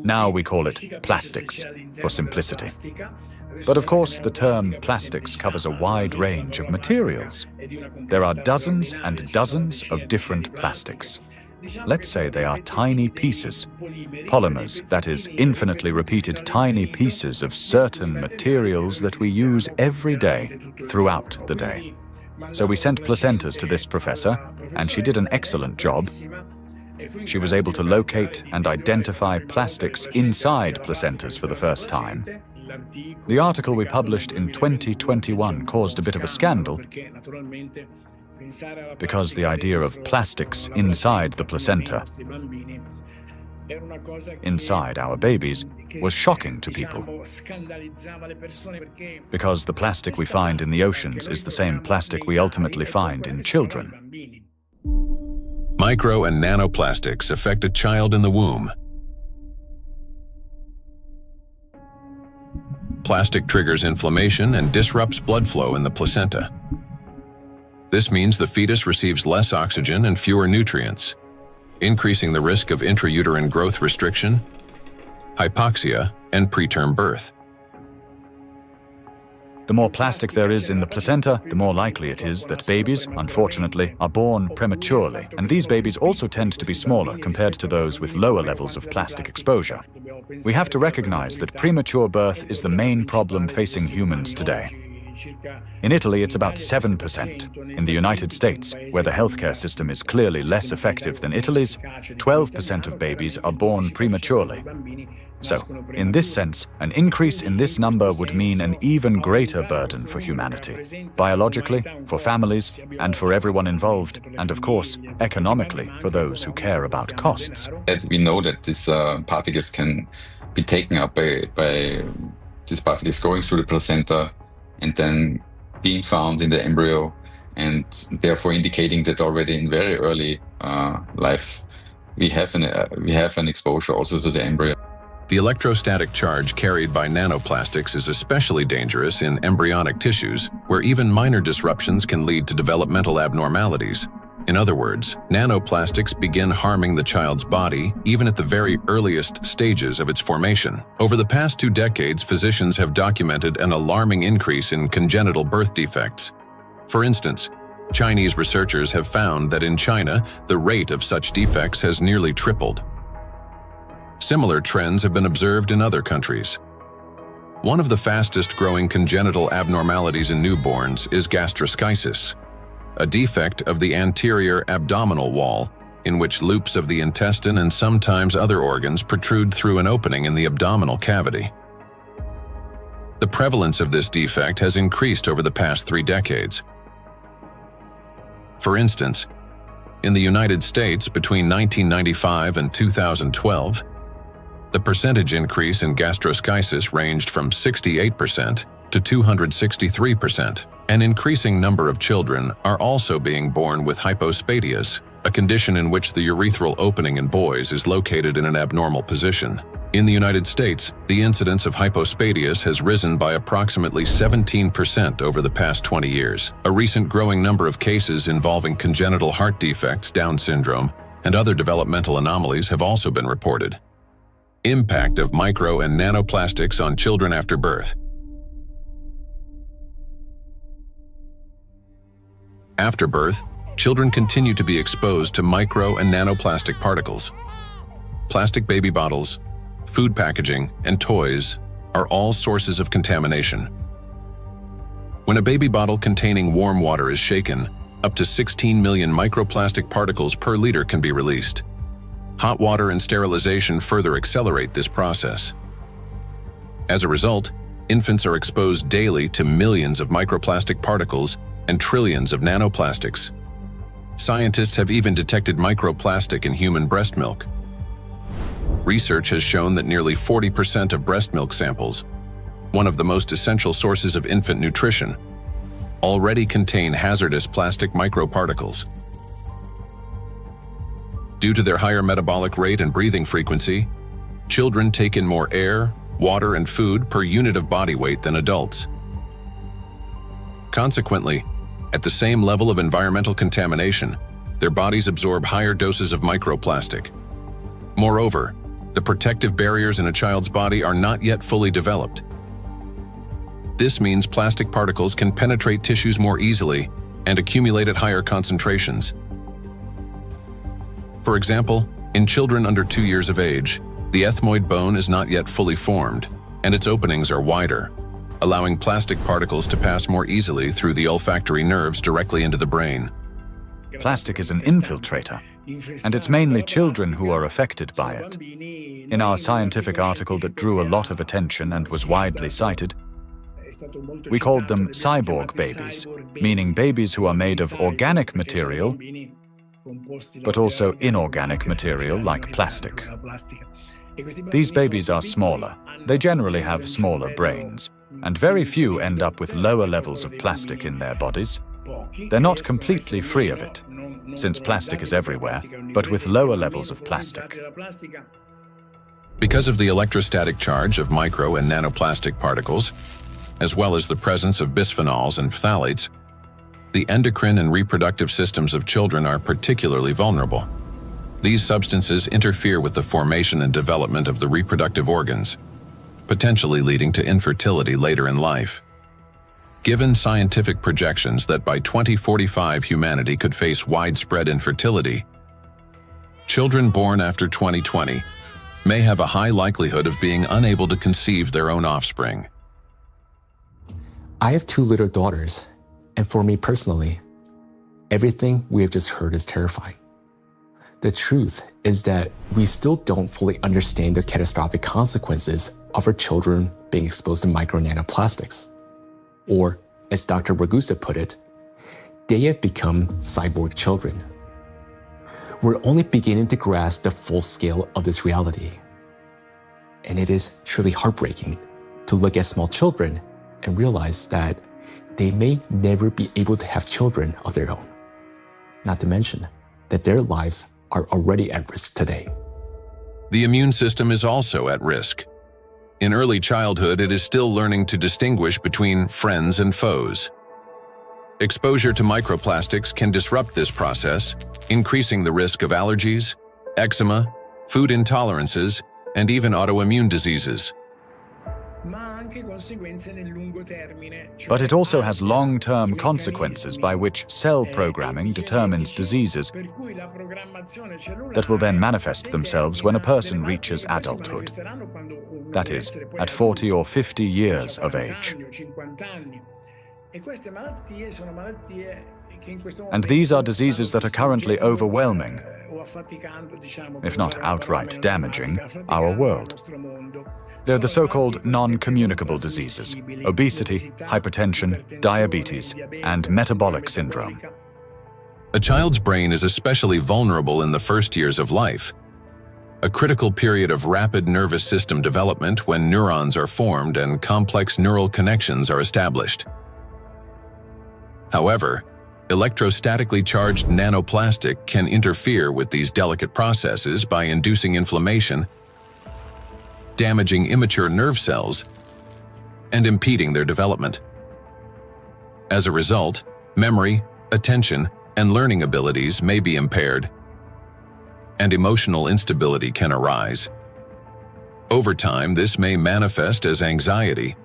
Now we call it plastics, for simplicity. But of course, the term plastics covers a wide range of materials. There are dozens and dozens of different plastics. Let's say they are tiny pieces, polymers, that is, infinitely repeated tiny pieces of certain materials that we use every day, throughout the day. So we sent placentas to this professor, and she did an excellent job. She was able to locate and identify plastics inside placentas for the first time. The article we published in 2021 caused a bit of a scandal because the idea of plastics inside the placenta, inside our babies, was shocking to people. Because the plastic we find in the oceans is the same plastic we ultimately find in children. Micro and nanoplastics affect a child in the womb. Plastic triggers inflammation and disrupts blood flow in the placenta. This means the fetus receives less oxygen and fewer nutrients, increasing the risk of intrauterine growth restriction, hypoxia, and preterm birth. The more plastic there is in the placenta, the more likely it is that babies, unfortunately, are born prematurely. And these babies also tend to be smaller compared to those with lower levels of plastic exposure. We have to recognize that premature birth is the main problem facing humans today. In Italy, it's about 7%. In the United States, where the healthcare system is clearly less effective than Italy's, 12% of babies are born prematurely. So, in this sense, an increase in this number would mean an even greater burden for humanity, biologically, for families, and for everyone involved, and of course, economically, for those who care about costs. We know that these particles can be taken up by these particles going through the placenta and then being found in the embryo, and therefore indicating that already in very early life we have an exposure also to the embryo. The electrostatic charge carried by nanoplastics is especially dangerous in embryonic tissues, where even minor disruptions can lead to developmental abnormalities. In other words, nanoplastics begin harming the child's body even at the very earliest stages of its formation. Over the past 2 decades, physicians have documented an alarming increase in congenital birth defects. For instance, Chinese researchers have found that in China, the rate of such defects has nearly tripled. Similar trends have been observed in other countries. One of the fastest-growing congenital abnormalities in newborns is gastroschisis, a defect of the anterior abdominal wall in which loops of the intestine and sometimes other organs protrude through an opening in the abdominal cavity. The prevalence of this defect has increased over the past 3 decades. For instance, in the United States between 1995 and 2012, the percentage increase in gastroschisis ranged from 68% to 263%. An increasing number of children are also being born with hypospadias, a condition in which the urethral opening in boys is located in an abnormal position. In the United States, the incidence of hypospadias has risen by approximately 17% over the past 20 years. A recent growing number of cases involving congenital heart defects, Down syndrome, and other developmental anomalies have also been reported. Impact of micro and nanoplastics on children after birth. After birth, children continue to be exposed to micro and nanoplastic particles. Plastic baby bottles, food packaging, and toys are all sources of contamination. When a baby bottle containing warm water is shaken, up to 16 million microplastic particles per liter can be released. Hot water and sterilization further accelerate this process. As a result, infants are exposed daily to millions of microplastic particles and trillions of nanoplastics. Scientists have even detected microplastic in human breast milk. Research has shown that nearly 40% of breast milk samples, one of the most essential sources of infant nutrition, already contain hazardous plastic microparticles. Due to their higher metabolic rate and breathing frequency, children take in more air, water, and food per unit of body weight than adults. Consequently, at the same level of environmental contamination, their bodies absorb higher doses of microplastic. Moreover, the protective barriers in a child's body are not yet fully developed. This means plastic particles can penetrate tissues more easily and accumulate at higher concentrations. For example, in children under 2 years of age, the ethmoid bone is not yet fully formed, and its openings are wider, allowing plastic particles to pass more easily through the olfactory nerves directly into the brain. Plastic is an infiltrator, and it's mainly children who are affected by it. In our scientific article that drew a lot of attention and was widely cited, we called them cyborg babies, meaning babies who are made of organic material, but also inorganic material like plastic. These babies are smaller. They generally have smaller brains, and very few end up with lower levels of plastic in their bodies. They're not completely free of it, since plastic is everywhere, but with lower levels of plastic. Because of the electrostatic charge of micro and nanoplastic particles, as well as the presence of bisphenols and phthalates, the endocrine and reproductive systems of children are particularly vulnerable. These substances interfere with the formation and development of the reproductive organs, potentially leading to infertility later in life. Given scientific projections that by 2045 humanity could face widespread infertility, children born after 2020 may have a high likelihood of being unable to conceive their own offspring. I have 2 little daughters, and for me personally, everything we have just heard is terrifying. The truth is that we still don't fully understand the catastrophic consequences of our children being exposed to micro nanoplastics. Or, as Dr. Ragusa put it, they have become cyborg children. We're only beginning to grasp the full scale of this reality. And it is truly heartbreaking to look at small children and realize that they may never be able to have children of their own. Not to mention that their lives are already at risk today. The immune system is also at risk. In early childhood, it is still learning to distinguish between friends and foes. Exposure to microplastics can disrupt this process, increasing the risk of allergies, eczema, food intolerances, and even autoimmune diseases. But it also has long-term consequences by which cell programming determines diseases that will then manifest themselves when a person reaches adulthood. That is, at 40 or 50 years of age. And these are diseases that are currently overwhelming, if not outright damaging, our world. They're the so-called non-communicable diseases: obesity, hypertension, diabetes, and metabolic syndrome. A child's brain is especially vulnerable in the first years of life, a critical period of rapid nervous system development when neurons are formed and complex neural connections are established. However, electrostatically charged nanoplastic can interfere with these delicate processes by inducing inflammation, damaging immature nerve cells, and impeding their development. As a result, memory, attention, and learning abilities may be impaired, and emotional instability can arise. Over time, this may manifest as anxiety,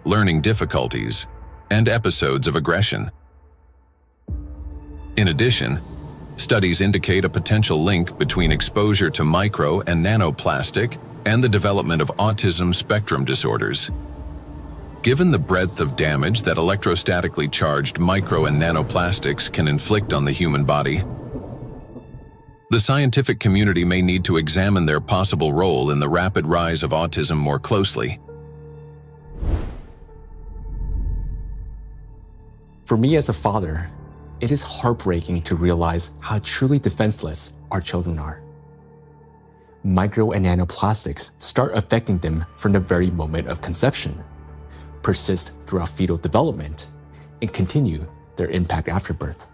learning difficulties, and episodes of aggression. In addition, studies indicate a potential link between exposure to micro and nanoplastic and the development of autism spectrum disorders. Given the breadth of damage that electrostatically charged micro and nanoplastics can inflict on the human body, the scientific community may need to examine their possible role in the rapid rise of autism more closely. For me as a father, it is heartbreaking to realize how truly defenseless our children are. Micro and nanoplastics start affecting them from the very moment of conception, persist throughout fetal development, and continue their impact after birth.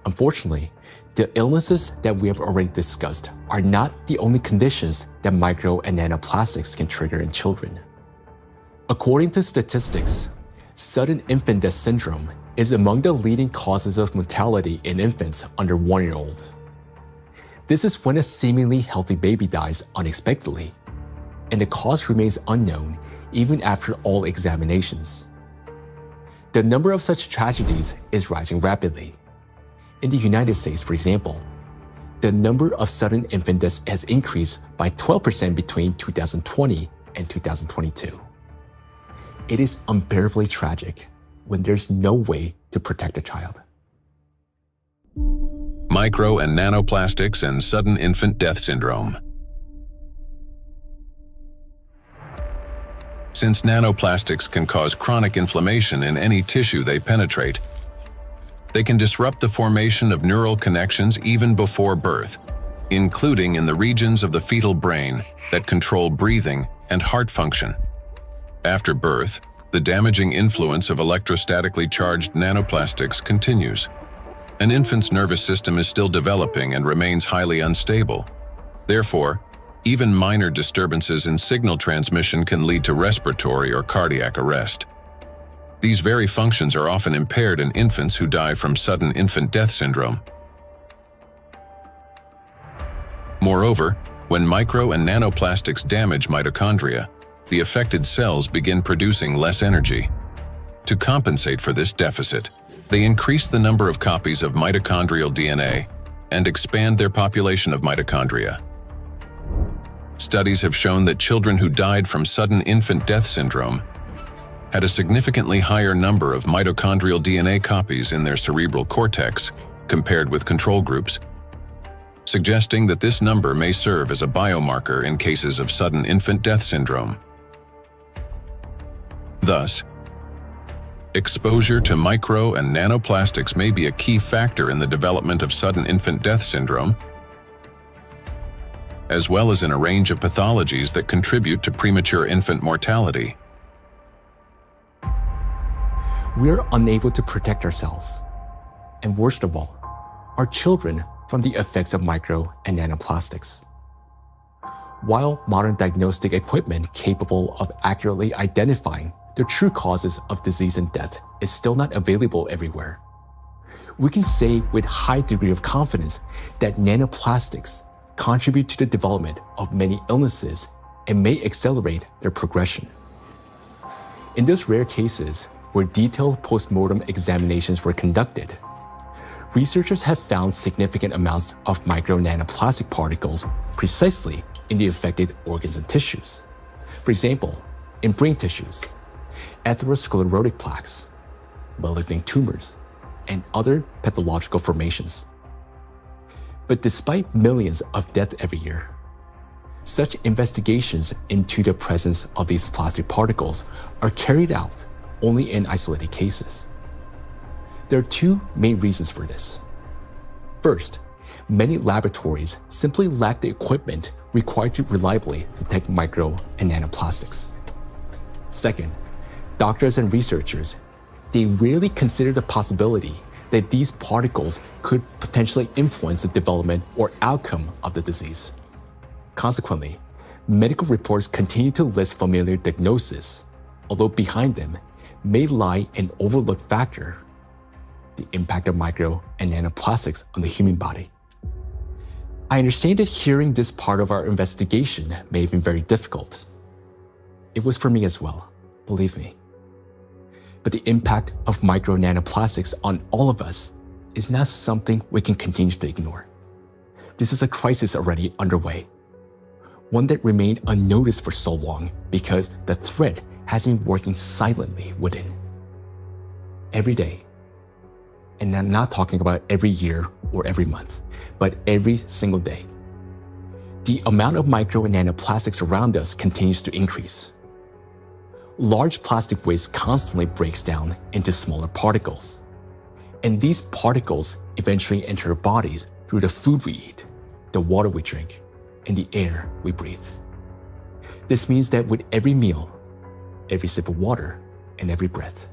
Unfortunately, the illnesses that we have already discussed are not the only conditions that micro and nanoplastics can trigger in children. According to statistics, sudden infant death syndrome is among the leading causes of mortality in infants under 1 year old. This is when a seemingly healthy baby dies unexpectedly, and the cause remains unknown even after all examinations. The number of such tragedies is rising rapidly. In the United States, for example, the number of sudden infant deaths has increased by 12% between 2020 and 2022. It is unbearably tragic when there's no way to protect a child. Micro and nanoplastics and sudden infant death syndrome. Since nanoplastics can cause chronic inflammation in any tissue they penetrate, they can disrupt the formation of neural connections even before birth, including in the regions of the fetal brain that control breathing and heart function. After birth, the damaging influence of electrostatically charged nanoplastics continues. An infant's nervous system is still developing and remains highly unstable. Therefore, even minor disturbances in signal transmission can lead to respiratory or cardiac arrest. These very functions are often impaired in infants who die from sudden infant death syndrome. Moreover, when micro and nanoplastics damage mitochondria, the affected cells begin producing less energy. To compensate for this deficit, they increase the number of copies of mitochondrial DNA and expand their population of mitochondria. Studies have shown that children who died from sudden infant death syndrome had a significantly higher number of mitochondrial DNA copies in their cerebral cortex compared with control groups, suggesting that this number may serve as a biomarker in cases of sudden infant death syndrome. Thus, exposure to micro and nanoplastics may be a key factor in the development of sudden infant death syndrome, as well as in a range of pathologies that contribute to premature infant mortality. We're unable to protect ourselves, and worst of all, our children from the effects of micro and nanoplastics. While modern diagnostic equipment capable of accurately identifying the true causes of disease and death is still not available everywhere, we can say with high degree of confidence that nanoplastics contribute to the development of many illnesses and may accelerate their progression. In those rare cases where detailed postmortem examinations were conducted, researchers have found significant amounts of micro nanoplastic particles precisely in the affected organs and tissues. For example, in brain tissues, atherosclerotic plaques, malignant tumors, and other pathological formations. But despite millions of deaths every year, such investigations into the presence of these plastic particles are carried out only in isolated cases. There are two main reasons for this. First, many laboratories simply lack the equipment required to reliably detect micro and nanoplastics. Second, doctors and researchers, they rarely consider the possibility that these particles could potentially influence the development or outcome of the disease. Consequently, medical reports continue to list familiar diagnoses, although behind them may lie an overlooked factor: the impact of micro and nanoplastics on the human body. I understand that hearing this part of our investigation may have been very difficult. It was for me as well, believe me. But the impact of micro nanoplastics on all of us is not something we can continue to ignore. This is a crisis already underway, one that remained unnoticed for so long because the threat has been working silently within. Every day, and I'm not talking about every year or every month, but every single day, the amount of micro and nanoplastics around us continues to increase. Large plastic waste constantly breaks down into smaller particles, and these particles eventually enter our bodies through the food we eat, the water we drink, and the air we breathe. This means that with every meal, every sip of water, and every breath,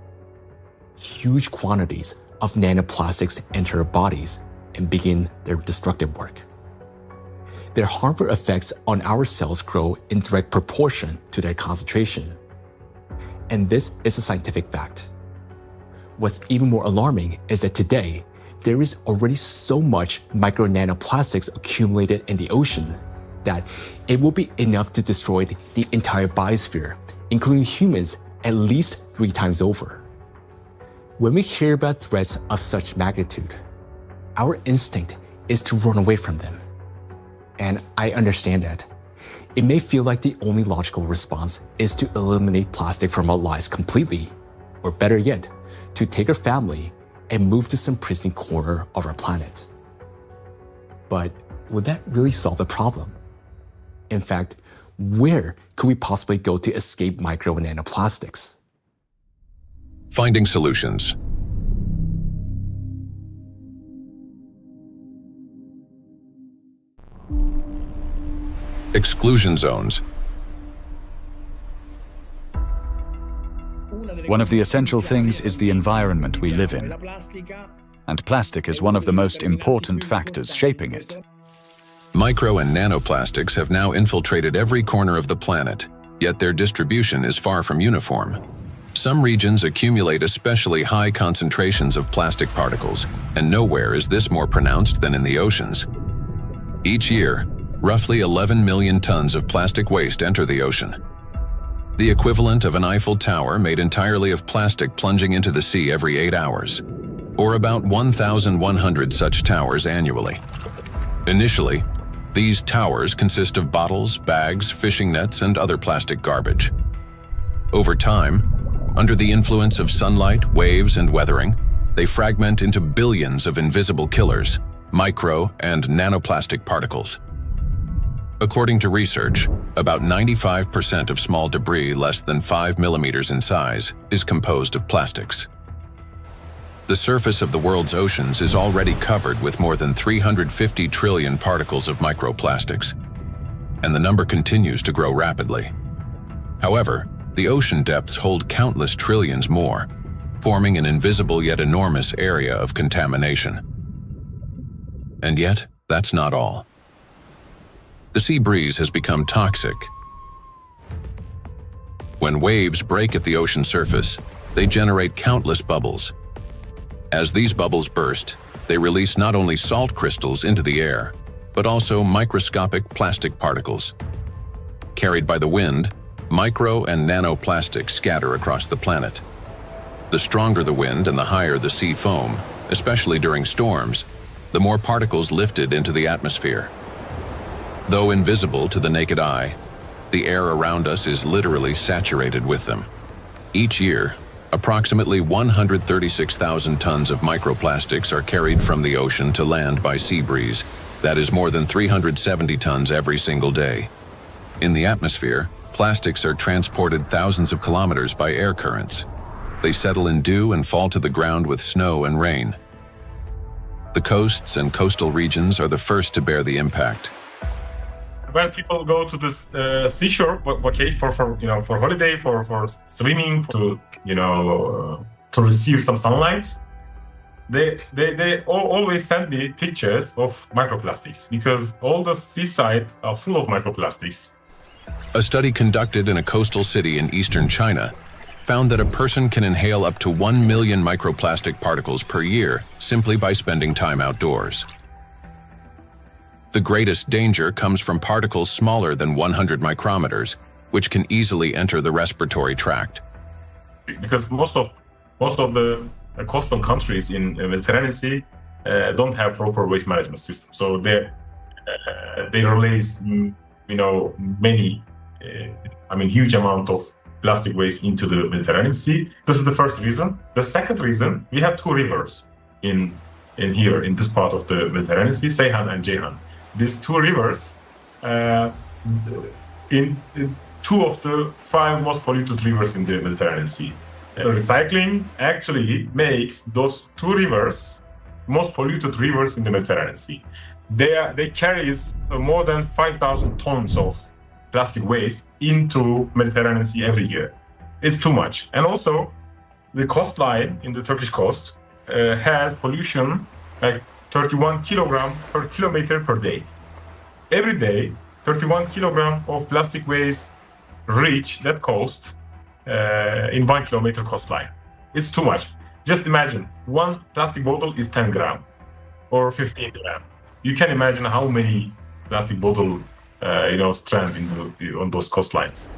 huge quantities of nanoplastics enter our bodies and begin their destructive work. Their harmful effects on our cells grow in direct proportion to their concentration. And this is a scientific fact. What's even more alarming is that today, there is already so much micro nanoplastics accumulated in the ocean that it will be enough to destroy the entire biosphere, including humans, at least 3 times over. When we hear about threats of such magnitude, our instinct is to run away from them. And I understand that. It may feel like the only logical response is to eliminate plastic from our lives completely, or better yet, to take our family and move to some pristine corner of our planet. But would that really solve the problem? In fact, where could we possibly go to escape micro and nanoplastics? Finding solutions. Exclusion zones. One of the essential things is the environment we live in, and plastic is one of the most important factors shaping it. Micro and nanoplastics have now infiltrated every corner of the planet, yet their distribution is far from uniform. Some regions accumulate especially high concentrations of plastic particles, and nowhere is this more pronounced than in the oceans. Each year, roughly 11 million tons of plastic waste enter the ocean. The equivalent of an Eiffel Tower made entirely of plastic plunging into the sea every 8 hours, or about 1,100 such towers annually. Initially, these towers consist of bottles, bags, fishing nets, and other plastic garbage. Over time, under the influence of sunlight, waves, and weathering, they fragment into billions of invisible killers, micro and nanoplastic particles. According to research, about 95% of small debris less than 5 millimeters in size is composed of plastics. The surface of the world's oceans is already covered with more than 350 trillion particles of microplastics, and the number continues to grow rapidly. However, the ocean depths hold countless trillions more, forming an invisible yet enormous area of contamination. And yet, that's not all. The sea breeze has become toxic. When waves break at the ocean surface, they generate countless bubbles. As these bubbles burst, they release not only salt crystals into the air, but also microscopic plastic particles. Carried by the wind, micro and nanoplastics scatter across the planet. The stronger the wind and the higher the sea foam, especially during storms, the more particles lifted into the atmosphere. Though invisible to the naked eye, the air around us is literally saturated with them. Each year, approximately 136,000 tons of microplastics are carried from the ocean to land by sea breeze. That is more than 370 tons every single day. In the atmosphere, plastics are transported thousands of kilometers by air currents. They settle in dew and fall to the ground with snow and rain. The coasts and coastal regions are the first to bear the impact. When people go to this seashore, for holiday, for swimming, to receive some sunlight, they always send me pictures of microplastics because all the seaside are full of microplastics. A study conducted in a coastal city in eastern China found that a person can inhale up to 1 million microplastic particles per year simply by spending time outdoors. The greatest danger comes from particles smaller than 100 micrometers, which can easily enter the respiratory tract. Because most of the coastal countries in the Mediterranean Sea don't have proper waste management system, so they release huge amount of plastic waste into the Mediterranean Sea. This is the first reason. The second reason, we have two rivers in this part of the Mediterranean Sea, Seyhan and Ceyhan. These two rivers, in 2 of the 5 most polluted rivers in the Mediterranean Sea. Recycling actually makes those 2 rivers most polluted rivers in the Mediterranean Sea. They carry more than 5,000 tons of plastic waste into Mediterranean Sea every year. It's too much. And also, the coastline in the Turkish coast has pollution like 31 kilogram per kilometer per day. Every day, 31 kilogram of plastic waste reach that coast in 1 kilometer coastline. It's too much. Just imagine, 1 plastic bottle is 10 gram or 15 gram. You can imagine how many plastic bottle strand on those coastlines.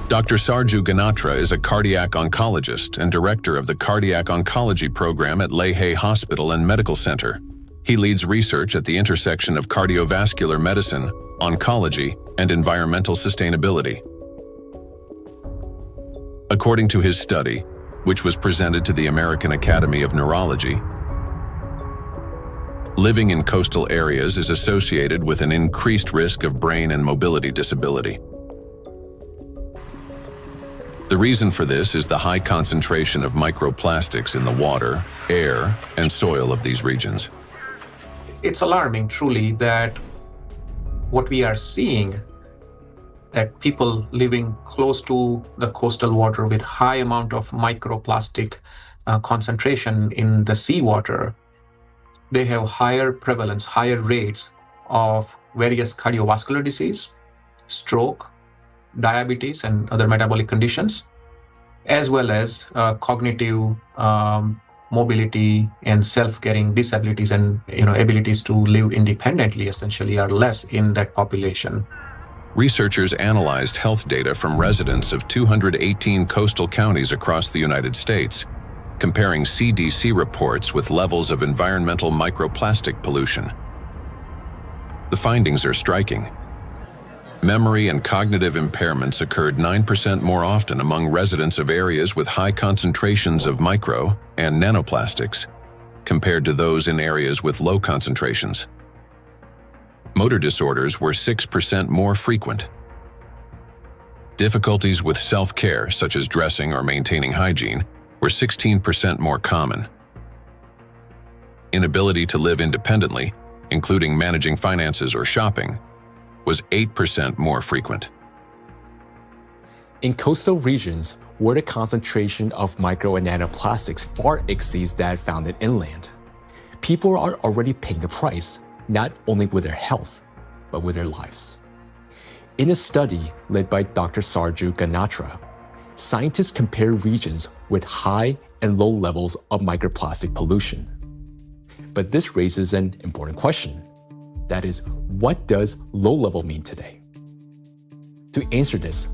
Dr. Sarju Ganatra is a cardiac oncologist and director of the Cardiac Oncology Program at Lehigh Hospital and Medical Center. He leads research at the intersection of cardiovascular medicine, oncology, and environmental sustainability. According to his study, which was presented to the American Academy of Neurology, living in coastal areas is associated with an increased risk of brain and mobility disability. The reason for this is the high concentration of microplastics in the water, air, and soil of these regions. It's alarming, truly, that what we are seeing, that people living close to the coastal water with high amount of microplastic concentration in the seawater, they have higher prevalence, higher rates of various cardiovascular disease, stroke, diabetes, and other metabolic conditions, as well as cognitive mobility and self-caring disabilities and abilities to live independently essentially are less in that population. Researchers analyzed health data from residents of 218 coastal counties across the United States, comparing CDC reports with levels of environmental microplastic pollution. The findings are striking. Memory and cognitive impairments occurred 9% more often among residents of areas with high concentrations of micro and nanoplastics, compared to those in areas with low concentrations. Motor disorders were 6% more frequent. Difficulties with self-care, such as dressing or maintaining hygiene, were 16% more common. Inability to live independently, including managing finances or shopping, was 8% more frequent. In coastal regions, where the concentration of micro and nanoplastics far exceeds that found in inland, people are already paying the price, not only with their health, but with their lives. In a study led by Dr. Sarju Ganatra, scientists compared regions with high and low levels of microplastic pollution. But this raises an important question. That is, what does low level mean today? To answer this,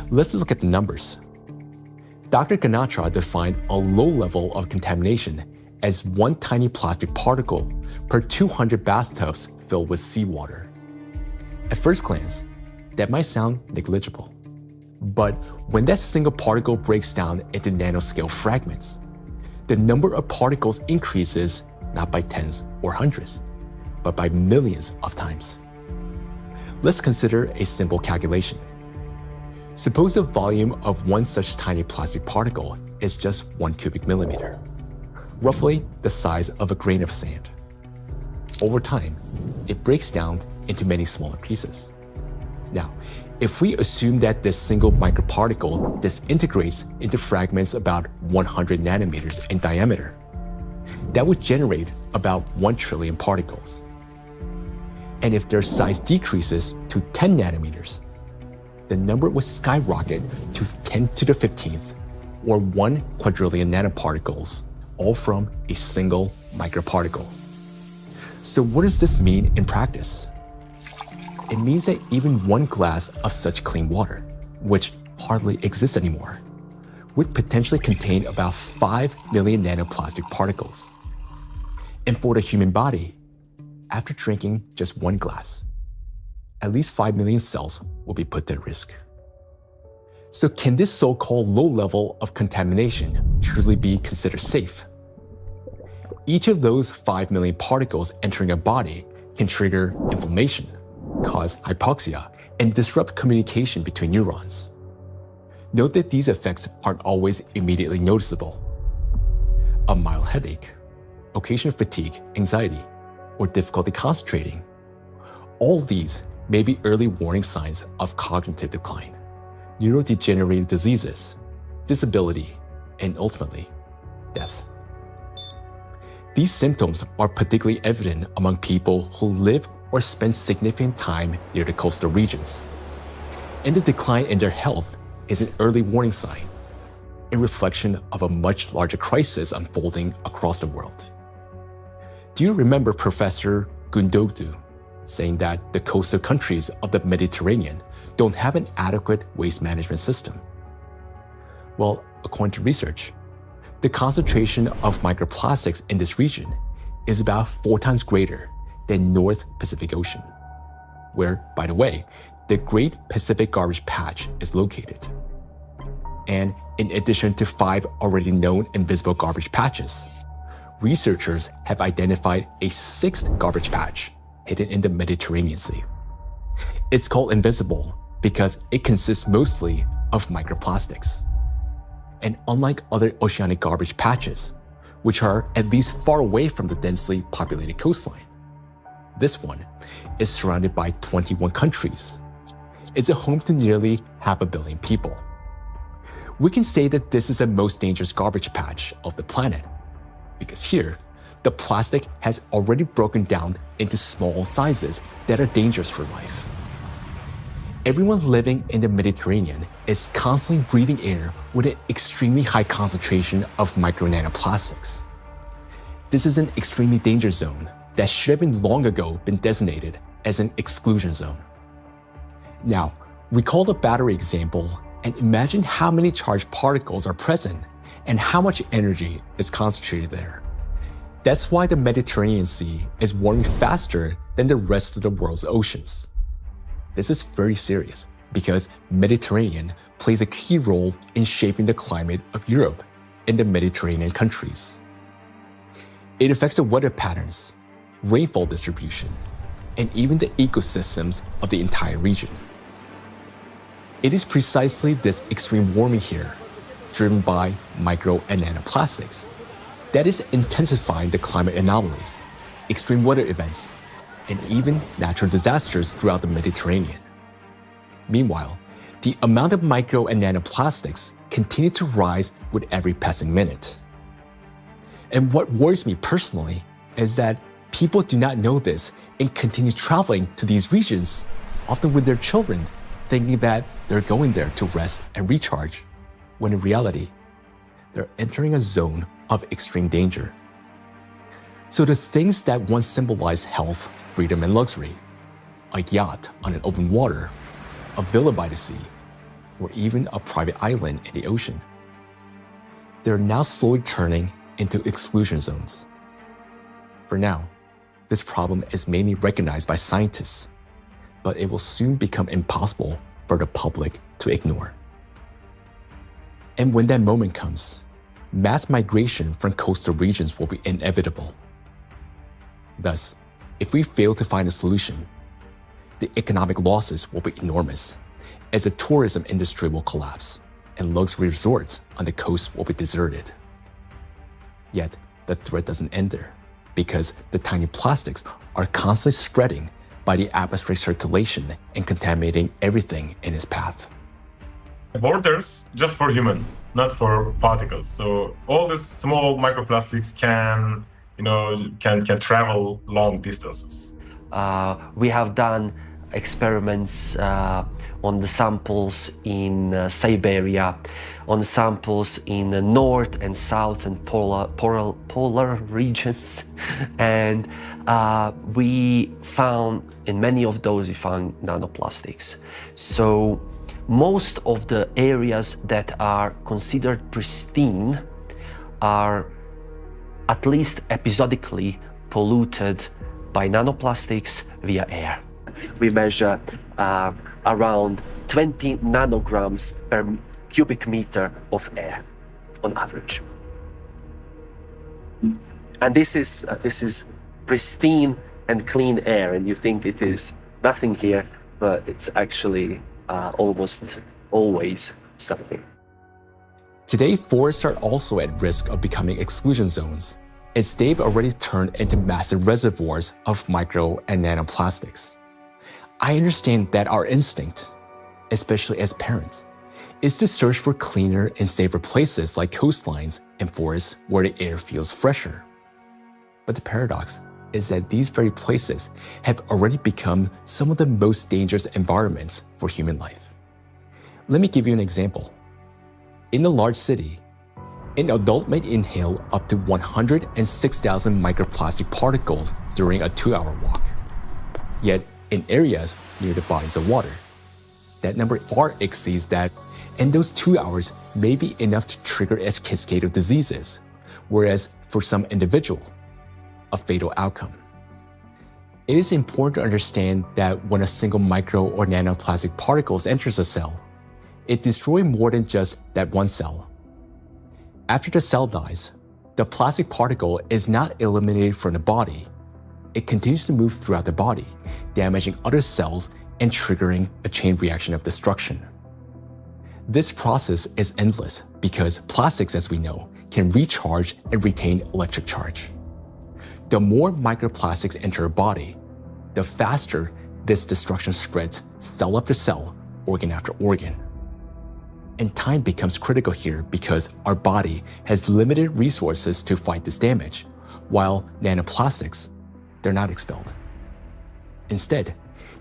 let's look at the numbers. Dr. Ganatra defined a low level of contamination as one tiny plastic particle per 200 bathtubs filled with seawater. At first glance, that might sound negligible. But when that single particle breaks down into nanoscale fragments, the number of particles increases not by tens or hundreds, but by millions of times. Let's consider a simple calculation. Suppose the volume of one such tiny plastic particle is just 1 cubic millimeter, roughly the size of a grain of sand. Over time, it breaks down into many smaller pieces. Now, if we assume that this single microparticle disintegrates into fragments about 100 nanometers in diameter, that would generate about 1 trillion particles. And if their size decreases to 10 nanometers, the number would skyrocket to 10 to the 15th, or 1 quadrillion nanoparticles, all from a single microparticle. So what does this mean in practice? It means that even one glass of such clean water, which hardly exists anymore, would potentially contain about 5 million nanoplastic particles. And for the human body, after drinking just one glass, at least 5 million cells will be put at risk. So can this so-called low level of contamination truly be considered safe? Each of those 5 million particles entering a body can trigger inflammation, cause hypoxia, and disrupt communication between neurons. Note that these effects aren't always immediately noticeable. A mild headache, occasional fatigue, anxiety, or difficulty concentrating. All these may be early warning signs of cognitive decline, neurodegenerative diseases, disability, and ultimately, death. These symptoms are particularly evident among people who live or spend significant time near the coastal regions. And the decline in their health is an early warning sign, a reflection of a much larger crisis unfolding across the world. Do you remember Professor Gundotu saying that the coastal countries of the Mediterranean don't have an adequate waste management system? Well, according to research, the concentration of microplastics in this region is about 4 times greater than North Pacific Ocean, where, by the way, the Great Pacific Garbage Patch is located. And in addition to 5 already known invisible garbage patches, researchers have identified a 6th garbage patch hidden in the Mediterranean Sea. It's called invisible because it consists mostly of microplastics. And unlike other oceanic garbage patches, which are at least far away from the densely populated coastline, this one is surrounded by 21 countries. It's a home to nearly 500 million people. We can say that this is the most dangerous garbage patch of the planet, because here, the plastic has already broken down into small sizes that are dangerous for life. Everyone living in the Mediterranean is constantly breathing air with an extremely high concentration of micro-nanoplastics. This is an extremely dangerous zone that should have been long ago been designated as an exclusion zone. Now, recall the battery example and imagine how many charged particles are present and how much energy is concentrated there. That's why the Mediterranean Sea is warming faster than the rest of the world's oceans. This is very serious because Mediterranean plays a key role in shaping the climate of Europe and the Mediterranean countries. It affects the weather patterns, rainfall distribution, and even the ecosystems of the entire region. It is precisely this extreme warming here, driven by micro and nanoplastics, that is intensifying the climate anomalies, extreme weather events, and even natural disasters throughout the Mediterranean. Meanwhile, the amount of micro and nanoplastics continue to rise with every passing minute. And what worries me personally is that people do not know this and continue traveling to these regions, often with their children, thinking that they're going there to rest and recharge, when in reality, they're entering a zone of extreme danger. So the things that once symbolized health, freedom, and luxury, a yacht on an open water, a villa by the sea, or even a private island in the ocean, they're now slowly turning into exclusion zones. For now, this problem is mainly recognized by scientists, but it will soon become impossible for the public to ignore. And when that moment comes, mass migration from coastal regions will be inevitable. Thus, if we fail to find a solution, the economic losses will be enormous, as the tourism industry will collapse and luxury resorts on the coast will be deserted. Yet, the threat doesn't end there, because the tiny plastics are constantly spreading by the atmospheric circulation and contaminating everything in its path. Borders just for human, not for particles. So all these small microplastics can travel long distances. We have done experiments on the samples in Siberia, on samples in the north and south and polar regions, and we found in many of those we found nanoplastics. So most of the areas that are considered pristine are at least episodically polluted by nanoplastics via air. We measure around 20 nanograms per cubic meter of air on average. And this is pristine and clean air, and you think it is nothing here, but it's actually almost always something. Today, forests are also at risk of becoming exclusion zones, as they've already turned into massive reservoirs of micro and nanoplastics. I understand that our instinct, especially as parents, is to search for cleaner and safer places like coastlines and forests where the air feels fresher. But the paradox is that these very places have already become some of the most dangerous environments for human life. Let me give you an example. In a large city, an adult may inhale up to 106,000 microplastic particles during a 2-hour walk. Yet, in areas near the bodies of water, that number far exceeds that, and those 2 hours may be enough to trigger a cascade of diseases, whereas for some individual, a fatal outcome. It is important to understand that when a single micro or nanoplastic particle enters a cell, it destroys more than just that one cell. After the cell dies, the plastic particle is not eliminated from the body. It continues to move throughout the body, damaging other cells and triggering a chain reaction of destruction. This process is endless because plastics, as we know, can recharge and retain electric charge. The more microplastics enter a body, the faster this destruction spreads cell after cell, organ after organ. And time becomes critical here because our body has limited resources to fight this damage, while nanoplastics, they're not expelled. Instead,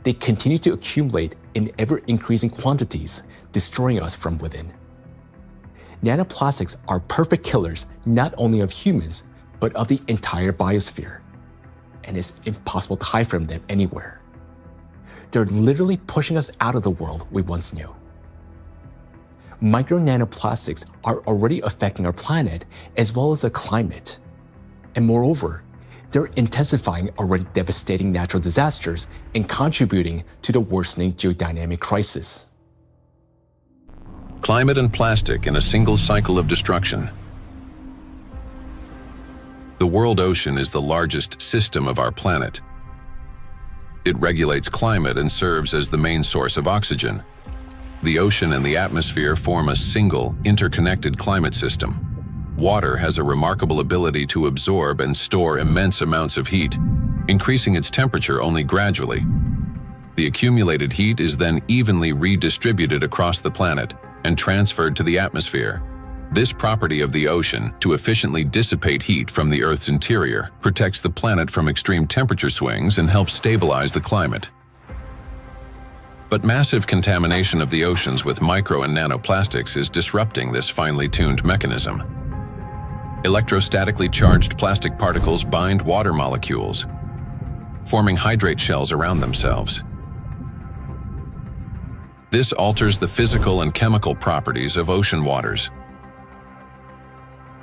they continue to accumulate in ever-increasing quantities, destroying us from within. Nanoplastics are perfect killers not only of humans, but of the entire biosphere, and it's impossible to hide from them anywhere. They're literally pushing us out of the world we once knew. Micro nanoplastics are already affecting our planet as well as the climate. And moreover, they're intensifying already devastating natural disasters and contributing to the worsening geodynamic crisis. Climate and plastic in a single cycle of destruction. The world ocean is the largest system of our planet. It regulates climate and serves as the main source of oxygen. The ocean and the atmosphere form a single, interconnected climate system. Water has a remarkable ability to absorb and store immense amounts of heat, increasing its temperature only gradually. The accumulated heat is then evenly redistributed across the planet and transferred to the atmosphere. This property of the ocean to efficiently dissipate heat from the Earth's interior protects the planet from extreme temperature swings and helps stabilize the climate. But massive contamination of the oceans with micro and nanoplastics is disrupting this finely tuned mechanism. Electrostatically charged plastic particles bind water molecules, forming hydrate shells around themselves. This alters the physical and chemical properties of ocean waters.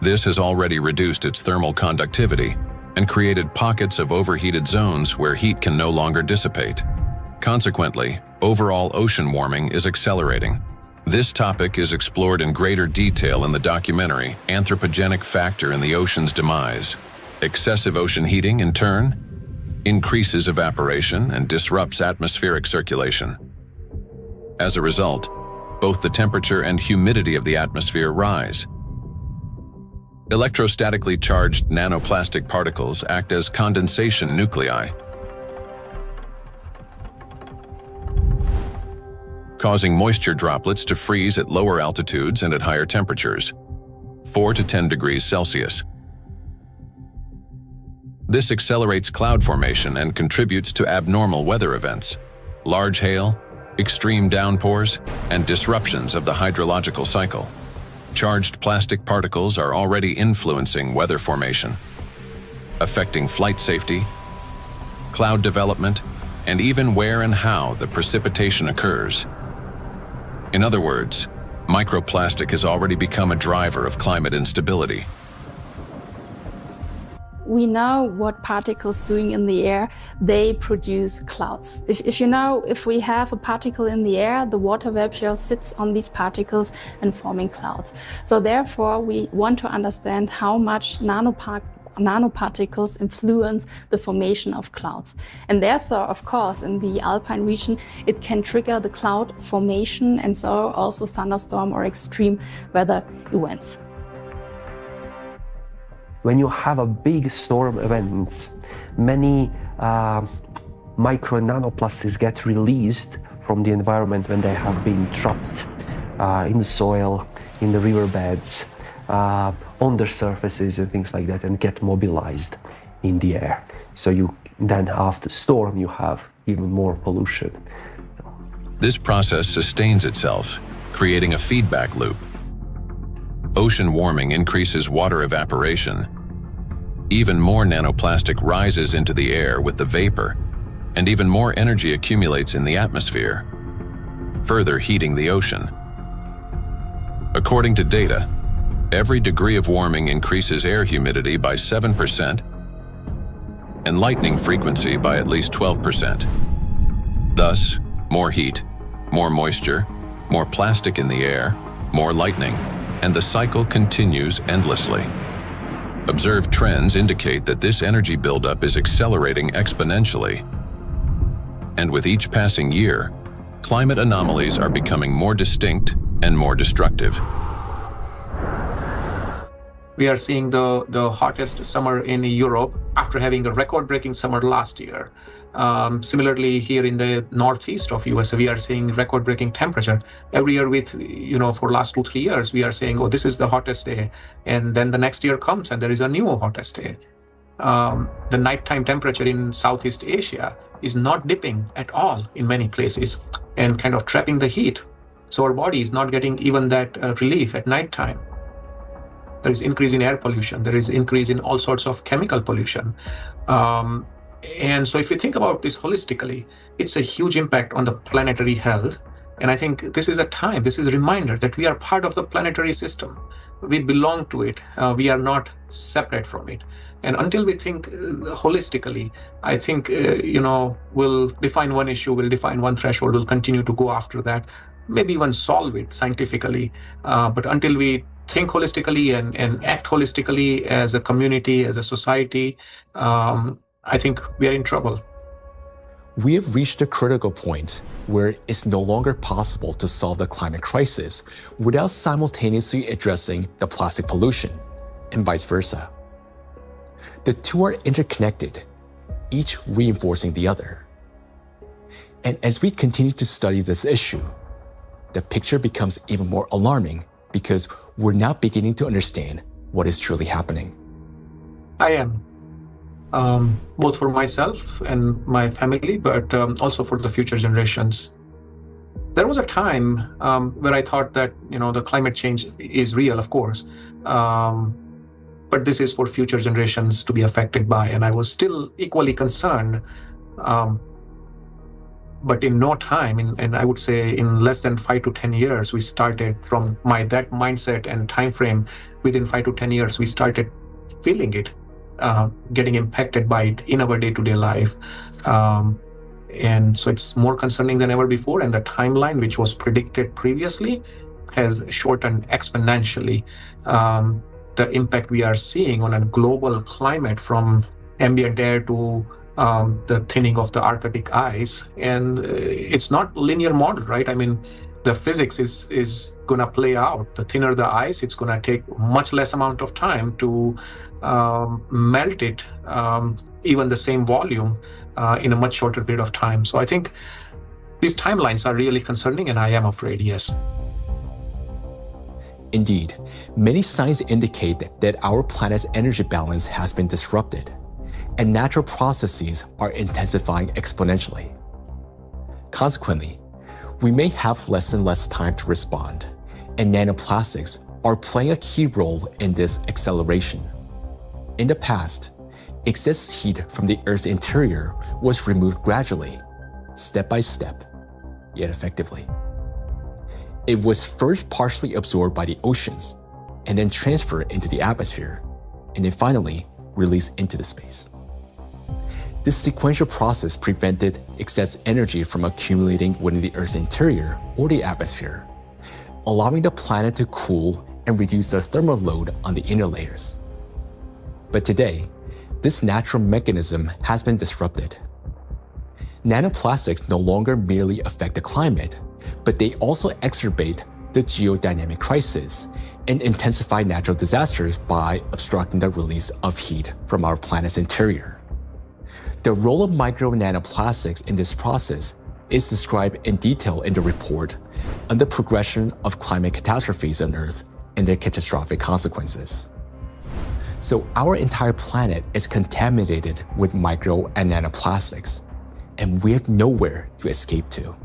This has already reduced its thermal conductivity and created pockets of overheated zones where heat can no longer dissipate. Consequently, overall ocean warming is accelerating. This topic is explored in greater detail in the documentary Anthropogenic Factor in the Ocean's Demise. Excessive ocean heating, in turn, increases evaporation and disrupts atmospheric circulation. As a result, both the temperature and humidity of the atmosphere rise. Electrostatically charged nanoplastic particles act as condensation nuclei, causing moisture droplets to freeze at lower altitudes and at higher temperatures, 4 to 10 degrees Celsius. This accelerates cloud formation and contributes to abnormal weather events, large hail, extreme downpours, and disruptions of the hydrological cycle. Charged plastic particles are already influencing weather formation, affecting flight safety, cloud development, and even where and how the precipitation occurs. In other words, microplastic has already become a driver of climate instability. We know what particles doing in the air, they produce clouds. If we have a particle in the air, the water vapor sits on these particles and forming clouds. So therefore, we want to understand how much nanoparticles influence the formation of clouds. And therefore, of course, in the alpine region, it can trigger the cloud formation and so also thunderstorm or extreme weather events. When you have a big storm event, many micro and nanoplastics get released from the environment when they have been trapped in the soil, in the riverbeds, on their surfaces and things like that, and get mobilized in the air. So you then after storm, you have even more pollution. This process sustains itself, creating a feedback loop. Ocean warming increases water evaporation. Even more nanoplastic rises into the air with the vapor, and even more energy accumulates in the atmosphere, further heating the ocean. According to data, every degree of warming increases air humidity by 7%, and lightning frequency by at least 12%. Thus, more heat, more moisture, more plastic in the air, more lightning, and the cycle continues endlessly. Observed trends indicate that this energy buildup is accelerating exponentially. And with each passing year, climate anomalies are becoming more distinct and more destructive. We are seeing the hottest summer in Europe after having a record-breaking summer last year. Similarly, here in the northeast of US, we are seeing record-breaking temperature. Every year for last 2-3 years, we are saying, oh, this is the hottest day. And then the next year comes and there is a new hottest day. The nighttime temperature in Southeast Asia is not dipping at all in many places and kind of trapping the heat. So our body is not getting even that relief at nighttime. There is increase in air pollution. There is increase in all sorts of chemical pollution. And so if we think about this holistically, it's a huge impact on the planetary health. And I think this is a reminder that we are part of the planetary system. We belong to it. We are not separate from it. And until we think holistically, I think, we'll define one issue, we'll define one threshold, we'll continue to go after that, maybe even solve it scientifically. But until we think holistically and act holistically as a community, as a society, I think we are in trouble. We have reached a critical point where it's no longer possible to solve the climate crisis without simultaneously addressing the plastic pollution, and vice versa. The two are interconnected, each reinforcing the other. And as we continue to study this issue, the picture becomes even more alarming because we're now beginning to understand what is truly happening. I am. Both for myself and my family, but also for the future generations. There was a time where I thought that, the climate change is real, of course, but this is for future generations to be affected by, and I was still equally concerned. But in no time, and I would say in less than 5 to 10 years, we started from that mindset and time frame. Within 5 to 10 years, we started feeling it. Getting impacted by it in our day-to-day life. And so it's more concerning than ever before, and the timeline, which was predicted previously, has shortened exponentially. The impact we are seeing on a global climate, from ambient air to the thinning of the Arctic ice, and it's not linear model, right? I mean, the physics is gonna play out. The thinner the ice, it's gonna take much less amount of time to melt it, even the same volume, in a much shorter period of time. So I think these timelines are really concerning, and I am afraid, yes. Indeed, many signs indicate that our planet's energy balance has been disrupted, and natural processes are intensifying exponentially. Consequently, we may have less and less time to respond, and nanoplastics are playing a key role in this acceleration. In the past, excess heat from the Earth's interior was removed gradually, step by step, yet effectively. It was first partially absorbed by the oceans, and then transferred into the atmosphere, and then finally released into the space. This sequential process prevented excess energy from accumulating within the Earth's interior or the atmosphere, allowing the planet to cool and reduce the thermal load on the inner layers. But today, this natural mechanism has been disrupted. Nanoplastics no longer merely affect the climate, but they also exacerbate the geodynamic crisis and intensify natural disasters by obstructing the release of heat from our planet's interior. The role of micro nanoplastics in this process is described in detail in the report on the progression of climate catastrophes on Earth and their catastrophic consequences. So our entire planet is contaminated with micro and nanoplastics, and we have nowhere to escape to.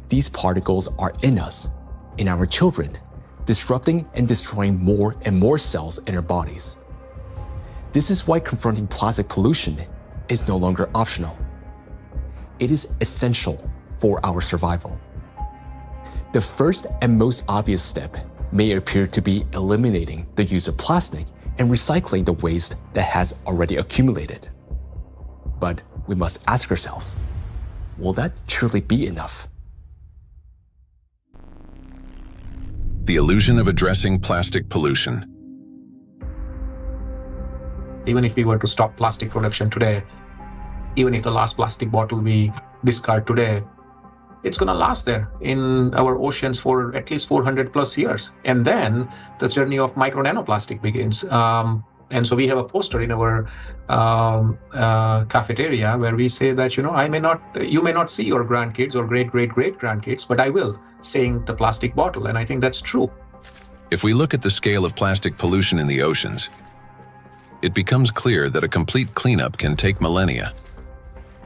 These particles are in us, in our children, disrupting and destroying more and more cells in our bodies. This is why confronting plastic pollution is no longer optional. It is essential for our survival. The first and most obvious step may appear to be eliminating the use of plastic and recycling the waste that has already accumulated. But we must ask ourselves, will that truly be enough? The illusion of addressing plastic pollution. Even if we were to stop plastic production today, even if the last plastic bottle we discard today, it's going to last there in our oceans for at least 400 plus years. And then the journey of micro nanoplastic begins. And so we have a poster in our cafeteria where we say that, you may not see your grandkids or great-great-great-grandkids, but I will, saying the plastic bottle. And I think that's true. If we look at the scale of plastic pollution in the oceans, it becomes clear that a complete cleanup can take millennia.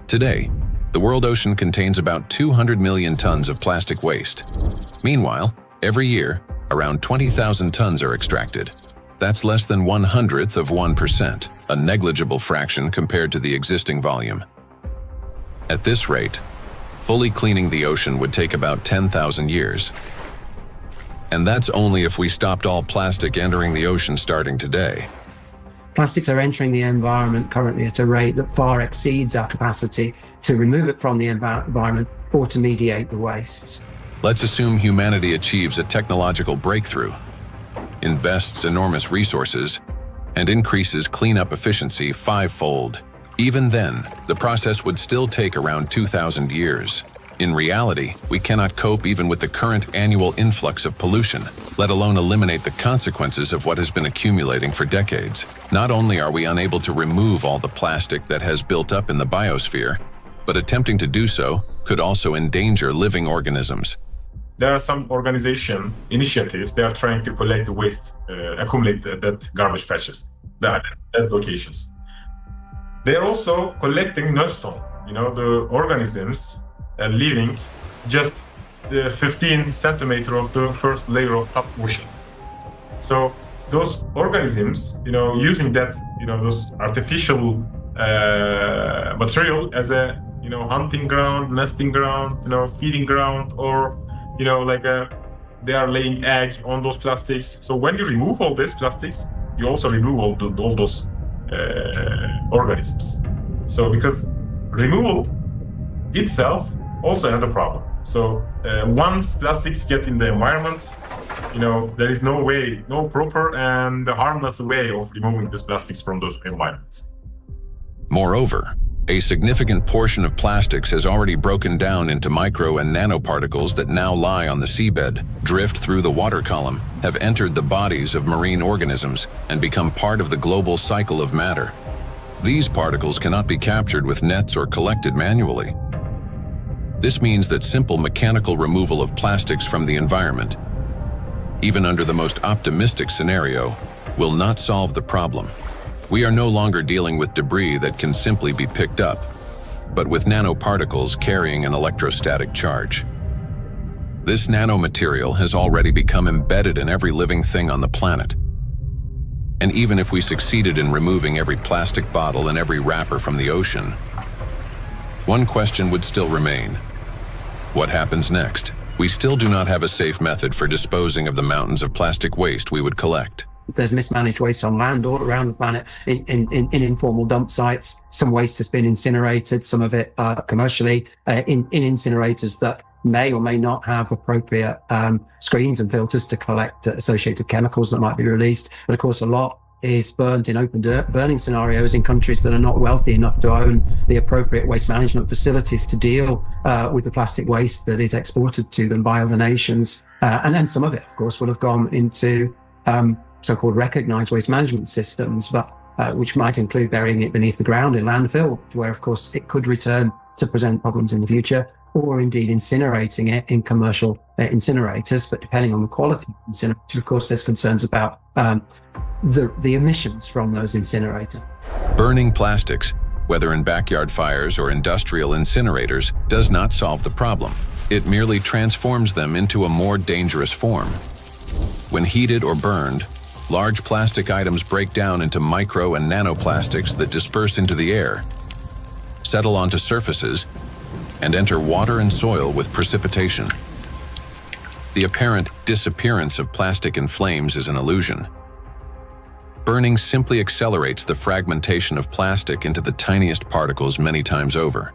Today, the world ocean contains about 200 million tons of plastic waste. Meanwhile, every year, around 20,000 tons are extracted. That's less than 1/100th of 1%, a negligible fraction compared to the existing volume. At this rate, fully cleaning the ocean would take about 10,000 years. And that's only if we stopped all plastic entering the ocean starting today. Plastics are entering the environment currently at a rate that far exceeds our capacity to remove it from the environment or to mediate the wastes. Let's assume humanity achieves a technological breakthrough, invests enormous resources, and increases cleanup efficiency 5-fold. Even then, the process would still take around 2,000 years. In reality, we cannot cope even with the current annual influx of pollution, let alone eliminate the consequences of what has been accumulating for decades. Not only are we unable to remove all the plastic that has built up in the biosphere, but attempting to do so could also endanger living organisms. There are some initiatives, they are trying to collect the waste, accumulate that garbage patches, that locations. They are also collecting nullstone, the organisms living just the 15 centimeter of the first layer of top ocean. So those organisms, using that, those artificial material as a, hunting ground, nesting ground, feeding ground, or, they are laying egg on those plastics. So when you remove all these plastics, you also remove all those organisms. So because removal itself also another problem. So once plastics get in the environment, there is no proper and harmless way of removing these plastics from those environments. Moreover, a significant portion of plastics has already broken down into micro and nanoparticles that now lie on the seabed, drift through the water column, have entered the bodies of marine organisms, and become part of the global cycle of matter. These particles cannot be captured with nets or collected manually. This means that simple mechanical removal of plastics from the environment, even under the most optimistic scenario, will not solve the problem. We are no longer dealing with debris that can simply be picked up, but with nanoparticles carrying an electrostatic charge. This nanomaterial has already become embedded in every living thing on the planet. And even if we succeeded in removing every plastic bottle and every wrapper from the ocean, one question would still remain. What happens next? We still do not have a safe method for disposing of the mountains of plastic waste we would collect. There's mismanaged waste on land all around the planet in informal dump sites. Some waste has been incinerated, some of it commercially in incinerators that may or may not have appropriate screens and filters to collect associated chemicals that might be released. But of course, a lot is burnt in open burning scenarios in countries that are not wealthy enough to own the appropriate waste management facilities to deal with the plastic waste that is exported to them by other nations. And then some of it, of course, will have gone into so-called recognized waste management systems, but which might include burying it beneath the ground in landfill, where, of course, it could return to present problems in the future, or indeed incinerating it in commercial incinerators. But depending on the quality of incinerator, of course, there's concerns about the emissions from those incinerators. Burning plastics, whether in backyard fires or industrial incinerators, does not solve the problem. It merely transforms them into a more dangerous form. When heated or burned, large plastic items break down into micro and nanoplastics that disperse into the air, settle onto surfaces, and enter water and soil with precipitation. The apparent disappearance of plastic in flames is an illusion. Burning simply accelerates the fragmentation of plastic into the tiniest particles many times over,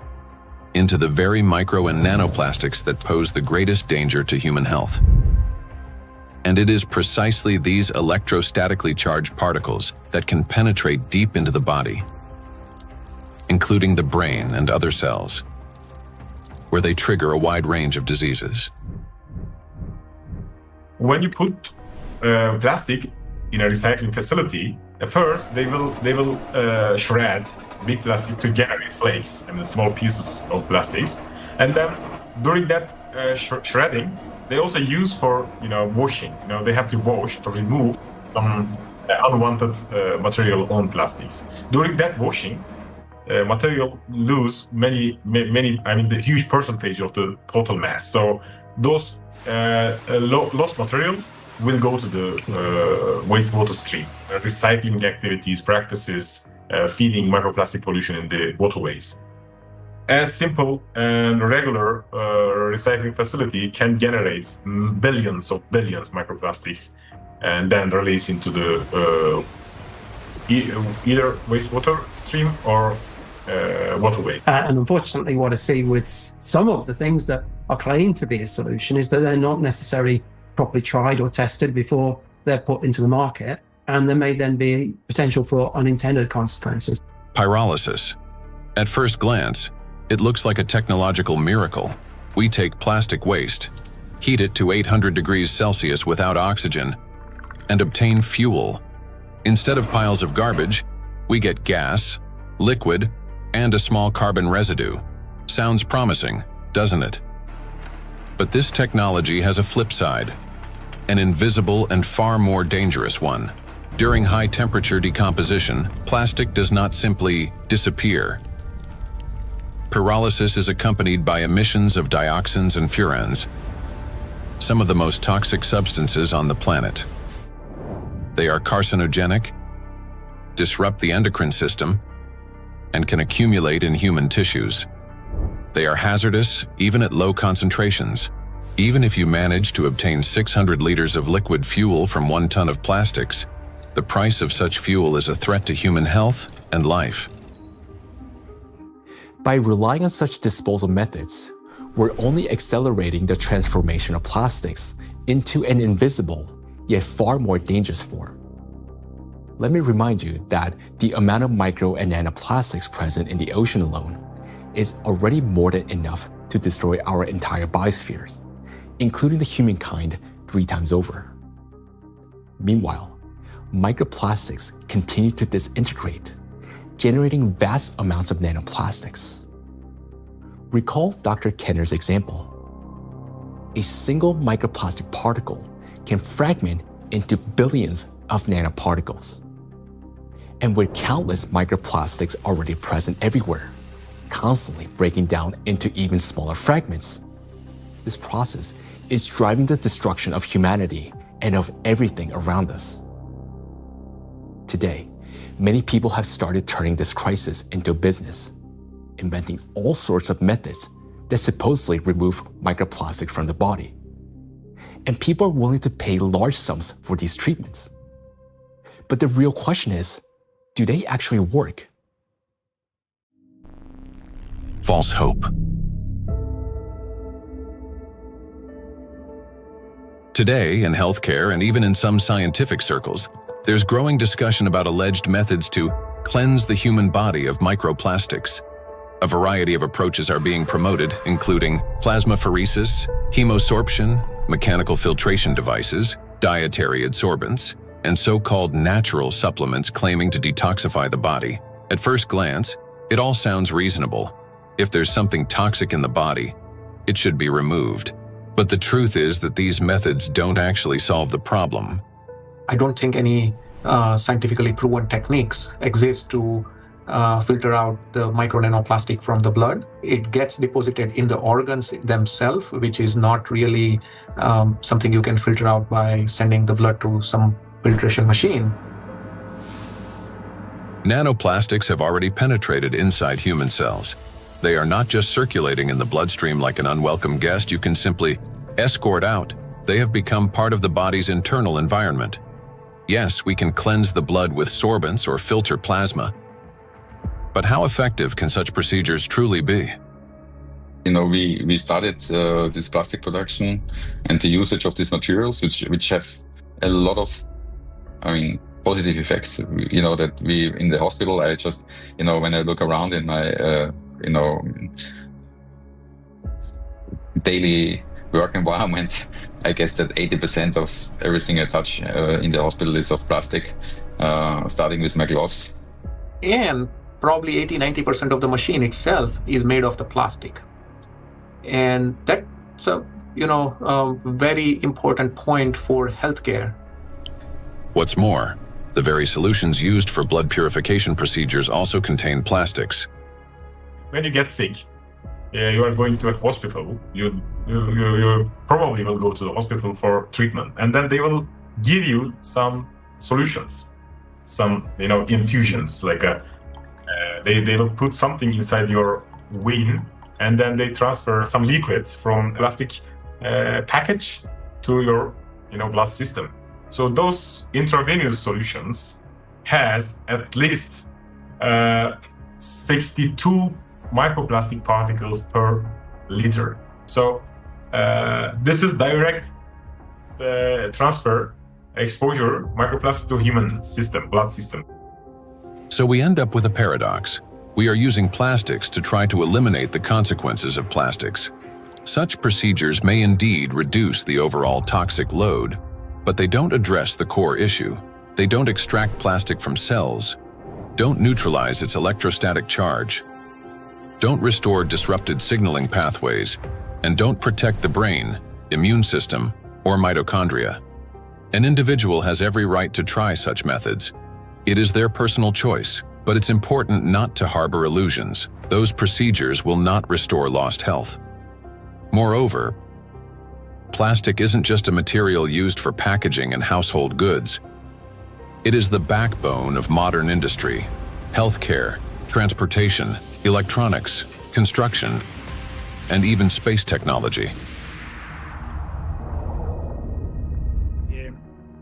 into the very micro and nanoplastics that pose the greatest danger to human health. And it is precisely these electrostatically charged particles that can penetrate deep into the body, including the brain and other cells, where they trigger a wide range of diseases. When you put plastic in a recycling facility, at first they will shred big plastic to generate flakes and small pieces of plastics, and then during that shredding, they also use for washing. They have to wash to remove some unwanted material on plastics. During that washing, material lose many. The huge percentage of the total mass. So those lost material will go to the wastewater stream. Recycling activities, practices, feeding microplastic pollution in the waterways. A simple and regular recycling facility can generate billions microplastics and then release into the either wastewater stream or waterway. And unfortunately, what I see with some of the things that are claimed to be a solution is that they're not necessarily properly tried or tested before they're put into the market, and there may then be potential for unintended consequences. Pyrolysis. At first glance, it looks like a technological miracle. We take plastic waste, heat it to 800 degrees Celsius without oxygen, and obtain fuel. Instead of piles of garbage, we get gas, liquid, and a small carbon residue. Sounds promising, doesn't it? But this technology has a flip side, an invisible and far more dangerous one. During high-temperature decomposition, plastic does not simply disappear. Pyrolysis is accompanied by emissions of dioxins and furans, some of the most toxic substances on the planet. They are carcinogenic, disrupt the endocrine system, and can accumulate in human tissues. They are hazardous even at low concentrations. Even if you manage to obtain 600 liters of liquid fuel from 1 ton of plastics, the price of such fuel is a threat to human health and life. By relying on such disposal methods, we're only accelerating the transformation of plastics into an invisible, yet far more dangerous form. Let me remind you that the amount of micro and nanoplastics present in the ocean alone is already more than enough to destroy our entire biospheres, including the humankind 3 times over. Meanwhile, microplastics continue to disintegrate, generating vast amounts of nanoplastics. Recall Dr. Kenner's example. A single microplastic particle can fragment into billions of nanoparticles. And with countless microplastics already present everywhere, constantly breaking down into even smaller fragments, this process is driving the destruction of humanity and of everything around us. Today, many people have started turning this crisis into a business, inventing all sorts of methods that supposedly remove microplastic from the body. And people are willing to pay large sums for these treatments. But the real question is, do they actually work? False hope. Today, in healthcare and even in some scientific circles, there's growing discussion about alleged methods to cleanse the human body of microplastics. A variety of approaches are being promoted, including plasmapheresis, hemosorption, mechanical filtration devices, dietary adsorbents, and so-called natural supplements claiming to detoxify the body. At first glance, it all sounds reasonable. If there's something toxic in the body, it should be removed. But the truth is that these methods don't actually solve the problem. I don't think any scientifically proven techniques exist to filter out the micro nanoplastic from the blood. It gets deposited in the organs themselves, which is not really something you can filter out by sending the blood to some filtration machine. Nanoplastics have already penetrated inside human cells. They are not just circulating in the bloodstream like an unwelcome guest you can simply escort out. They have become part of the body's internal environment. Yes, we can cleanse the blood with sorbents or filter plasma. But how effective can such procedures truly be? We started this plastic production and the usage of these materials, which have a lot of, positive effects. That we in the hospital, I just, when I look around in my, daily work environment, I guess that 80% of everything I touch in the hospital is of plastic, starting with my gloves. And probably 80-90% of the machine itself is made of the plastic. And that's a very important point for healthcare. What's more, the very solutions used for blood purification procedures also contain plastics. When you get sick, you are going to a hospital, you probably will go to the hospital for treatment, and then they will give you some solutions, some infusions, like they will put something inside your vein, and then they transfer some liquid from plastic package to your blood system. So those intravenous solutions has at least 62 microplastic particles per liter. So this is direct transfer exposure microplastic to human system, blood system. So we end up with a paradox. We are using plastics to try to eliminate the consequences of plastics. Such procedures may indeed reduce the overall toxic load, but they don't address the core issue. They don't extract plastic from cells, don't neutralize its electrostatic charge, don't restore disrupted signaling pathways, and don't protect the brain, immune system, or mitochondria. An individual has every right to try such methods. It is their personal choice, but it's important not to harbor illusions. Those procedures will not restore lost health. Moreover, plastic isn't just a material used for packaging and household goods. It is the backbone of modern industry, healthcare, transportation, electronics, construction, and even space technology.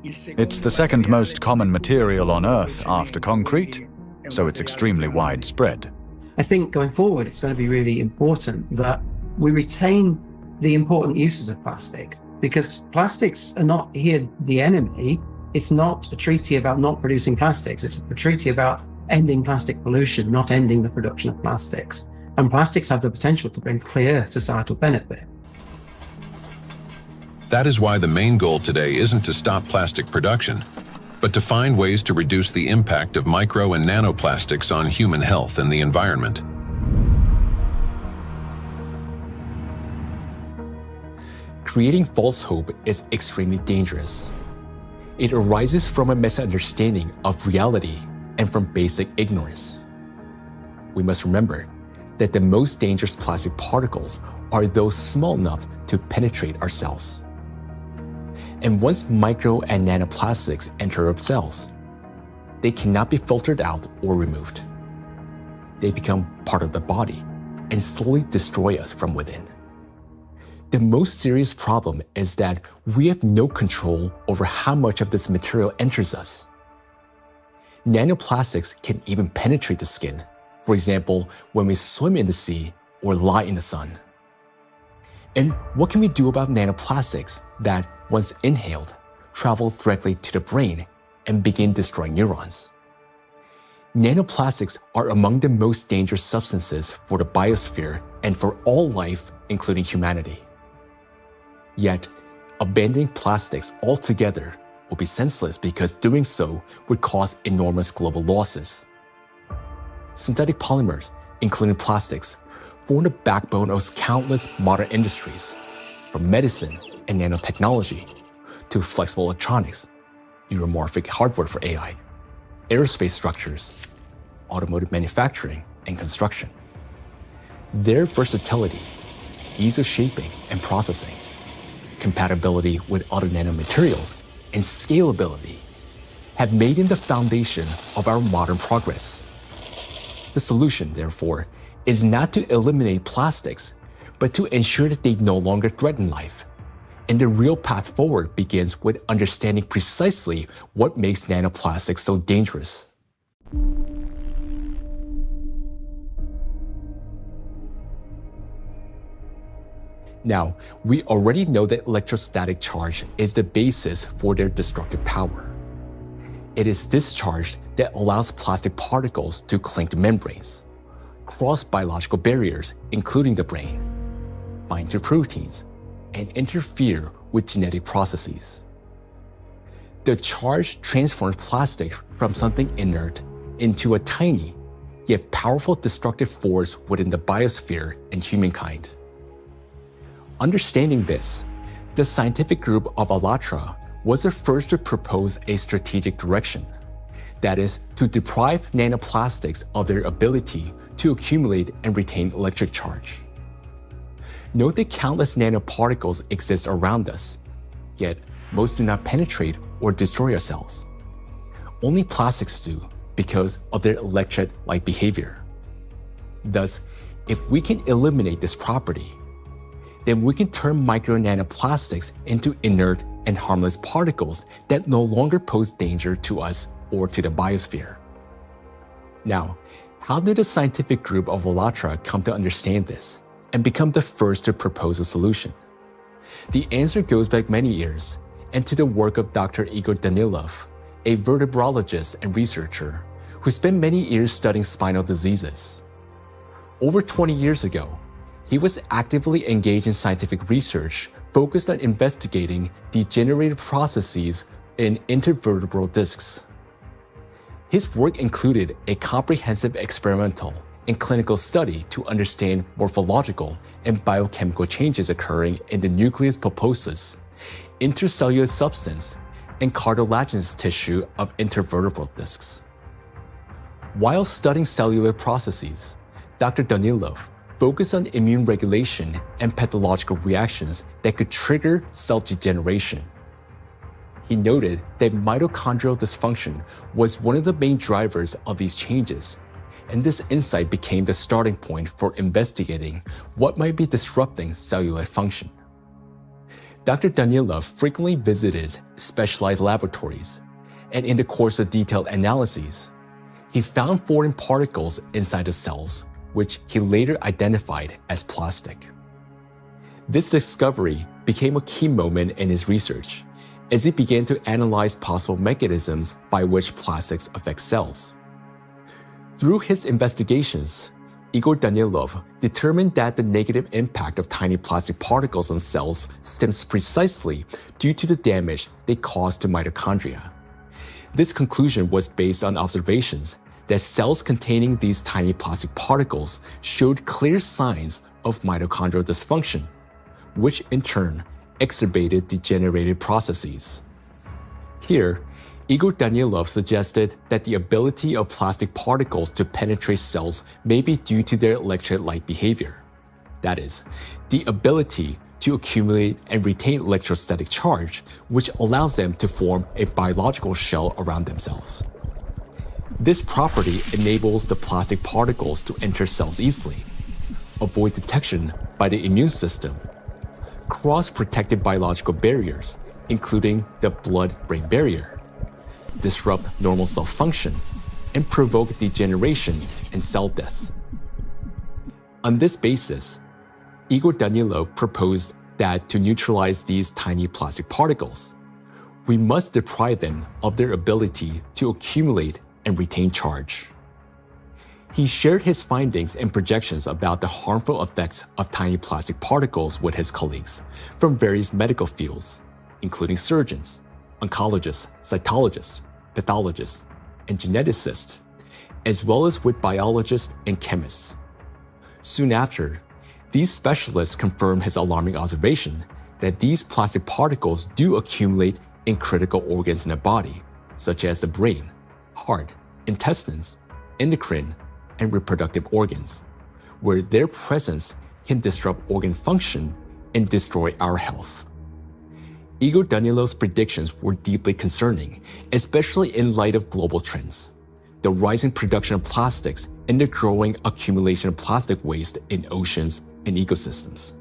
It's the second most common material on Earth after concrete, so it's extremely widespread. I think going forward, it's going to be really important that we retain the important uses of plastic, because plastics are not here the enemy. It's not a treaty about not producing plastics. It's a treaty about ending plastic pollution, not ending the production of plastics. And plastics have the potential to bring clear societal benefit. That is why the main goal today isn't to stop plastic production, but to find ways to reduce the impact of micro and nanoplastics on human health and the environment. Creating false hope is extremely dangerous. It arises from a misunderstanding of reality and from basic ignorance. We must remember that the most dangerous plastic particles are those small enough to penetrate our cells. And once micro and nanoplastics enter our cells, they cannot be filtered out or removed. They become part of the body and slowly destroy us from within. The most serious problem is that we have no control over how much of this material enters us. Nanoplastics can even penetrate the skin, for example, when we swim in the sea or lie in the sun. And what can we do about nanoplastics that, once inhaled, travel directly to the brain and begin destroying neurons? Nanoplastics are among the most dangerous substances for the biosphere and for all life, including humanity. Yet, abandoning plastics altogether will be senseless because doing so would cause enormous global losses. Synthetic polymers, including plastics, form the backbone of countless modern industries, from medicine and nanotechnology to flexible electronics, neuromorphic hardware for AI, aerospace structures, automotive manufacturing, and construction. Their versatility, ease of shaping and processing, compatibility with other nanomaterials, and scalability have made them the foundation of our modern progress. The solution, therefore, is not to eliminate plastics, but to ensure that they no longer threaten life, And the real path forward begins with understanding precisely what makes nanoplastics so dangerous. Now, we already know that electrostatic charge is the basis for their destructive power. It is this charge that allows plastic particles to cling to membranes, cross biological barriers, including the brain, bind to proteins, and interfere with genetic processes. The charge transforms plastic from something inert into a tiny, yet powerful destructive force within the biosphere and humankind. Understanding this, the scientific group of ALLATRA was the first to propose a strategic direction, that is, to deprive nanoplastics of their ability to accumulate and retain electric charge. Note that countless nanoparticles exist around us, yet most do not penetrate or destroy our cells. Only plastics do because of their electret-like behavior. Thus, if we can eliminate this property, then we can turn micro-nanoplastics into inert and harmless particles that no longer pose danger to us or to the biosphere. Now, how did the scientific group of ALLATRA come to understand this and become the first to propose a solution? The answer goes back many years and to the work of Dr. Igor Danilov, a vertebrologist and researcher who spent many years studying spinal diseases. Over 20 years ago, he was actively engaged in scientific research focused on investigating degenerative processes in intervertebral discs. His work included a comprehensive experimental and clinical study to understand morphological and biochemical changes occurring in the nucleus pulposus, intercellular substance, and cartilaginous tissue of intervertebral discs. While studying cellular processes, Dr. Danilov focused on immune regulation and pathological reactions that could trigger cell degeneration. He noted that mitochondrial dysfunction was one of the main drivers of these changes, and this insight became the starting point for investigating what might be disrupting cellular function. Dr. Danilov frequently visited specialized laboratories, and in the course of detailed analyses, he found foreign particles inside the cells, which he later identified as plastic. This discovery became a key moment in his research, as he began to analyze possible mechanisms by which plastics affect cells. Through his investigations, Igor Danilov determined that the negative impact of tiny plastic particles on cells stems precisely due to the damage they cause to mitochondria. This conclusion was based on observations that cells containing these tiny plastic particles showed clear signs of mitochondrial dysfunction, which in turn exacerbated degenerative processes. Here, Igor Danilov suggested that the ability of plastic particles to penetrate cells may be due to their electret-like behavior. That is, the ability to accumulate and retain electrostatic charge, which allows them to form a biological shell around themselves. This property enables the plastic particles to enter cells easily, avoid detection by the immune system, cross protected biological barriers, including the blood-brain barrier, disrupt normal cell function, and provoke degeneration and cell death. On this basis, Igor Danilov proposed that to neutralize these tiny plastic particles, we must deprive them of their ability to accumulate and retain charge. He shared his findings and projections about the harmful effects of tiny plastic particles with his colleagues from various medical fields, including surgeons, oncologists, cytologists, pathologists, and geneticists, as well as with biologists and chemists. Soon after, these specialists confirmed his alarming observation that these plastic particles do accumulate in critical organs in the body, such as the brain, heart, intestines, endocrine, and reproductive organs, where their presence can disrupt organ function and destroy our health. Igor Danilov's predictions were deeply concerning, especially in light of global trends, the rising production of plastics and the growing accumulation of plastic waste in oceans and ecosystems.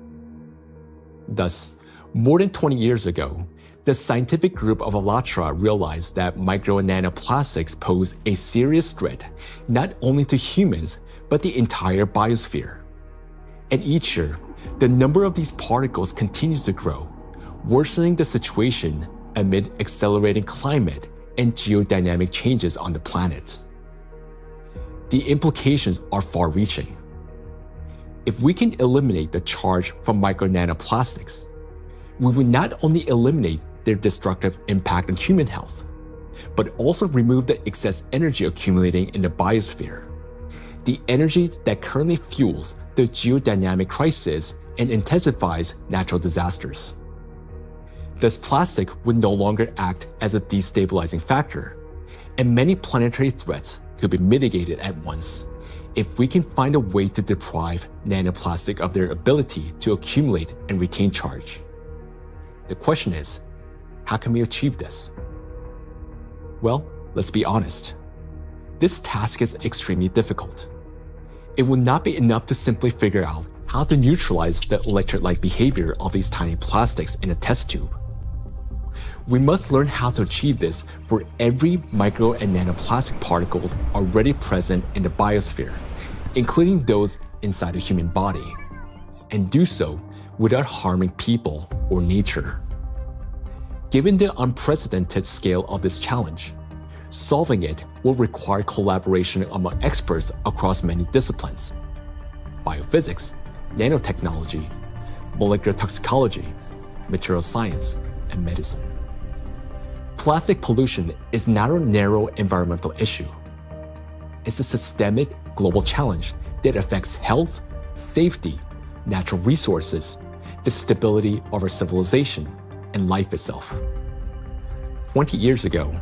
Thus, More than 20 years ago, the scientific group of ALLATRA realized that micro and nanoplastics pose a serious threat not only to humans, but the entire biosphere. And each year, the number of these particles continues to grow, worsening the situation amid accelerating climate and geodynamic changes on the planet. The implications are far-reaching. If we can eliminate the charge from micro nanoplastics, we will not only eliminate their destructive impact on human health, but also remove the excess energy accumulating in the biosphere, the energy that currently fuels the geodynamic crisis and intensifies natural disasters. Thus, plastic would no longer act as a destabilizing factor, and many planetary threats could be mitigated at once if we can find a way to deprive nanoplastic of their ability to accumulate and retain charge. The question is, how can we achieve this? Well, let's be honest. This task is extremely difficult. It will not be enough to simply figure out how to neutralize the electrolyte behavior of these tiny plastics in a test tube. We must learn how to achieve this for every micro and nanoplastic particles already present in the biosphere, including those inside the human body, and do so without harming people or nature. Given the unprecedented scale of this challenge, solving it will require collaboration among experts across many disciplines: biophysics, nanotechnology, molecular toxicology, material science, and medicine. Plastic pollution is not a narrow environmental issue. It's a systemic global challenge that affects health, safety, natural resources, the stability of our civilization, and life itself. 20 years ago,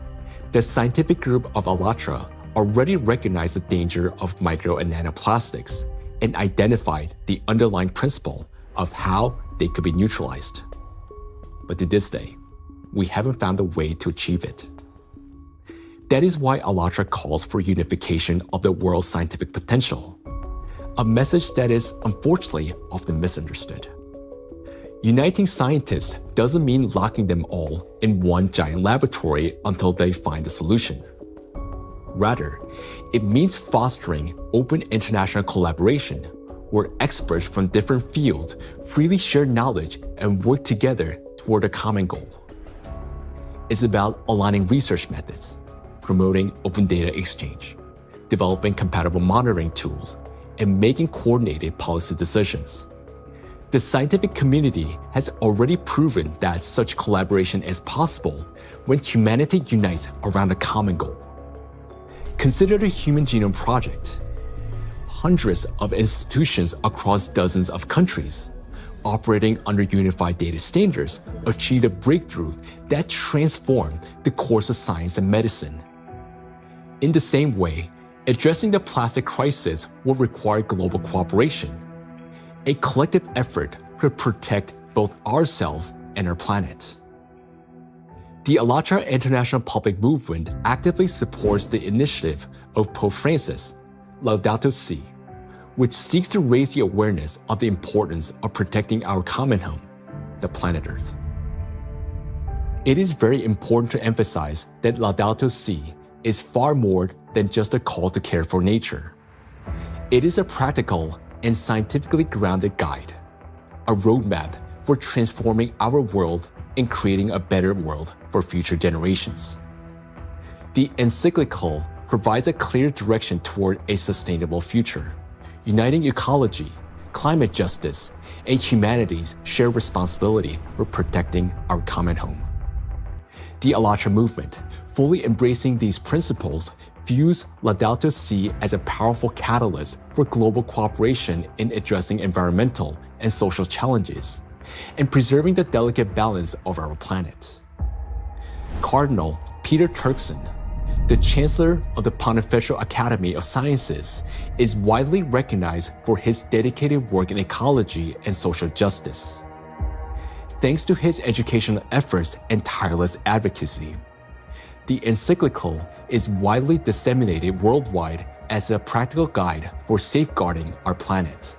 the scientific group of ALLATRA already recognized the danger of micro and nanoplastics and identified the underlying principle of how they could be neutralized. But to this day, we haven't found a way to achieve it. That is why ALLATRA calls for unification of the world's scientific potential, a message that is unfortunately often misunderstood. Uniting scientists doesn't mean locking them all in one giant laboratory until they find a solution. Rather, it means fostering open international collaboration where experts from different fields freely share knowledge and work together toward a common goal. It's about aligning research methods, promoting open data exchange, developing compatible monitoring tools, and making coordinated policy decisions. The scientific community has already proven that such collaboration is possible when humanity unites around a common goal. Consider the Human Genome Project. Hundreds of institutions across dozens of countries, operating under unified data standards, achieved a breakthrough that transformed the course of science and medicine. In the same way, addressing the plastic crisis will require global cooperation, a collective effort to protect both ourselves and our planet. The ALLATRA International Public Movement actively supports the initiative of Pope Francis, Laudato Si, which seeks to raise the awareness of the importance of protecting our common home, the planet Earth. It is very important to emphasize that Laudato Si is far more than just a call to care for nature. It is a practical and scientifically grounded guide, a roadmap for transforming our world and creating a better world for future generations. The encyclical provides a clear direction toward a sustainable future, uniting ecology, climate justice, and humanity's shared responsibility for protecting our common home. The ALLATRA movement, fully embracing these principles, views Laudato Si as a powerful catalyst for global cooperation in addressing environmental and social challenges, and preserving the delicate balance of our planet. Cardinal Peter Turkson, the Chancellor of the Pontifical Academy of Sciences, is widely recognized for his dedicated work in ecology and social justice. Thanks to his educational efforts and tireless advocacy, the encyclical is widely disseminated worldwide as a practical guide for safeguarding our planet.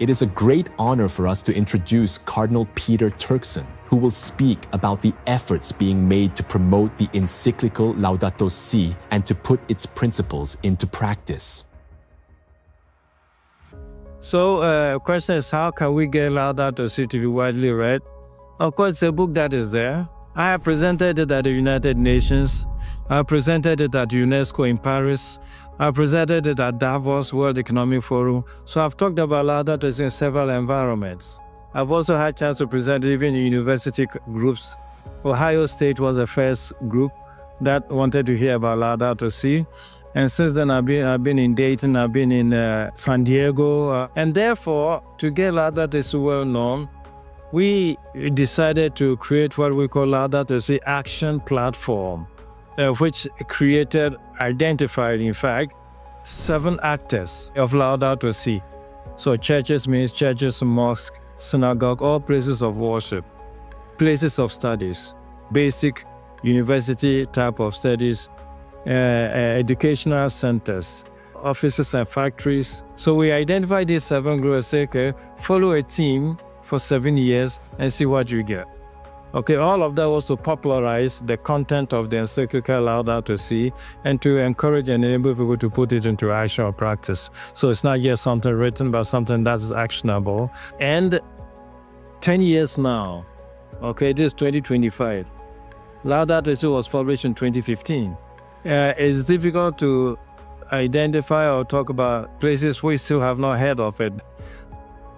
It is a great honor for us to introduce Cardinal Peter Turkson, who will speak about the efforts being made to promote the encyclical Laudato Si and to put its principles into practice. So, question is, how can we get Laudato Si to be widely read? Of course, it's a book that is there. I have presented it at the United Nations. I presented it at UNESCO in Paris. I presented it at Davos World Economic Forum. So I've talked about Laudato Si in several environments. I've also had a chance to present it even in university groups. Ohio State was the first group that wanted to hear about Laudato Si. And since then, I've been in Dayton, I've been in San Diego. And therefore, to get Laudato Si well known, we decided to create what we call Laudato Si Action Platform, which identified, in fact, 7 actors of Laudato Si. So churches means churches, mosques, synagogue, all places of worship, places of studies, basic university type of studies, educational centers, offices and factories. So we identified these 7 groups and say, okay, follow a team for 7 years and see what you get. Okay, all of that was to popularize the content of the encyclical Laudato Si and to encourage and enable people to put it into action or practice. So it's not just something written, but something that's actionable. And 10 years now, okay, this is 2025. Laudato Si was published in 2015. It's difficult to identify or talk about places we still have not heard of it.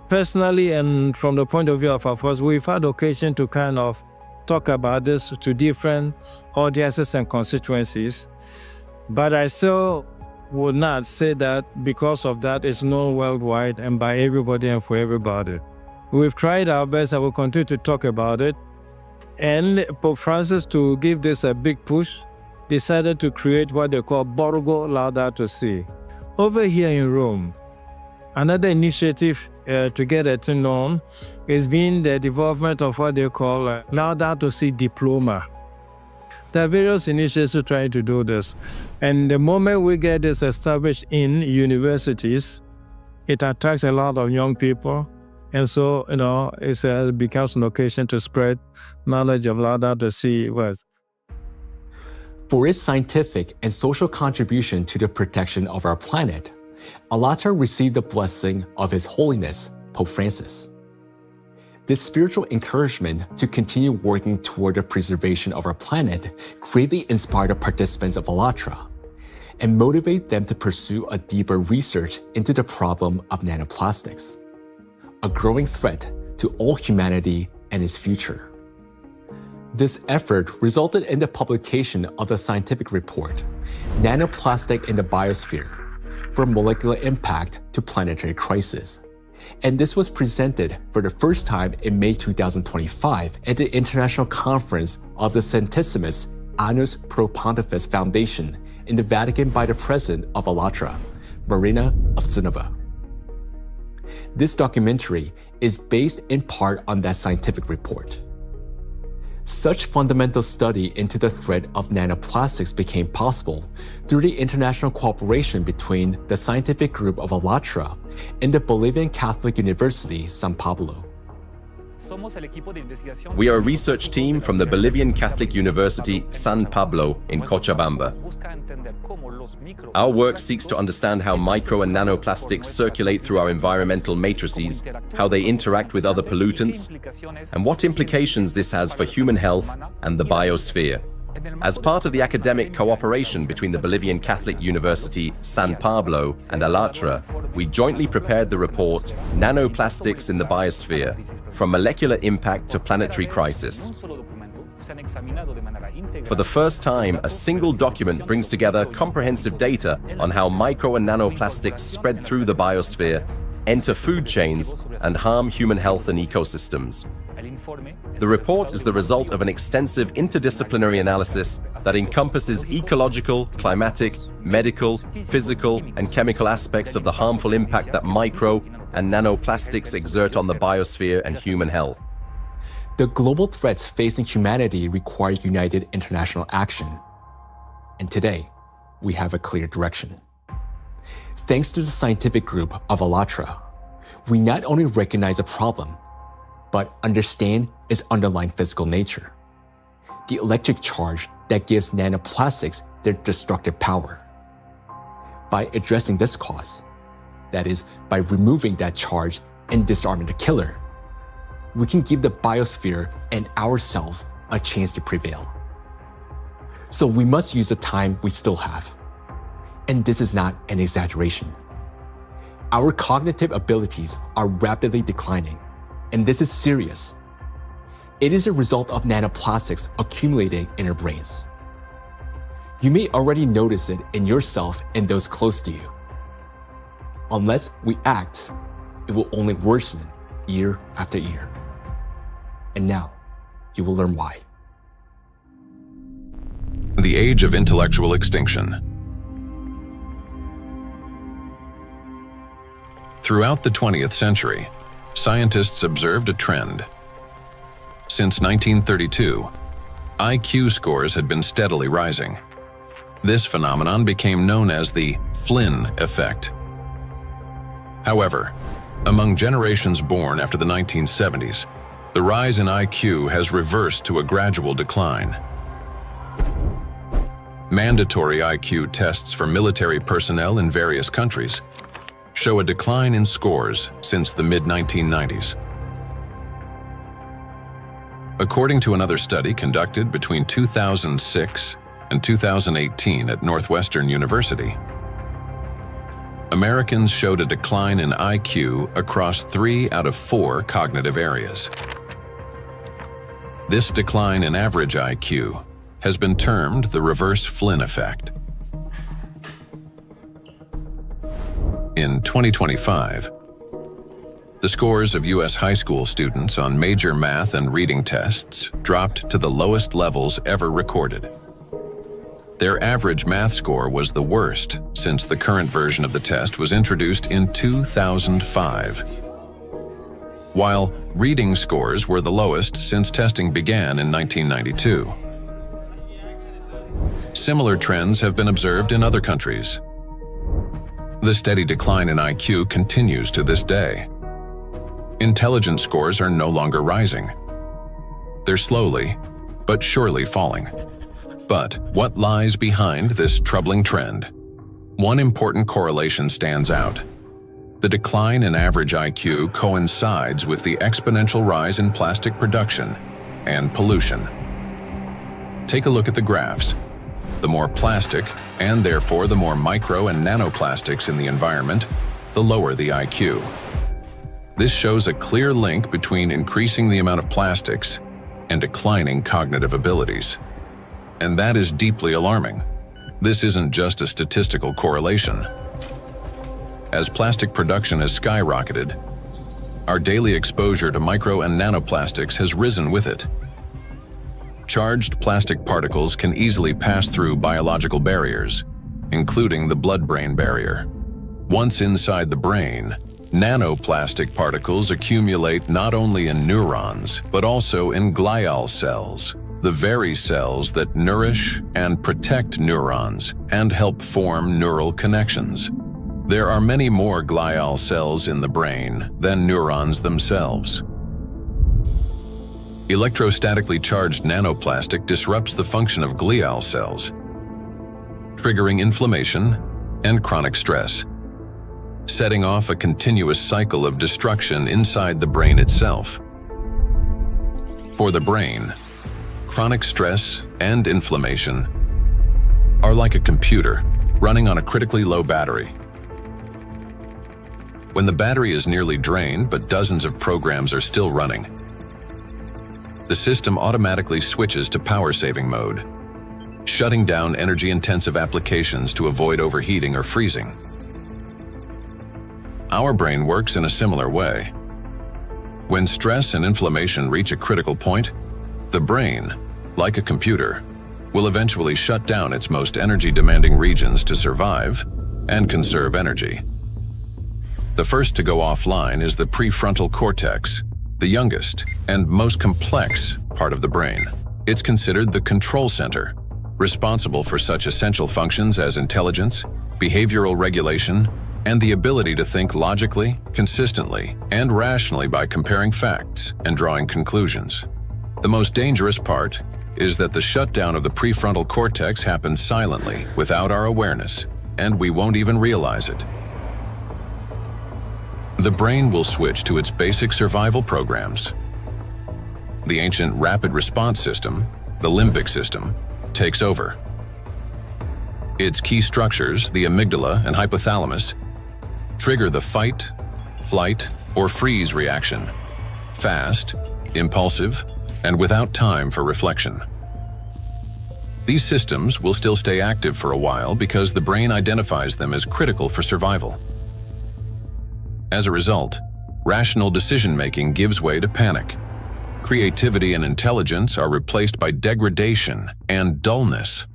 Personally, and from the point of view of our force, we've had occasion to kind of talk about this to different audiences and constituencies, but I still would not say that because of that it's known worldwide and by everybody and for everybody. We've tried our best and we'll continue to talk about it. And Pope Francis, to give this a big push, decided to create what they call Borgo Laudato Si. Over here in Rome, another initiative to get it known is being the development of what they call Laudato Si Diploma. There are various initiatives trying to do this. And the moment we get this established in universities, it attracts a lot of young people. And so, it becomes an occasion to spread knowledge of Laudato Si words. For its scientific and social contribution to the protection of our planet, ALLATRA received the blessing of His Holiness, Pope Francis. This spiritual encouragement to continue working toward the preservation of our planet greatly inspired the participants of ALLATRA and motivate them to pursue a deeper research into the problem of nanoplastics, a growing threat to all humanity and its future. This effort resulted in the publication of the scientific report, Nanoplastic in the Biosphere, for molecular impact to planetary crisis. And this was presented for the first time in May 2025 at the International Conference of the Centesimus Annus Pro Pontifex Foundation in the Vatican by the President of ALLATRA, Marina Ovtsinova. This documentary is based in part on that scientific report. Such fundamental study into the threat of nanoplastics became possible through the international cooperation between the scientific group of ALLATRA and the Bolivian Catholic University, San Pablo. We are a research team from the Bolivian Catholic University, San Pablo in Cochabamba. Our work seeks to understand how micro and nanoplastics circulate through our environmental matrices, how they interact with other pollutants, and what implications this has for human health and the biosphere. As part of the academic cooperation between the Bolivian Catholic University, San Pablo, and ALLATRA, we jointly prepared the report, Nanoplastics in the Biosphere, From Molecular Impact to Planetary Crisis. For the first time, a single document brings together comprehensive data on how micro and nanoplastics spread through the biosphere, enter food chains, and harm human health and ecosystems. The report is the result of an extensive interdisciplinary analysis that encompasses ecological, climatic, medical, physical, and chemical aspects of the harmful impact that micro and nanoplastics exert on the biosphere and human health. The global threats facing humanity require united international action. And today, we have a clear direction. Thanks to the scientific group of ALLATRA, we not only recognize a problem, but understand its underlying physical nature, the electric charge that gives nanoplastics their destructive power. By addressing this cause, that is, by removing that charge and disarming the killer, we can give the biosphere and ourselves a chance to prevail. So we must use the time we still have. And this is not an exaggeration. Our cognitive abilities are rapidly declining, and this is serious. It is a result of nanoplastics accumulating in our brains. You may already notice it in yourself and those close to you. Unless we act, it will only worsen year after year. And now, you will learn why. The age of intellectual extinction. Throughout the 20th century, scientists observed a trend. Since 1932, IQ scores had been steadily rising. This phenomenon became known as the Flynn effect. However, among generations born after the 1970s, the rise in IQ has reversed to a gradual decline. Mandatory IQ tests for military personnel in various countries show a decline in scores since the mid-1990s. According to another study conducted between 2006 and 2018 at Northwestern University, Americans showed a decline in IQ across 3 out of 4 cognitive areas. This decline in average IQ has been termed the reverse Flynn effect. In 2025, the scores of U.S. high school students on major math and reading tests dropped to the lowest levels ever recorded. Their average math score was the worst since the current version of the test was introduced in 2005, while reading scores were the lowest since testing began in 1992. Similar trends have been observed in other countries. The steady decline in IQ continues to this day. Intelligence scores are no longer rising. They're slowly, but surely falling. But what lies behind this troubling trend? One important correlation stands out. The decline in average IQ coincides with the exponential rise in plastic production and pollution. Take a look at the graphs. The more plastic, and therefore the more micro and nanoplastics in the environment, the lower the IQ. This shows a clear link between increasing the amount of plastics and declining cognitive abilities. And that is deeply alarming. This isn't just a statistical correlation. As plastic production has skyrocketed, our daily exposure to micro and nanoplastics has risen with it. Charged plastic particles can easily pass through biological barriers, including the blood-brain barrier. Once inside the brain, nanoplastic particles accumulate not only in neurons, but also in glial cells, the very cells that nourish and protect neurons and help form neural connections. There are many more glial cells in the brain than neurons themselves. Electrostatically charged nanoplastic disrupts the function of glial cells, triggering inflammation and chronic stress, setting off a continuous cycle of destruction inside the brain itself. For the brain, chronic stress and inflammation are like a computer running on a critically low battery. When the battery is nearly drained but dozens of programs are still running, the system automatically switches to power-saving mode, shutting down energy-intensive applications to avoid overheating or freezing. Our brain works in a similar way. When stress and inflammation reach a critical point, the brain, like a computer, will eventually shut down its most energy-demanding regions to survive and conserve energy. The first to go offline is the prefrontal cortex, the youngest and most complex part of the brain. It's considered the control center, responsible for such essential functions as intelligence, behavioral regulation, and the ability to think logically, consistently, and rationally by comparing facts and drawing conclusions. The most dangerous part is that the shutdown of the prefrontal cortex happens silently, without our awareness, and we won't even realize it. The brain will switch to its basic survival programs. The ancient rapid response system, the limbic system, takes over. Its key structures, the amygdala and hypothalamus, trigger the fight, flight, or freeze reaction, fast, impulsive, and without time for reflection. These systems will still stay active for a while because the brain identifies them as critical for survival. As a result, rational decision-making gives way to panic. Creativity and intelligence are replaced by degradation and dullness.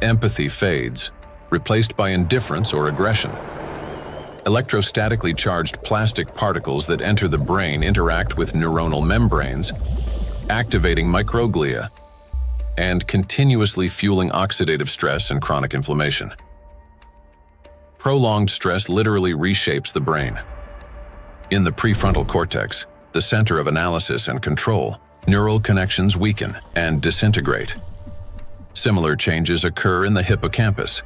Empathy fades, replaced by indifference or aggression. Electrostatically charged plastic particles that enter the brain interact with neuronal membranes, activating microglia, and continuously fueling oxidative stress and chronic inflammation. Prolonged stress literally reshapes the brain. In the prefrontal cortex, the center of analysis and control, neural connections weaken and disintegrate. Similar changes occur in the hippocampus,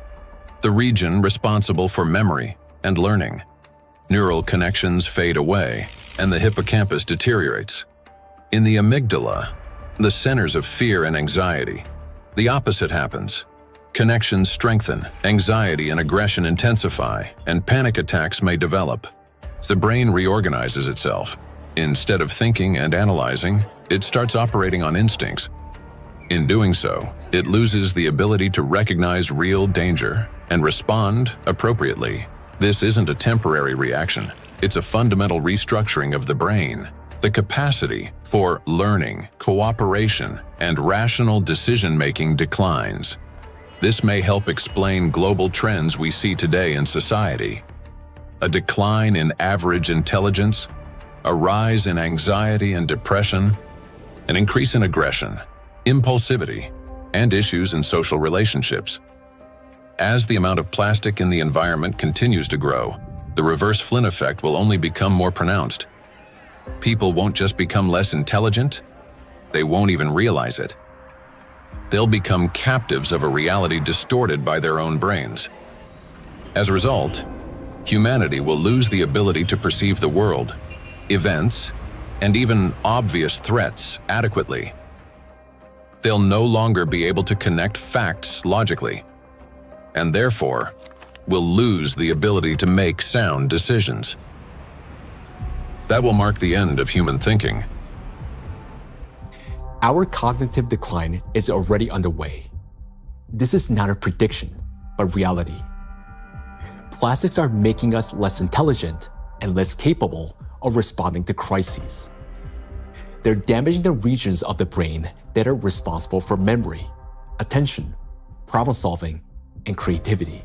the region responsible for memory and learning. Neural connections fade away, and the hippocampus deteriorates. In the amygdala, the centers of fear and anxiety, the opposite happens. Connections strengthen, anxiety and aggression intensify, and panic attacks may develop. The brain reorganizes itself. Instead of thinking and analyzing, it starts operating on instincts. In doing so, it loses the ability to recognize real danger and respond appropriately. This isn't a temporary reaction. It's a fundamental restructuring of the brain. The capacity for learning, cooperation, and rational decision-making declines. This may help explain global trends we see today in society. A decline in average intelligence, a rise in anxiety and depression, an increase in aggression, impulsivity, and issues in social relationships. As the amount of plastic in the environment continues to grow, the reverse Flynn effect will only become more pronounced. People won't just become less intelligent, they won't even realize it. They'll become captives of a reality distorted by their own brains. As a result, humanity will lose the ability to perceive the world, events, and even obvious threats adequately. They'll no longer be able to connect facts logically, and therefore will lose the ability to make sound decisions. That will mark the end of human thinking. Our cognitive decline is already underway. This is not a prediction, but reality. Plastics are making us less intelligent and less capable of responding to crises. They're damaging the regions of the brain that are responsible for memory, attention, problem-solving, and creativity.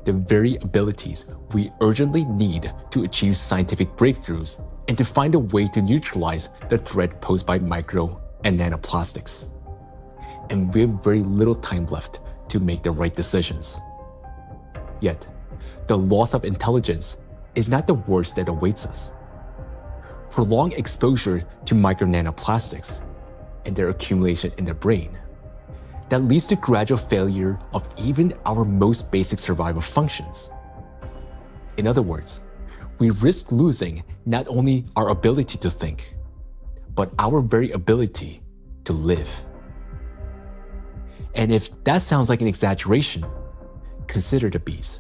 The very abilities we urgently need to achieve scientific breakthroughs and to find a way to neutralize the threat posed by micro and nanoplastics. And we have very little time left to make the right decisions. Yet, the loss of intelligence is not the worst that awaits us. Prolonged exposure to micro nanoplastics and their accumulation in the brain that leads to gradual failure of even our most basic survival functions. In other words, we risk losing not only our ability to think, but our very ability to live. And if that sounds like an exaggeration, consider the bees.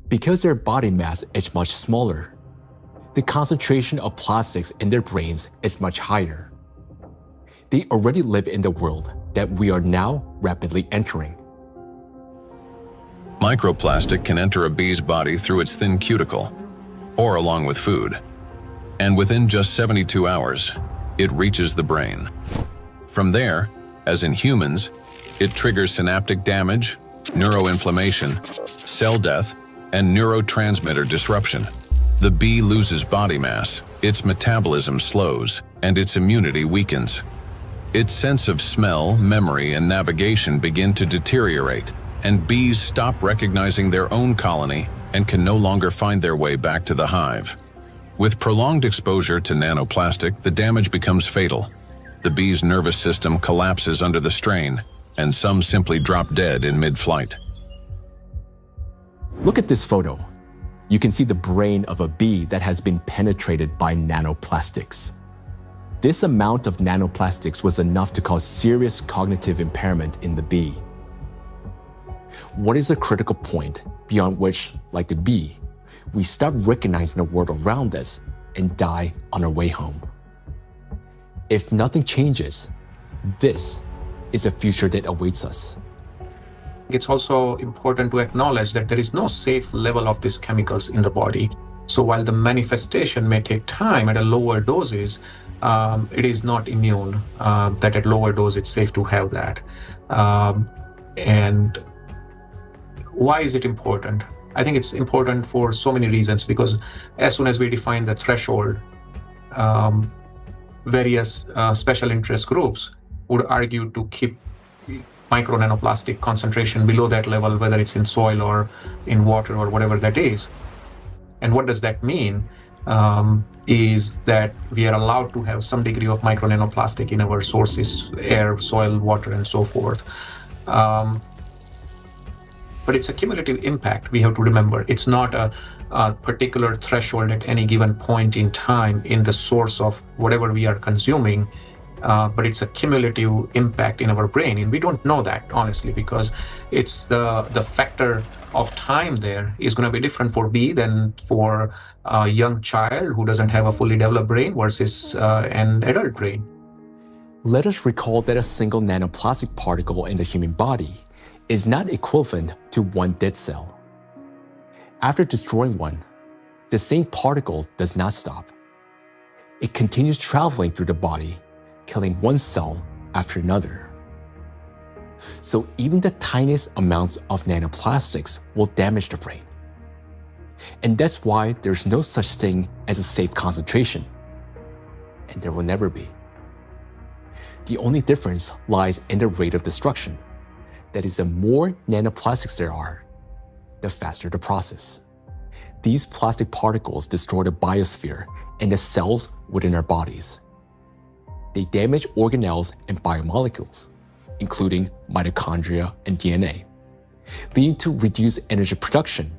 Because their body mass is much smaller, the concentration of plastics in their brains is much higher. They already live in the world that we are now rapidly entering. Microplastic can enter a bee's body through its thin cuticle, or along with food, and within just 72 hours, it reaches the brain. From there, as in humans, it triggers synaptic damage, neuroinflammation, cell death, and neurotransmitter disruption. The bee loses body mass, its metabolism slows, and its immunity weakens. Its sense of smell, memory, and navigation begin to deteriorate, and bees stop recognizing their own colony and can no longer find their way back to the hive. With prolonged exposure to nanoplastic, the damage becomes fatal. The bee's nervous system collapses under the strain, and some simply drop dead in mid-flight. Look at this photo. You can see the brain of a bee that has been penetrated by nanoplastics. This amount of nanoplastics was enough to cause serious cognitive impairment in the bee. What is a critical point beyond which, like the bee, we stop recognizing the world around us and die on our way home? If nothing changes, this is a future that awaits us. It's also important to acknowledge that there is no safe level of these chemicals in the body. So while the manifestation may take time at a lower doses, it is not immune, that at lower dose it's safe to have that. And why is it important? I think it's important for so many reasons, because as soon as we define the threshold, various special interest groups would argue to keep micro nanoplastic concentration below that level, whether it's in soil or in water or whatever that is. And what does that mean? Is that we are allowed to have some degree of micro nanoplastic in our sources, air, soil, water, and so forth. But it's a cumulative impact, we have to remember. It's not a particular threshold at any given point in time in the source of whatever we are consuming, but it's a cumulative impact in our brain. And we don't know that, honestly, because it's the factor of time there is going to be different for bee than for a young child who doesn't have a fully developed brain versus an adult brain. Let us recall that a single nanoplastic particle in the human body is not equivalent to one dead cell. After destroying one, the same particle does not stop. It continues traveling through the body, killing one cell after another. So even the tiniest amounts of nanoplastics will damage the brain. And that's why there's no such thing as a safe concentration. And there will never be. The only difference lies in the rate of destruction. That is, the more nanoplastics there are, the faster the process. These plastic particles destroy the biosphere and the cells within our bodies. They damage organelles and biomolecules, including mitochondria and DNA, leading to reduced energy production,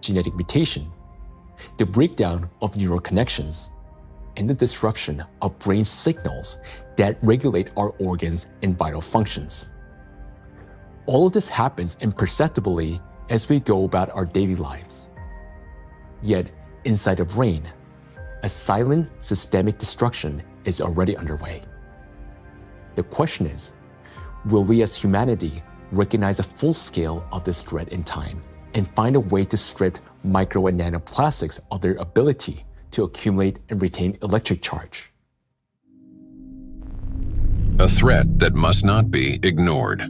genetic mutation, the breakdown of neural connections, and the disruption of brain signals that regulate our organs and vital functions. All of this happens imperceptibly as we go about our daily lives. Yet, inside the brain, a silent systemic destruction is already underway. The question is, will we as humanity recognize the full scale of this threat in time and find a way to strip micro and nanoplastics of their ability to accumulate and retain electric charge? A threat that must not be ignored.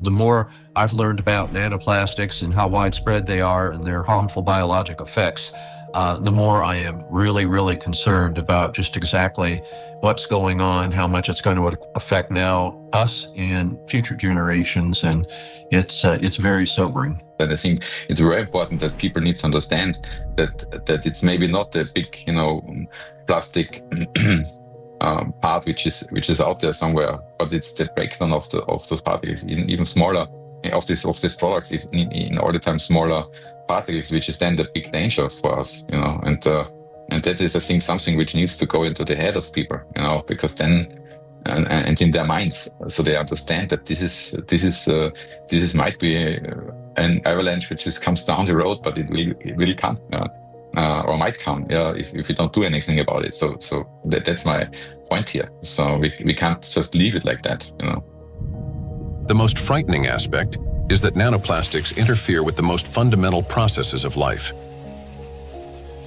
The more I've learned about nanoplastics and how widespread they are and their harmful biologic effects, the more I am really, really concerned about just exactly what's going on, how much it's going to affect now us and future generations, and it's very sobering. And I think it's very important that people need to understand that it's maybe not a big, plastic part which is out there somewhere, but it's the breakdown of those particles, even smaller of these products, in all the time smaller particles, which is then the big danger for us, and that is, I think, something which needs to go into the head of people, because then and in their minds, so they understand that this might be an avalanche which just comes down the road, but it will come. Or might come, if we don't do anything about it. So that's my point here. So we can't just leave it like that, The most frightening aspect is that nanoplastics interfere with the most fundamental processes of life.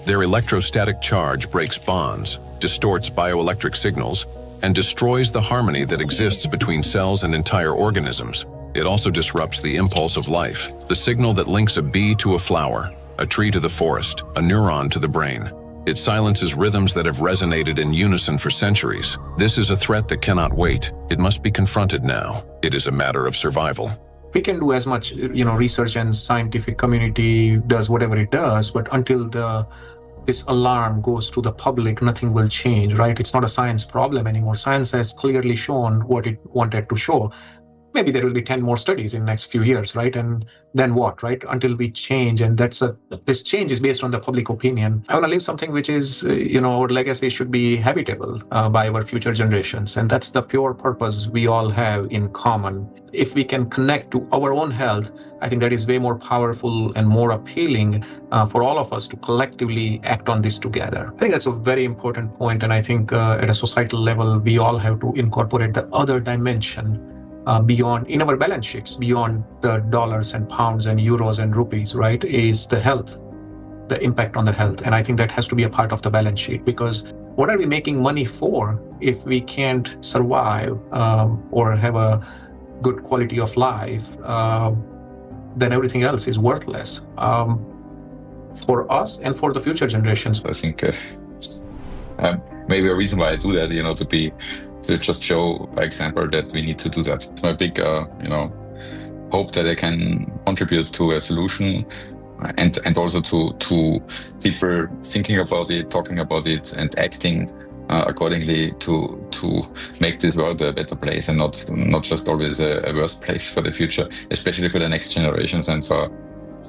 Their electrostatic charge breaks bonds, distorts bioelectric signals, and destroys the harmony that exists between cells and entire organisms. It also disrupts the impulse of life, the signal that links a bee to a flower, a tree to the forest, a neuron to the brain. It silences rhythms that have resonated in unison for centuries. This is a threat that cannot wait. It must be confronted now. It is a matter of survival. we can do as much, research, and scientific community does whatever it does, but until this alarm goes to the public, nothing will change, right? It's not a science problem anymore. Science has clearly shown what it wanted to show. Maybe there will be 10 more studies in the next few years, right? And then what, right? Until we change, and this change is based on the public opinion. I want to leave something which is, our legacy should be habitable by our future generations. And that's the pure purpose we all have in common. If we can connect to our own health, I think that is way more powerful and more appealing for all of us to collectively act on this together. I think that's a very important point. And I think at a societal level, we all have to incorporate the other dimension beyond, in our balance sheets, beyond the dollars and pounds and euros and rupees, right, is the health, the impact on the health. And I think that has to be a part of the balance sheet, because what are we making money for if we can't survive or have a good quality of life? Then everything else is worthless for us and for the future generations. I think maybe a reason why I do that, to just show by example that we need to do that. It's my big, hope that I can contribute to a solution, and also to people thinking about it, talking about it, and acting accordingly to make this world a better place, and not just always a worse place for the future, especially for the next generations, and for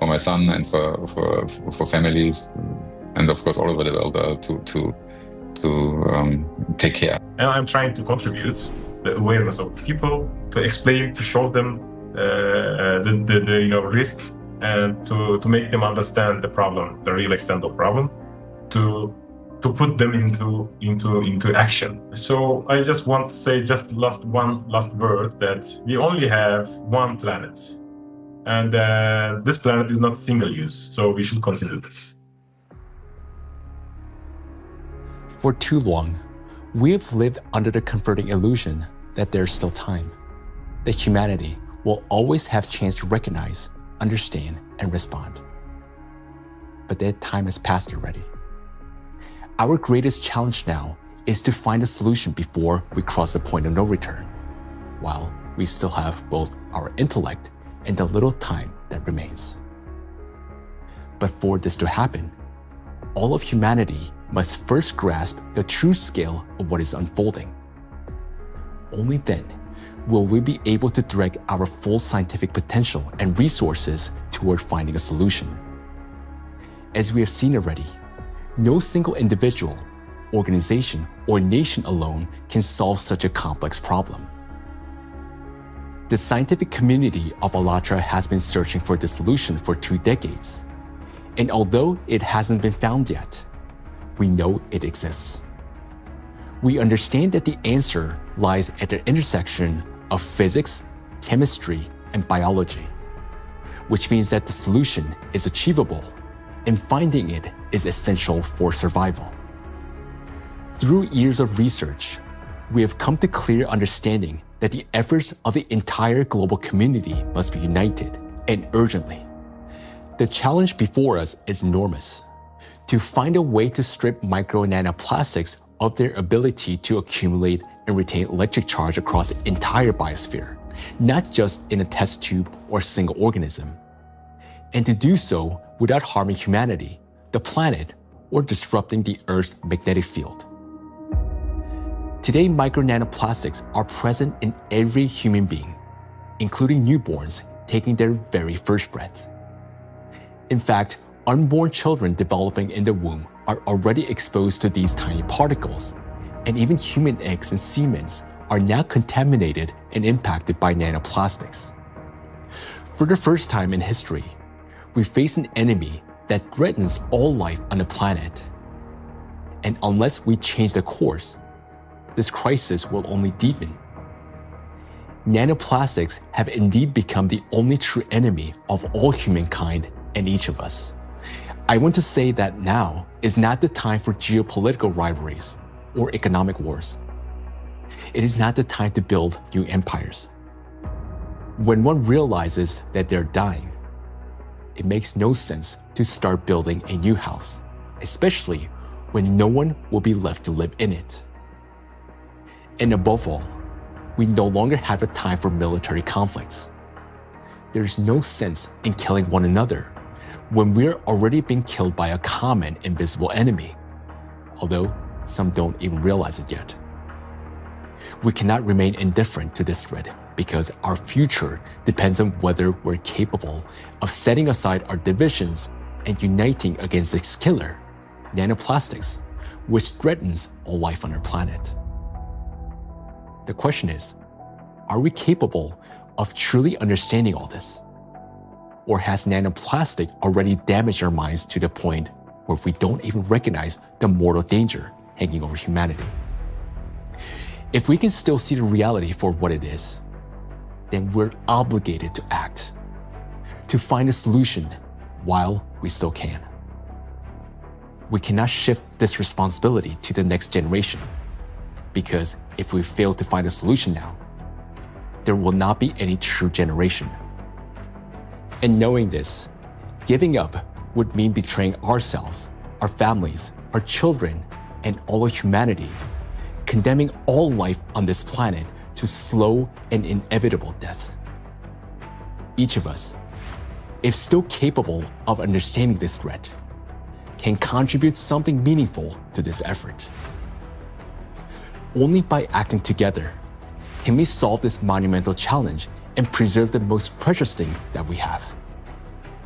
my son, and for families, and of course all over the world to take care. And I'm trying to contribute the awareness of people, to explain, to show them the risks, and to make them understand the problem, the real extent of problem, to put them into action. So I just want to say one last word, that we only have one planet, and this planet is not single use, so we should consider this. For too long, we have lived under the comforting illusion that there's still time, that humanity will always have a chance to recognize, understand, and respond. But that time has passed already. Our greatest challenge now is to find a solution before we cross the point of no return, while we still have both our intellect and the little time that remains. But for this to happen, all of humanity must first grasp the true scale of what is unfolding. Only then will we be able to direct our full scientific potential and resources toward finding a solution. As we have seen already, no single individual, organization, or nation alone can solve such a complex problem. The scientific community of ALLATRA has been searching for the solution for 2 decades, and although it hasn't been found yet, we know it exists. We understand that the answer lies at the intersection of physics, chemistry, and biology, which means that the solution is achievable, and finding it is essential for survival. Through years of research, we have come to clear understanding that the efforts of the entire global community must be united, and urgently. The challenge before us is enormous: to find a way to strip micro and nanoplastics of their ability to accumulate and retain electric charge across the entire biosphere, not just in a test tube or single organism. And to do so without harming humanity, the planet, or disrupting the Earth's magnetic field. Today, micro nanoplastics are present in every human being, including newborns taking their very first breath. In fact, unborn children developing in the womb are already exposed to these tiny particles, and even human eggs and semen are now contaminated and impacted by nanoplastics. For the first time in history, we face an enemy that threatens all life on the planet. And unless we change the course, this crisis will only deepen. Nanoplastics have indeed become the only true enemy of all humankind and each of us. I want to say that now is not the time for geopolitical rivalries or economic wars. It is not the time to build new empires. When one realizes that they're dying, it makes no sense to start building a new house, especially when no one will be left to live in it. And above all, we no longer have a time for military conflicts. there's no sense in killing one another when we're already being killed by a common invisible enemy, although some don't even realize it yet. We cannot remain indifferent to this threat because our future depends on whether we're capable of setting aside our divisions and uniting against this killer, nanoplastics, which threatens all life on our planet. The question is, are we capable of truly understanding all this? Or has nanoplastic already damaged our minds to the point where we don't even recognize the mortal danger hanging over humanity? If we can still see the reality for what it is, then we're obligated to act, to find a solution while we still can. We cannot shift this responsibility to the next generation, because if we fail to find a solution now, there will not be any true generation. And knowing this, giving up would mean betraying ourselves, our families, our children, and all of humanity, condemning all life on this planet to slow and inevitable death. Each of us, if still capable of understanding this threat, can contribute something meaningful to this effort. Only by acting together can we solve this monumental challenge and preserve the most precious thing that we have,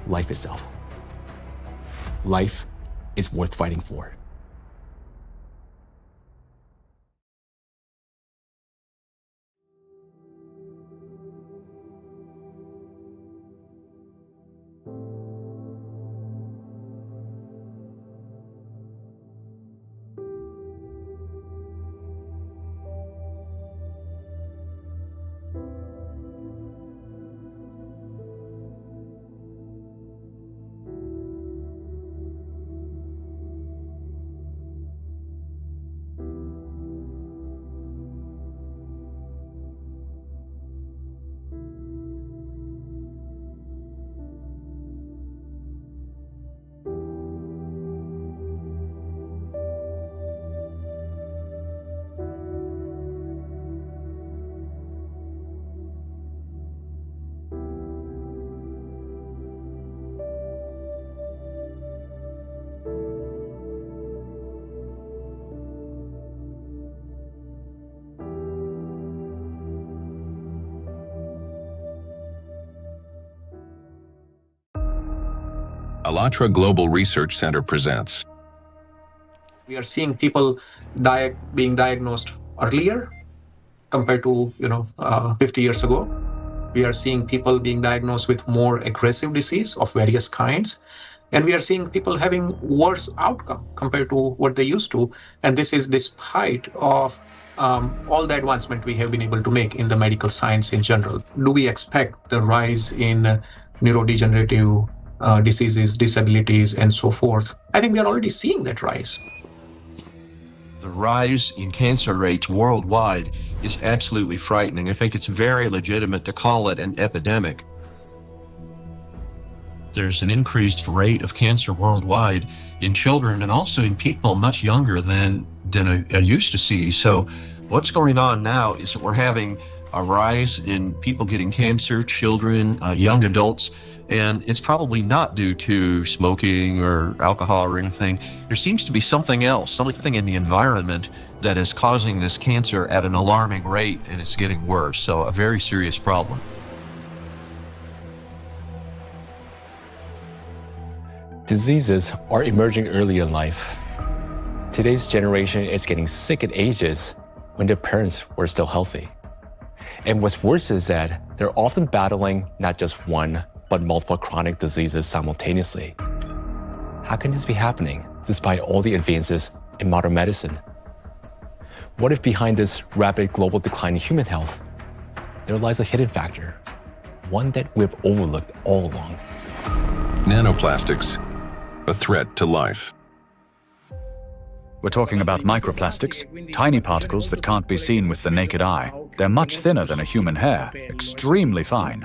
life itself. Life is worth fighting for. ALLATRA Global Research Center presents. We are seeing people being diagnosed earlier compared to 50 years ago. We are seeing people being diagnosed with more aggressive disease of various kinds. And we are seeing people having worse outcome compared to what they used to. And this is despite of all the advancement we have been able to make in the medical science in general. Do we expect the rise in neurodegenerative diseases, disabilities, and so forth? I think we are already seeing that rise. The rise in cancer rates worldwide is absolutely frightening. I think it's very legitimate to call it an epidemic. There's an increased rate of cancer worldwide in children and also in people much younger than I used to see. So what's going on now is that we're having a rise in people getting cancer, children, young adults, and it's probably not due to smoking or alcohol or anything. There seems to be something else, something in the environment that is causing this cancer at an alarming rate, and it's getting worse. So a very serious problem. Diseases are emerging early in life. Today's generation is getting sick at ages when their parents were still healthy. And what's worse is that they're often battling not just one, but multiple chronic diseases simultaneously. How can this be happening despite all the advances in modern medicine? What if behind this rapid global decline in human health, there lies a hidden factor, one that we've overlooked all along? Nanoplastics, a threat to life. We're talking about microplastics, tiny particles that can't be seen with the naked eye. They're much thinner than a human hair, extremely fine.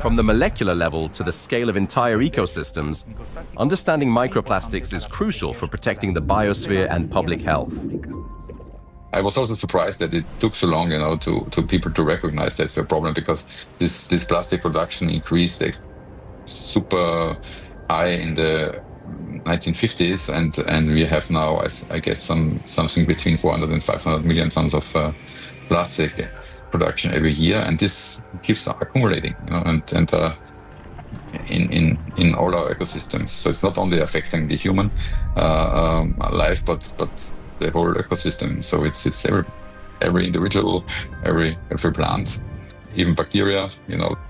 From the molecular level to the scale of entire ecosystems, understanding microplastics is crucial for protecting the biosphere and public health. I was also surprised that it took so long, to people to recognize that's a problem, because this plastic production increased like super high in the 1950s, and we have now, I guess, something between 400 and 500 million tons of plastic production every year, and this keeps accumulating, and in all our ecosystems. So it's not only affecting the human life, but the whole ecosystem. So it's every individual, every plant, even bacteria.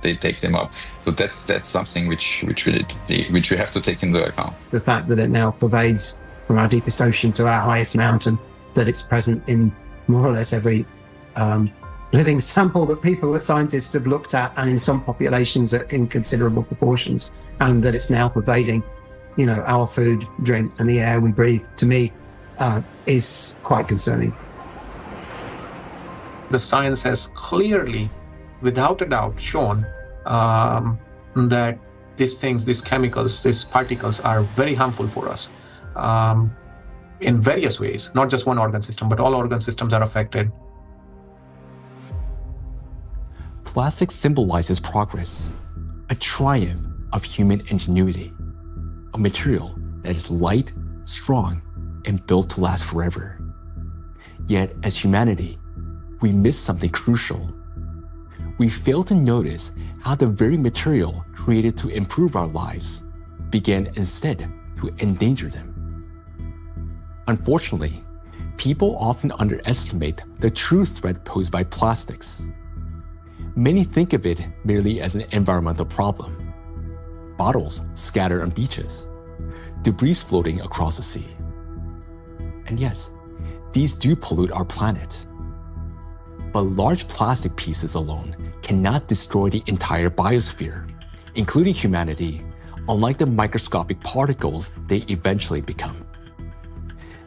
They take them up. So that's something which we have to take into account. The fact that it now pervades from our deepest ocean to our highest mountain, that it's present in more or less every living sample that scientists have looked at, and in some populations in considerable proportions, and that it's now pervading, our food, drink, and the air we breathe, to me, is quite concerning. The science has clearly, without a doubt, shown that these chemicals, these particles are very harmful for us in various ways, not just one organ system, but all organ systems are affected. Plastic symbolizes progress, a triumph of human ingenuity, a material that is light, strong, and built to last forever. Yet, as humanity, we miss something crucial. We fail to notice how the very material created to improve our lives began instead to endanger them. Unfortunately, people often underestimate the true threat posed by plastics. Many think of it merely as an environmental problem. Bottles scattered on beaches, debris floating across the sea. And yes, these do pollute our planet. But large plastic pieces alone cannot destroy the entire biosphere, including humanity, unlike the microscopic particles they eventually become.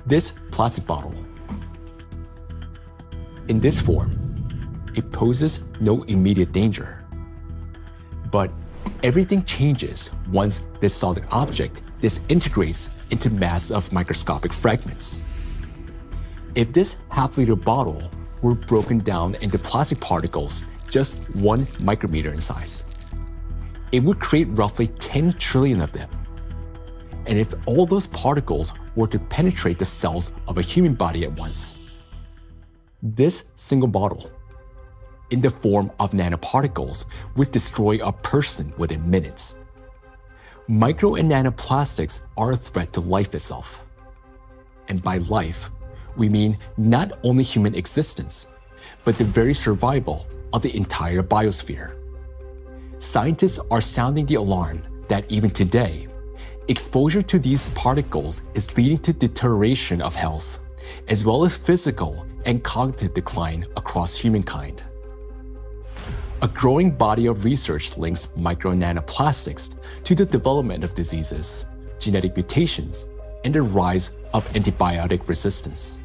This plastic bottle. In this form, it poses no immediate danger. But everything changes once this solid object disintegrates into masses of microscopic fragments. If this half-liter bottle were broken down into plastic particles just 1 micrometer in size, it would create roughly 10 trillion of them. And if all those particles were to penetrate the cells of a human body at once, this single bottle, in the form of nanoparticles, would destroy a person within minutes. Micro and nanoplastics are a threat to life itself. And by life, we mean not only human existence, but the very survival of the entire biosphere. Scientists are sounding the alarm that even today, exposure to these particles is leading to deterioration of health, as well as physical and cognitive decline across humankind. A growing body of research links micro and nanoplastics to the development of diseases, genetic mutations, and the rise of antibiotic resistance.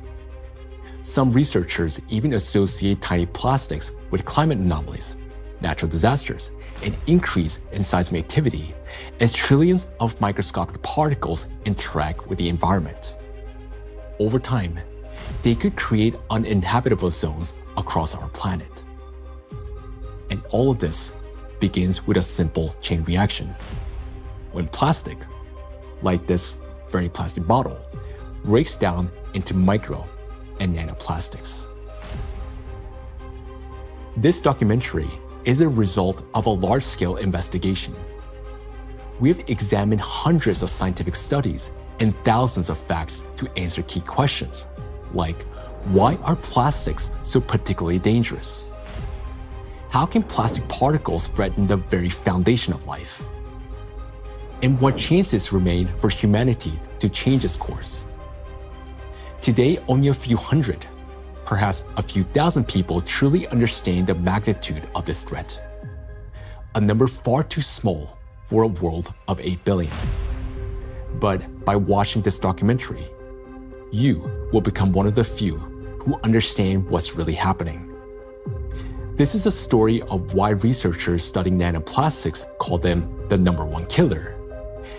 Some researchers even associate tiny plastics with climate anomalies, natural disasters, and increase in seismic activity as trillions of microscopic particles interact with the environment. Over time, they could create uninhabitable zones across our planet. And all of this begins with a simple chain reaction. When plastic, like this very plastic bottle, breaks down into micro and nanoplastics. This documentary is a result of a large-scale investigation. We have examined hundreds of scientific studies and thousands of facts to answer key questions, like why are plastics so particularly dangerous? How can plastic particles threaten the very foundation of life? And what chances remain for humanity to change its course? Today, only a few hundred, perhaps a few thousand people truly understand the magnitude of this threat. A number far too small for a world of 8 billion. But by watching this documentary, you will become one of the few who understand what's really happening. This is a story of why researchers studying nanoplastics call them the #1 killer,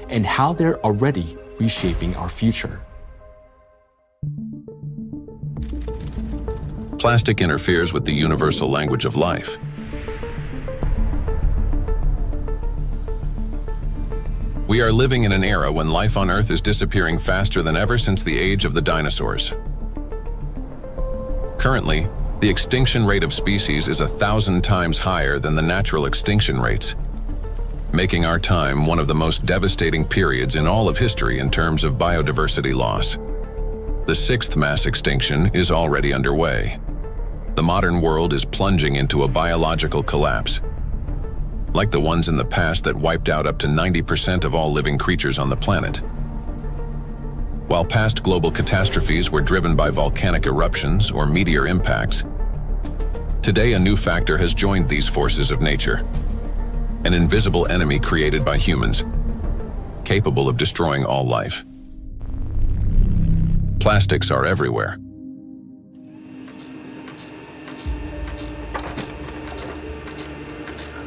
and how they're already reshaping our future. Plastic interferes with the universal language of life. We are living in an era when life on Earth is disappearing faster than ever since the age of the dinosaurs. Currently, the extinction rate of species is 1,000 times higher than the natural extinction rates, making our time one of the most devastating periods in all of history in terms of biodiversity loss. The sixth mass extinction is already underway. The modern world is plunging into a biological collapse, like the ones in the past that wiped out up to 90% of all living creatures on the planet. While past global catastrophes were driven by volcanic eruptions or meteor impacts, today a new factor has joined these forces of nature. An invisible enemy created by humans, capable of destroying all life. Plastics are everywhere.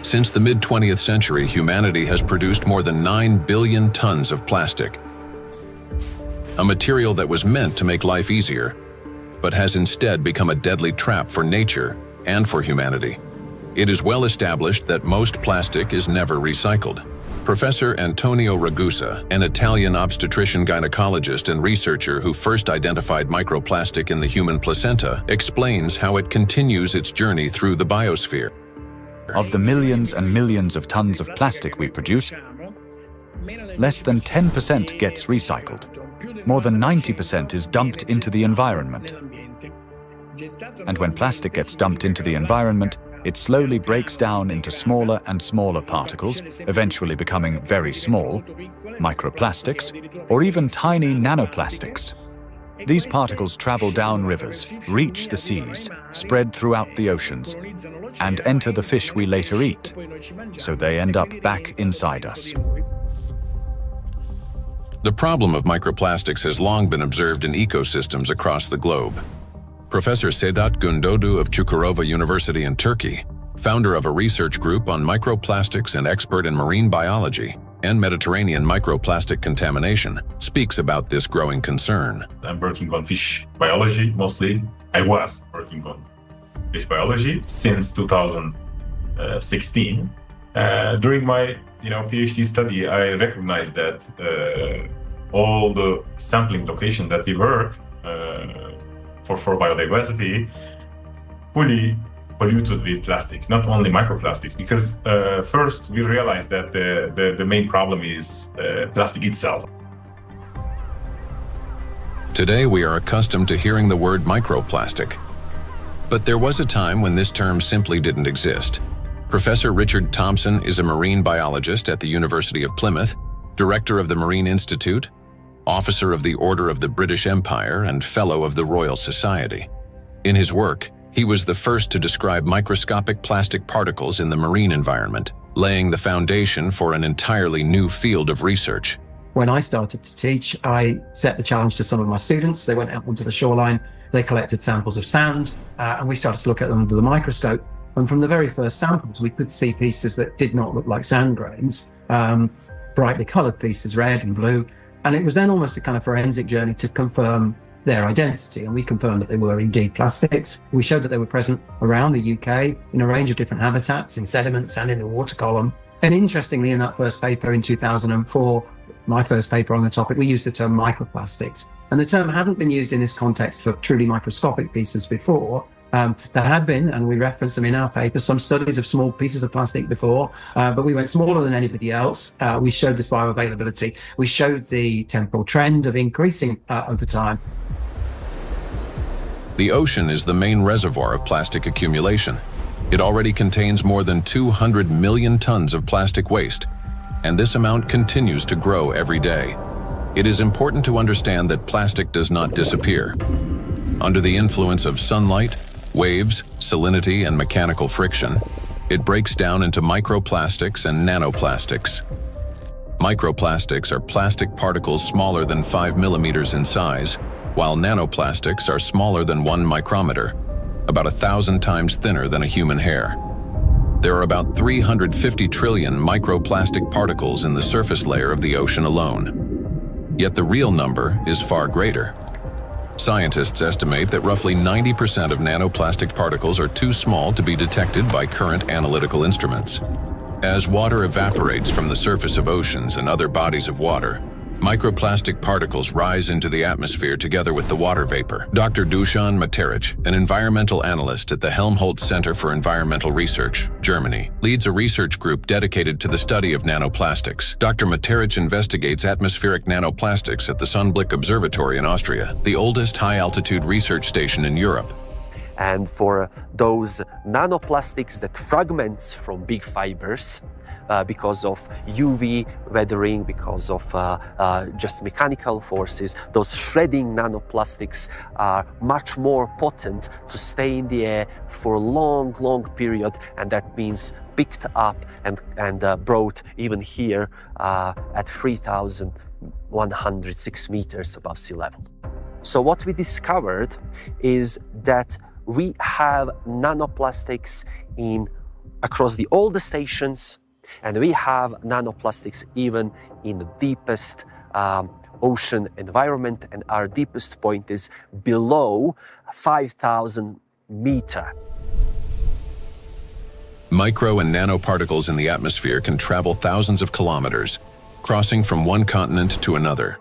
Since the mid-20th century, humanity has produced more than 9 billion tons of plastic. A material that was meant to make life easier, but has instead become a deadly trap for nature and for humanity. It is well established that most plastic is never recycled. Professor Antonio Ragusa, an Italian obstetrician gynecologist and researcher who first identified microplastic in the human placenta, explains how it continues its journey through the biosphere. Of the millions and millions of tons of plastic we produce, less than 10% gets recycled. More than 90% is dumped into the environment. And when plastic gets dumped into the environment, it slowly breaks down into smaller and smaller particles, eventually becoming very small, microplastics, or even tiny nanoplastics. These particles travel down rivers, reach the seas, spread throughout the oceans, and enter the fish we later eat, so they end up back inside us. The problem of microplastics has long been observed in ecosystems across the globe. Professor Sedat Gündoğdu of Çukurova University in Turkey, founder of a research group on microplastics and expert in marine biology and Mediterranean microplastic contamination, speaks about this growing concern. I'm working on fish biology mostly. I was working on fish biology since 2016. During my PhD study, I recognized that all the sampling location that we work for biodiversity fully polluted with plastics, not only microplastics, because first we realized that the main problem is plastic itself. Today we are accustomed to hearing the word microplastic, but there was a time when this term simply didn't exist. Professor Richard Thompson is a marine biologist at the University of Plymouth, director of the Marine Institute, officer of the Order of the British Empire, and fellow of the Royal Society. In his work, he was the first to describe microscopic plastic particles in the marine environment, laying the foundation for an entirely new field of research. When I started to teach, I set the challenge to some of my students. They went out onto the shoreline, they collected samples of sand, and we started to look at them under the microscope. And from the very first samples, we could see pieces that did not look like sand grains, brightly colored pieces, red and blue. And it was then almost a kind of forensic journey to confirm their identity. And we confirmed that they were indeed plastics. We showed that they were present around the UK in a range of different habitats, in sediments and in the water column. And interestingly, in that first paper in 2004, my first paper on the topic, we used the term microplastics. And the term hadn't been used in this context for truly microscopic pieces before. There had been, and we referenced them in our paper, some studies of small pieces of plastic before, but we went smaller than anybody else. We showed this bioavailability. We showed the temporal trend of increasing over time. The ocean is the main reservoir of plastic accumulation. It already contains more than 200 million tons of plastic waste, and this amount continues to grow every day. It is important to understand that plastic does not disappear. Under the influence of sunlight, waves, salinity, and mechanical friction, it breaks down into microplastics and nanoplastics. Microplastics are plastic particles smaller than 5 millimeters in size, while nanoplastics are smaller than 1 micrometer, about 1,000 times thinner than a human hair. There are about 350 trillion microplastic particles in the surface layer of the ocean alone. Yet the real number is far greater. Scientists estimate that roughly 90% of nanoplastic particles are too small to be detected by current analytical instruments. As water evaporates from the surface of oceans and other bodies of water, microplastic particles rise into the atmosphere together with the water vapor. Dr. Dusan Materic, an environmental analyst at the Helmholtz Center for Environmental Research, Germany, leads a research group dedicated to the study of nanoplastics. Dr. Materic investigates atmospheric nanoplastics at the Sonnenblick Observatory in Austria, the oldest high-altitude research station in Europe. And for those nanoplastics that fragments from big fibers, because of UV weathering, because of just mechanical forces, those shredding nanoplastics are much more potent to stay in the air for a long, long period, and that means picked up and brought even here at 3,106 meters above sea level. So what we discovered is that we have nanoplastics across all the stations, and we have nanoplastics even in the deepest ocean environment, and our deepest point is below 5,000 meters. Micro and nanoparticles in the atmosphere can travel thousands of kilometers, crossing from one continent to another.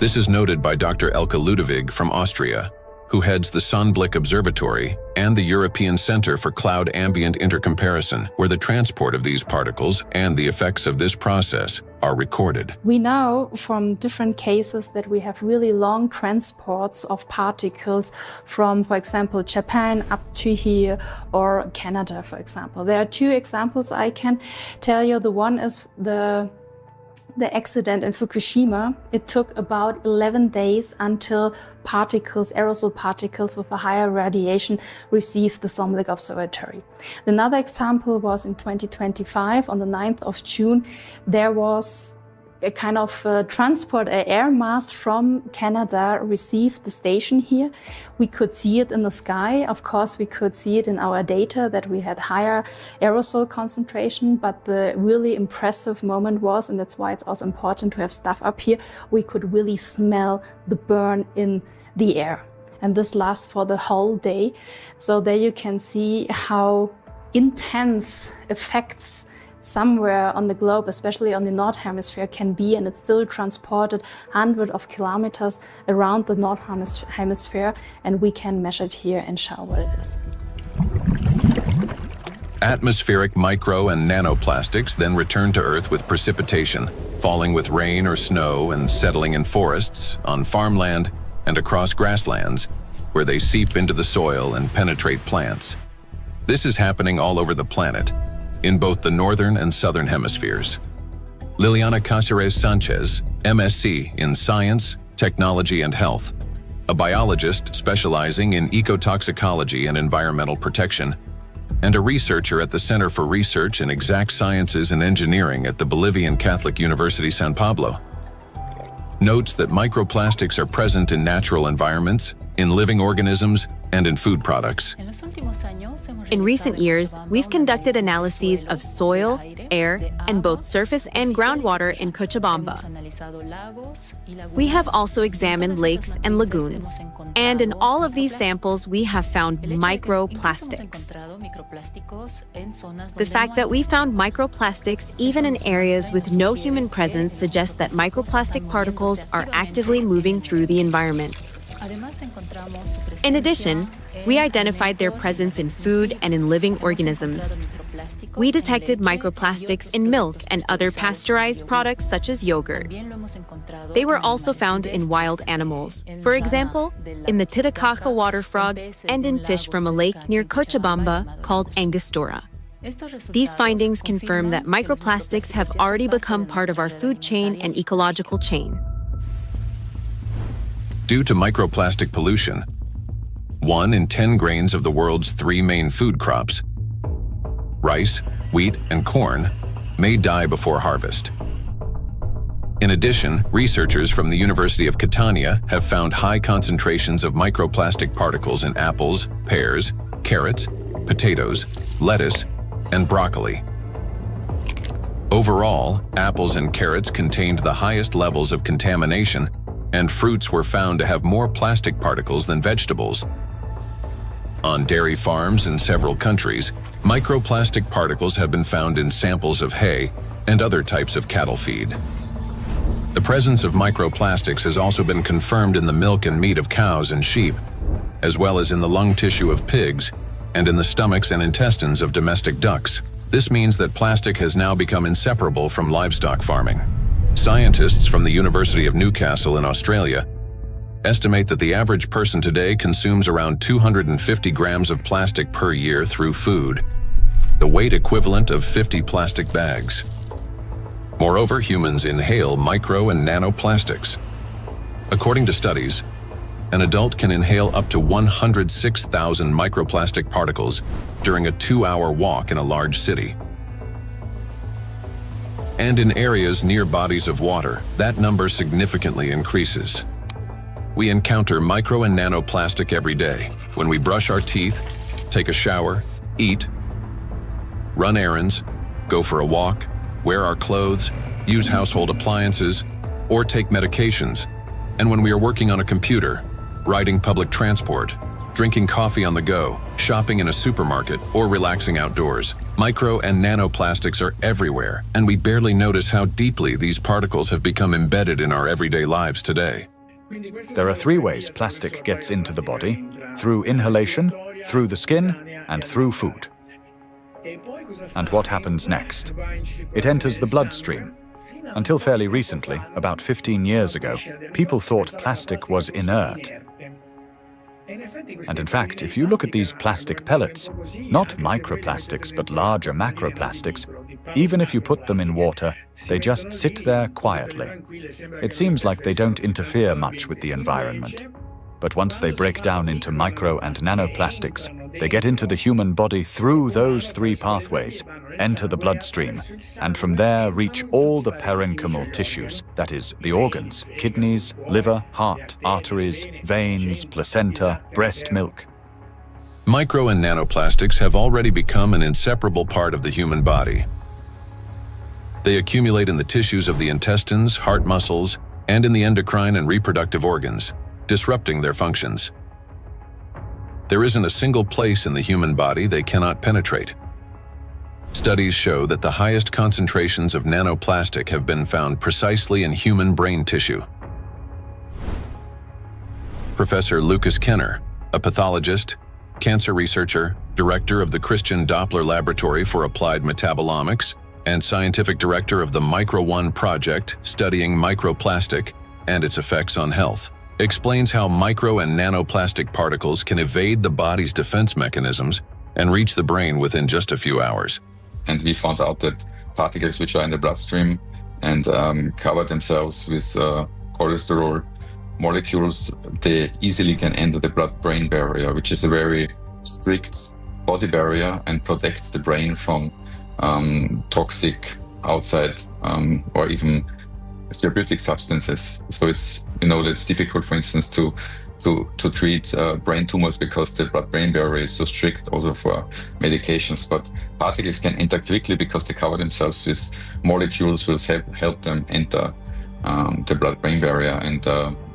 This is noted by Dr. Elke Ludewig from Austria, who heads the Sonnenblick Observatory and the European Center for Cloud Ambient Intercomparison, where the transport of these particles and the effects of this process are recorded. We know from different cases that we have really long transports of particles from, for example, Japan up to here, or Canada, for example. There are two examples I can tell you. The one is the accident in Fukushima. It took about 11 days until aerosol particles with a higher radiation received the Sonnenblick Observatory. Another example was in 2025, on the 9th of June, there was a kind of transport, an air mass from Canada received the station here. We could see it in the sky. Of course, we could see it in our data that we had higher aerosol concentration, but the really impressive moment was, and that's why it's also important to have stuff up here, we could really smell the burn in the air. And this lasts for the whole day. So there you can see how intense effects somewhere on the globe, especially on the North Hemisphere, can be, and it's still transported hundreds of kilometers around the North Hemisphere, and we can measure it here and show what it is. Atmospheric micro and nanoplastics then return to Earth with precipitation, falling with rain or snow and settling in forests, on farmland, and across grasslands, where they seep into the soil and penetrate plants. This is happening all over the planet, in both the northern and southern hemispheres. Liliana Cáceres Sanchez, MSc in Science, Technology and Health, a biologist specializing in ecotoxicology and environmental protection, and a researcher at the Center for Research in Exact Sciences and Engineering at the Bolivian Catholic University San Pablo, notes that microplastics are present in natural environments, in living organisms, and in food products. In recent years, we've conducted analyses of soil, air, and both surface and groundwater in Cochabamba. We have also examined lakes and lagoons, and in all of these samples, we have found microplastics. The fact that we found microplastics even in areas with no human presence suggests that microplastic particles are actively moving through the environment. In addition, we identified their presence in food and in living organisms. We detected microplastics in milk and other pasteurized products such as yogurt. They were also found in wild animals, for example, in the Titicaca water frog and in fish from a lake near Cochabamba called Angostura. These findings confirm that microplastics have already become part of our food chain and ecological chain. Due to microplastic pollution, 1 in 10 grains of the world's 3 main food crops, rice, wheat, and corn, may die before harvest. In addition, researchers from the University of Catania have found high concentrations of microplastic particles in apples, pears, carrots, potatoes, lettuce, and broccoli. Overall, apples and carrots contained the highest levels of contamination, and fruits were found to have more plastic particles than vegetables. On dairy farms in several countries, microplastic particles have been found in samples of hay and other types of cattle feed. The presence of microplastics has also been confirmed in the milk and meat of cows and sheep, as well as in the lung tissue of pigs and in the stomachs and intestines of domestic ducks. This means that plastic has now become inseparable from livestock farming. Scientists from the University of Newcastle in Australia estimate that the average person today consumes around 250 grams of plastic per year through food, the weight equivalent of 50 plastic bags. Moreover, humans inhale micro and nanoplastics. According to studies, an adult can inhale up to 106,000 microplastic particles during a 2-hour walk in a large city. And in areas near bodies of water, that number significantly increases. We encounter micro and nanoplastic every day when we brush our teeth, take a shower, eat, run errands, go for a walk, wear our clothes, use household appliances, or take medications, and when we are working on a computer, riding public transport, drinking coffee on the go, shopping in a supermarket, or relaxing outdoors. Micro and nanoplastics are everywhere, and we barely notice how deeply these particles have become embedded in our everyday lives today. There are 3 ways plastic gets into the body: through inhalation, through the skin, and through food. And what happens next? It enters the bloodstream. Until fairly recently, about 15 years ago, people thought plastic was inert. And in fact, if you look at these plastic pellets, not microplastics but larger macroplastics, even if you put them in water, they just sit there quietly. It seems like they don't interfere much with the environment. But once they break down into micro and nanoplastics, they get into the human body through those 3 pathways, enter the bloodstream, and from there reach all the parenchymal tissues, that is, the organs, kidneys, liver, heart, arteries, veins, placenta, breast milk. Micro and nanoplastics have already become an inseparable part of the human body. They accumulate in the tissues of the intestines, heart muscles, and in the endocrine and reproductive organs, disrupting their functions. There isn't a single place in the human body they cannot penetrate. Studies show that the highest concentrations of nanoplastic have been found precisely in human brain tissue. Professor Lucas Kenner, a pathologist, cancer researcher, director of the Christian Doppler Laboratory for Applied Metabolomics, and scientific director of the Micro-1 project studying microplastic and its effects on health, explains how micro and nanoplastic particles can evade the body's defense mechanisms and reach the brain within just a few hours. And we found out that particles which are in the bloodstream and cover themselves with cholesterol molecules, they easily can enter the blood-brain barrier, which is a very strict body barrier and protects the brain from toxic outside or even therapeutic substances. So it's, it's difficult, for instance, to treat brain tumors because the blood-brain barrier is so strict also for medications. But particles can enter quickly because they cover themselves with molecules will help them enter the blood-brain barrier. And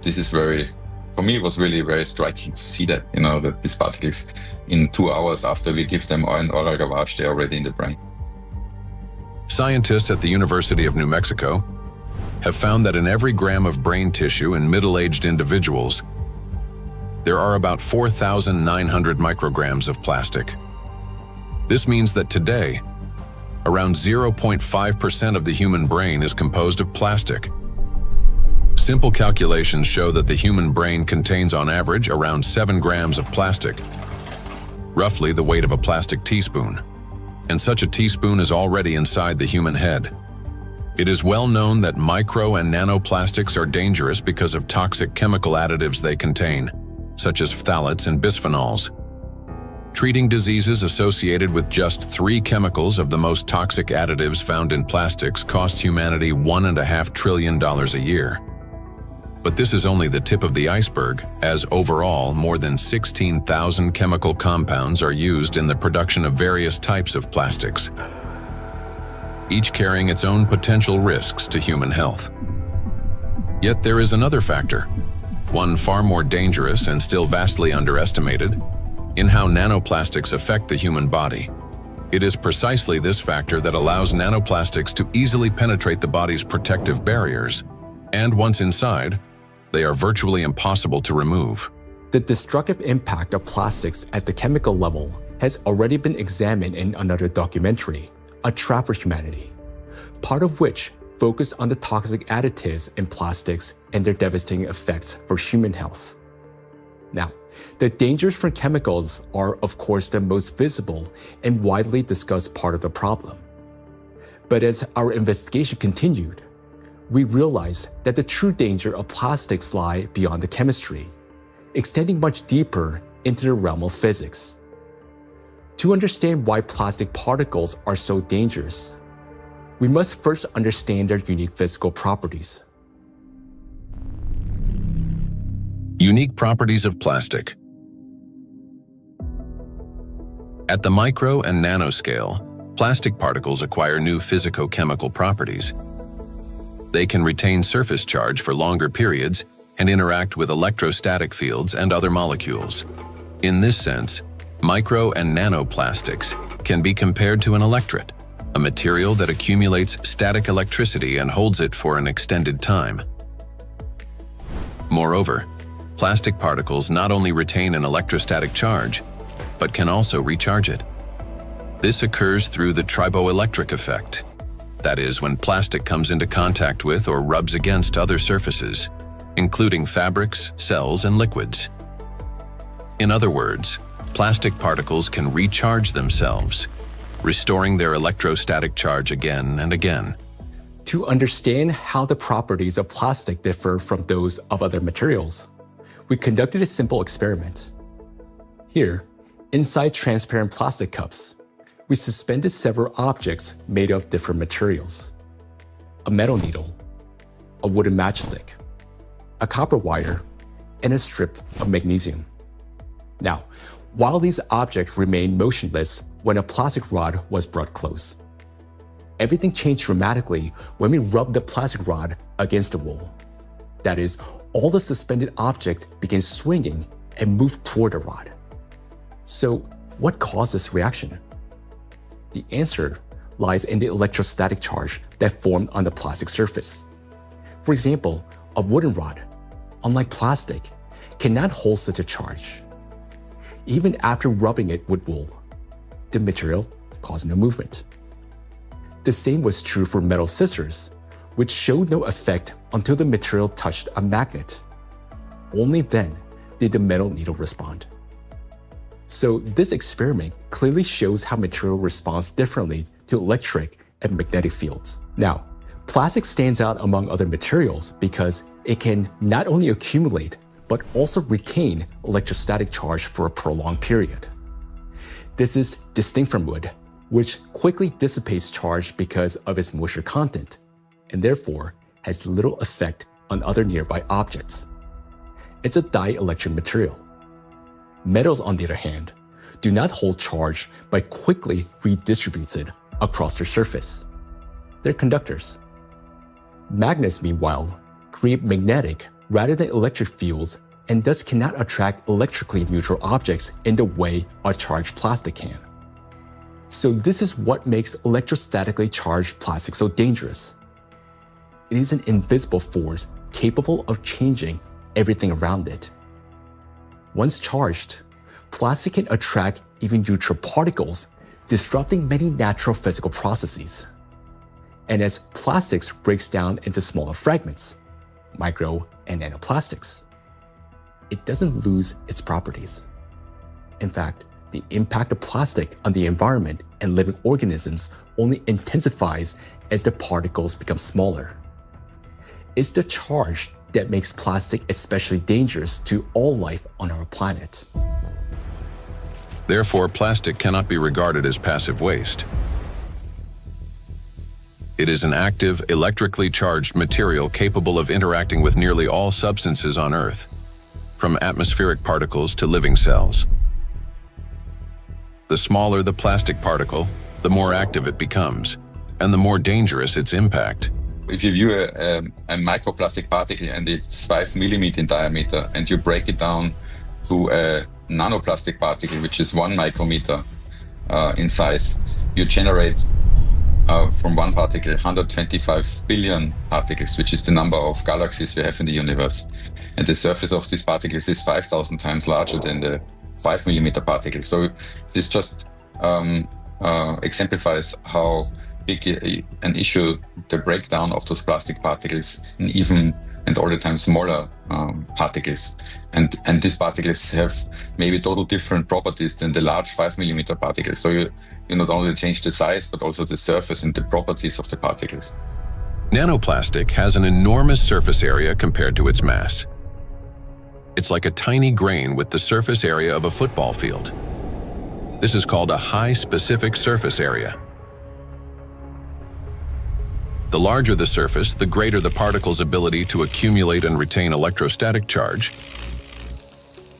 this is for me, it was really very striking to see that, that these particles in 2 hours after we give them an oral lavage, they're already in the brain. Scientists at the University of New Mexico have found that in every gram of brain tissue in middle-aged individuals, there are about 4,900 micrograms of plastic. This means that today, around 0.5% of the human brain is composed of plastic. Simple calculations show that the human brain contains on average around 7 grams of plastic, roughly the weight of a plastic teaspoon. And such a teaspoon is already inside the human head. It is well known that micro and nanoplastics are dangerous because of toxic chemical additives they contain, such as phthalates and bisphenols. Treating diseases associated with just 3 chemicals of the most toxic additives found in plastics costs humanity $1.5 trillion a year. But this is only the tip of the iceberg, as overall more than 16,000 chemical compounds are used in the production of various types of plastics, each carrying its own potential risks to human health. Yet there is another factor, one far more dangerous and still vastly underestimated, in how nanoplastics affect the human body. It is precisely this factor that allows nanoplastics to easily penetrate the body's protective barriers, and once inside, they are virtually impossible to remove. The destructive impact of plastics at the chemical level has already been examined in another documentary, A Trap for Humanity, part of which focused on the toxic additives in plastics and their devastating effects for human health. Now, the dangers from chemicals are, of course, the most visible and widely discussed part of the problem. But as our investigation continued, we realized that the true danger of plastics lie beyond the chemistry, extending much deeper into the realm of physics. To understand why plastic particles are so dangerous, we must first understand their unique physical properties. Unique properties of plastic. At the micro and nanoscale, plastic particles acquire new physicochemical properties. They can retain surface charge for longer periods and interact with electrostatic fields and other molecules. In this sense, micro and nanoplastics can be compared to an electret, a material that accumulates static electricity and holds it for an extended time. Moreover, plastic particles not only retain an electrostatic charge, but can also recharge it. This occurs through the triboelectric effect. That is, when plastic comes into contact with or rubs against other surfaces, including fabrics, cells, and liquids. In other words, plastic particles can recharge themselves, restoring their electrostatic charge again and again. To understand how the properties of plastic differ from those of other materials, we conducted a simple experiment. Here, inside transparent plastic cups, we suspended several objects made of different materials: a metal needle, a wooden matchstick, a copper wire, and a strip of magnesium. Now, while these objects remained motionless when a plastic rod was brought close, everything changed dramatically when we rubbed the plastic rod against the wall. That is, all the suspended object began swinging and moved toward the rod. So, what caused this reaction? The answer lies in the electrostatic charge that formed on the plastic surface. For example, a wooden rod, unlike plastic, cannot hold such a charge. Even after rubbing it with wool, the material caused no movement. The same was true for metal scissors, which showed no effect until the material touched a magnet. Only then did the metal needle respond. So this experiment clearly shows how material responds differently to electric and magnetic fields. Now, plastic stands out among other materials because it can not only accumulate, but also retain electrostatic charge for a prolonged period. This is distinct from wood, which quickly dissipates charge because of its moisture content, and therefore has little effect on other nearby objects. It's a dielectric material. Metals, on the other hand, do not hold charge but quickly redistributes it across their surface. They're conductors. Magnets, meanwhile, create magnetic rather than electric fields and thus cannot attract electrically neutral objects in the way a charged plastic can. So this is what makes electrostatically charged plastic so dangerous. It is an invisible force capable of changing everything around it. Once charged, plastic can attract even neutral particles, disrupting many natural physical processes. And as plastics breaks down into smaller fragments, micro and nanoplastics, it doesn't lose its properties. In fact, the impact of plastic on the environment and living organisms only intensifies as the particles become smaller. It's the charge that makes plastic especially dangerous to all life on our planet. Therefore, plastic cannot be regarded as passive waste. It is an active, electrically charged material capable of interacting with nearly all substances on Earth, from atmospheric particles to living cells. The smaller the plastic particle, the more active it becomes, and the more dangerous its impact. if you view a microplastic particle and it's 5 millimeter in diameter, and you break it down to a nanoplastic particle, which is 1 micrometer in size, you generate from one particle 125 billion particles, which is the number of galaxies we have in the universe. And the surface of these particles is 5,000 times larger than the 5 millimeter particle. So this just exemplifies how big an issue the breakdown of those plastic particles in even and all the time smaller particles. And these particles have maybe total different properties than the large 5 millimeter particles. So you not only change the size, but also the surface and the properties of the particles. Nanoplastic has an enormous surface area compared to its mass. It's like a tiny grain with the surface area of a football field. This is called a high specific surface area. The larger the surface, the greater the particle's ability to accumulate and retain electrostatic charge,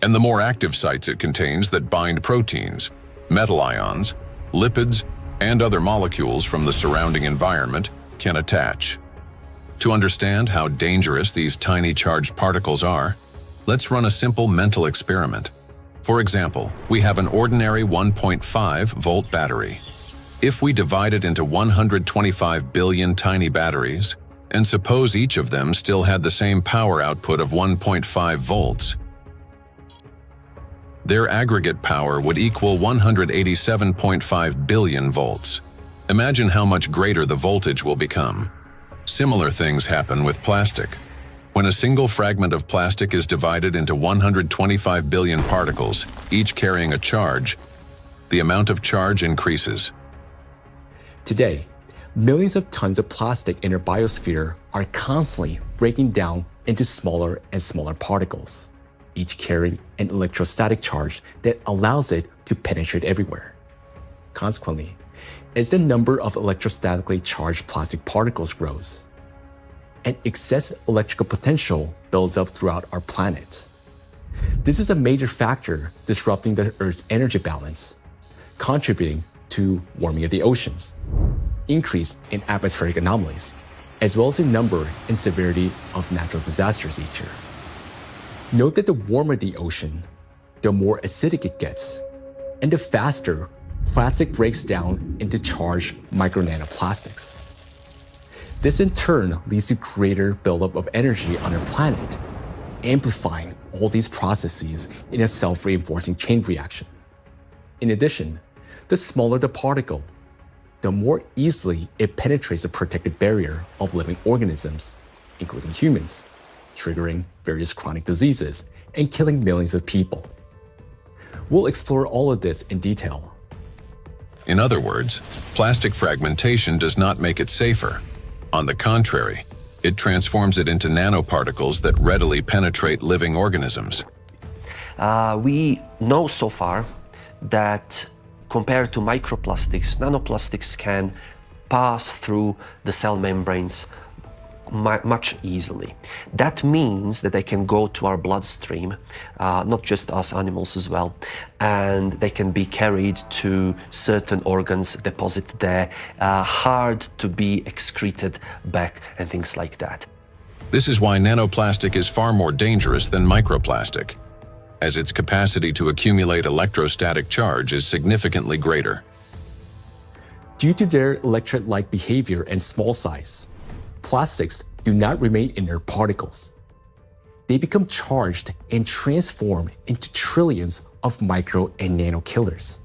and the more active sites it contains that bind proteins, metal ions, lipids, and other molecules from the surrounding environment can attach. To understand how dangerous these tiny charged particles are, let's run a simple mental experiment. For example, we have an ordinary 1.5 volt battery. If we divide it into 125 billion tiny batteries, and suppose each of them still had the same power output of 1.5 volts, their aggregate power would equal 187.5 billion volts. Imagine how much greater the voltage will become. Similar things happen with plastic. When a single fragment of plastic is divided into 125 billion particles, each carrying a charge, the amount of charge increases. Today, millions of tons of plastic in our biosphere are constantly breaking down into smaller and smaller particles, each carrying an electrostatic charge that allows it to penetrate everywhere. Consequently, as the number of electrostatically charged plastic particles grows, an excess electrical potential builds up throughout our planet. This is a major factor disrupting the Earth's energy balance, contributing to warming of the oceans, increase in atmospheric anomalies, as well as the number and severity of natural disasters each year. Note that the warmer the ocean, the more acidic it gets, and the faster plastic breaks down into charged micro-nanoplastics. This in turn leads to greater buildup of energy on our planet, amplifying all these processes in a self-reinforcing chain reaction. In addition, the smaller the particle, the more easily it penetrates the protected barrier of living organisms, including humans, triggering various chronic diseases and killing millions of people. We'll explore all of this in detail. In other words, plastic fragmentation does not make it safer. On the contrary, it transforms it into nanoparticles that readily penetrate living organisms. We know so far that compared to microplastics, nanoplastics can pass through the cell membranes much easily. That means that they can go to our bloodstream, not just us animals as well, and they can be carried to certain organs, deposited there, hard to be excreted back and things like that. This is why nanoplastic is far more dangerous than microplastic, as its capacity to accumulate electrostatic charge is significantly greater. Due to their electrolyte behavior and small size, plastics do not remain inert particles. They become charged and transform into trillions of micro and nano killers.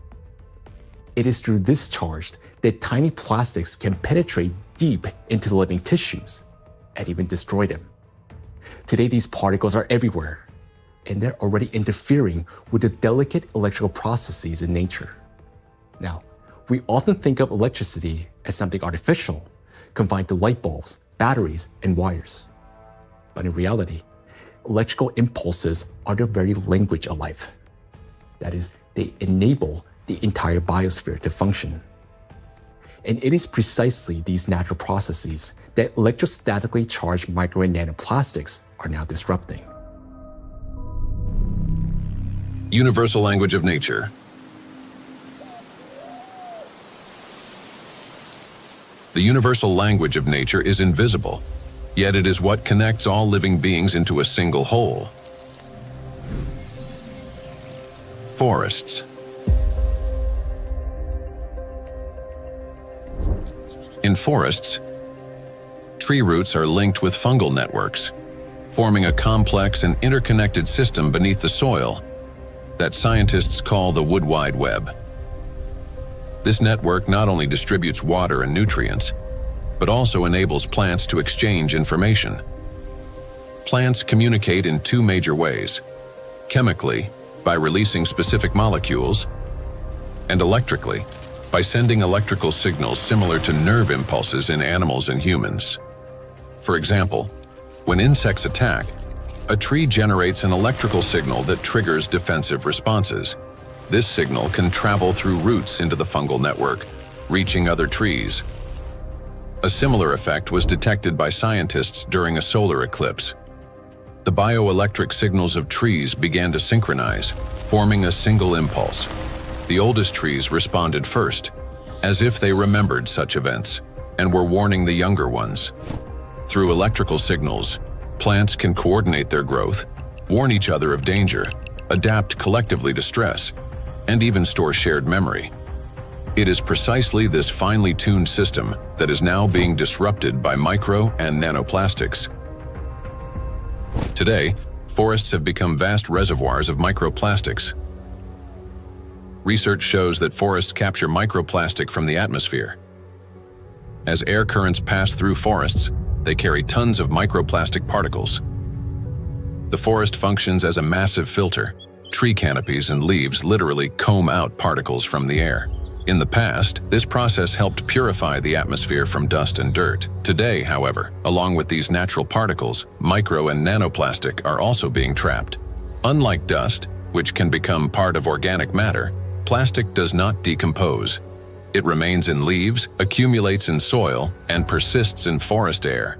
It is through this charge that tiny plastics can penetrate deep into living tissues and even destroy them. Today, these particles are everywhere, and they're already interfering with the delicate electrical processes in nature. Now, we often think of electricity as something artificial, confined to light bulbs, batteries, and wires. But in reality, electrical impulses are the very language of life. That is, they enable the entire biosphere to function. And it is precisely these natural processes that electrostatically charged micro and nanoplastics are now disrupting. Universal language of nature. The universal language of nature is invisible, yet it is what connects all living beings into a single whole. Forests. In forests, tree roots are linked with fungal networks, forming a complex and interconnected system beneath the soil that scientists call the wood wide web. This network not only distributes water and nutrients, but also enables plants to exchange information. Plants communicate in two major ways: chemically, by releasing specific molecules, and electrically, by sending electrical signals similar to nerve impulses in animals and humans. For example, when insects attack, a tree generates an electrical signal that triggers defensive responses. This signal can travel through roots into the fungal network, reaching other trees. A similar effect was detected by scientists during a solar eclipse. The bioelectric signals of trees began to synchronize, forming a single impulse. The oldest trees responded first, as if they remembered such events and were warning the younger ones. Through electrical signals, plants can coordinate their growth, warn each other of danger, adapt collectively to stress, and even store shared memory. It is precisely this finely tuned system that is now being disrupted by micro and nanoplastics. Today, forests have become vast reservoirs of microplastics. Research shows that forests capture microplastic from the atmosphere. As air currents pass through forests, they carry tons of microplastic particles. The forest functions as a massive filter. Tree canopies and leaves literally comb out particles from the air. In the past, this process helped purify the atmosphere from dust and dirt. Today, however, along with these natural particles, micro and nanoplastic are also being trapped. Unlike dust, which can become part of organic matter, plastic does not decompose. It remains in leaves, accumulates in soil, and persists in forest air.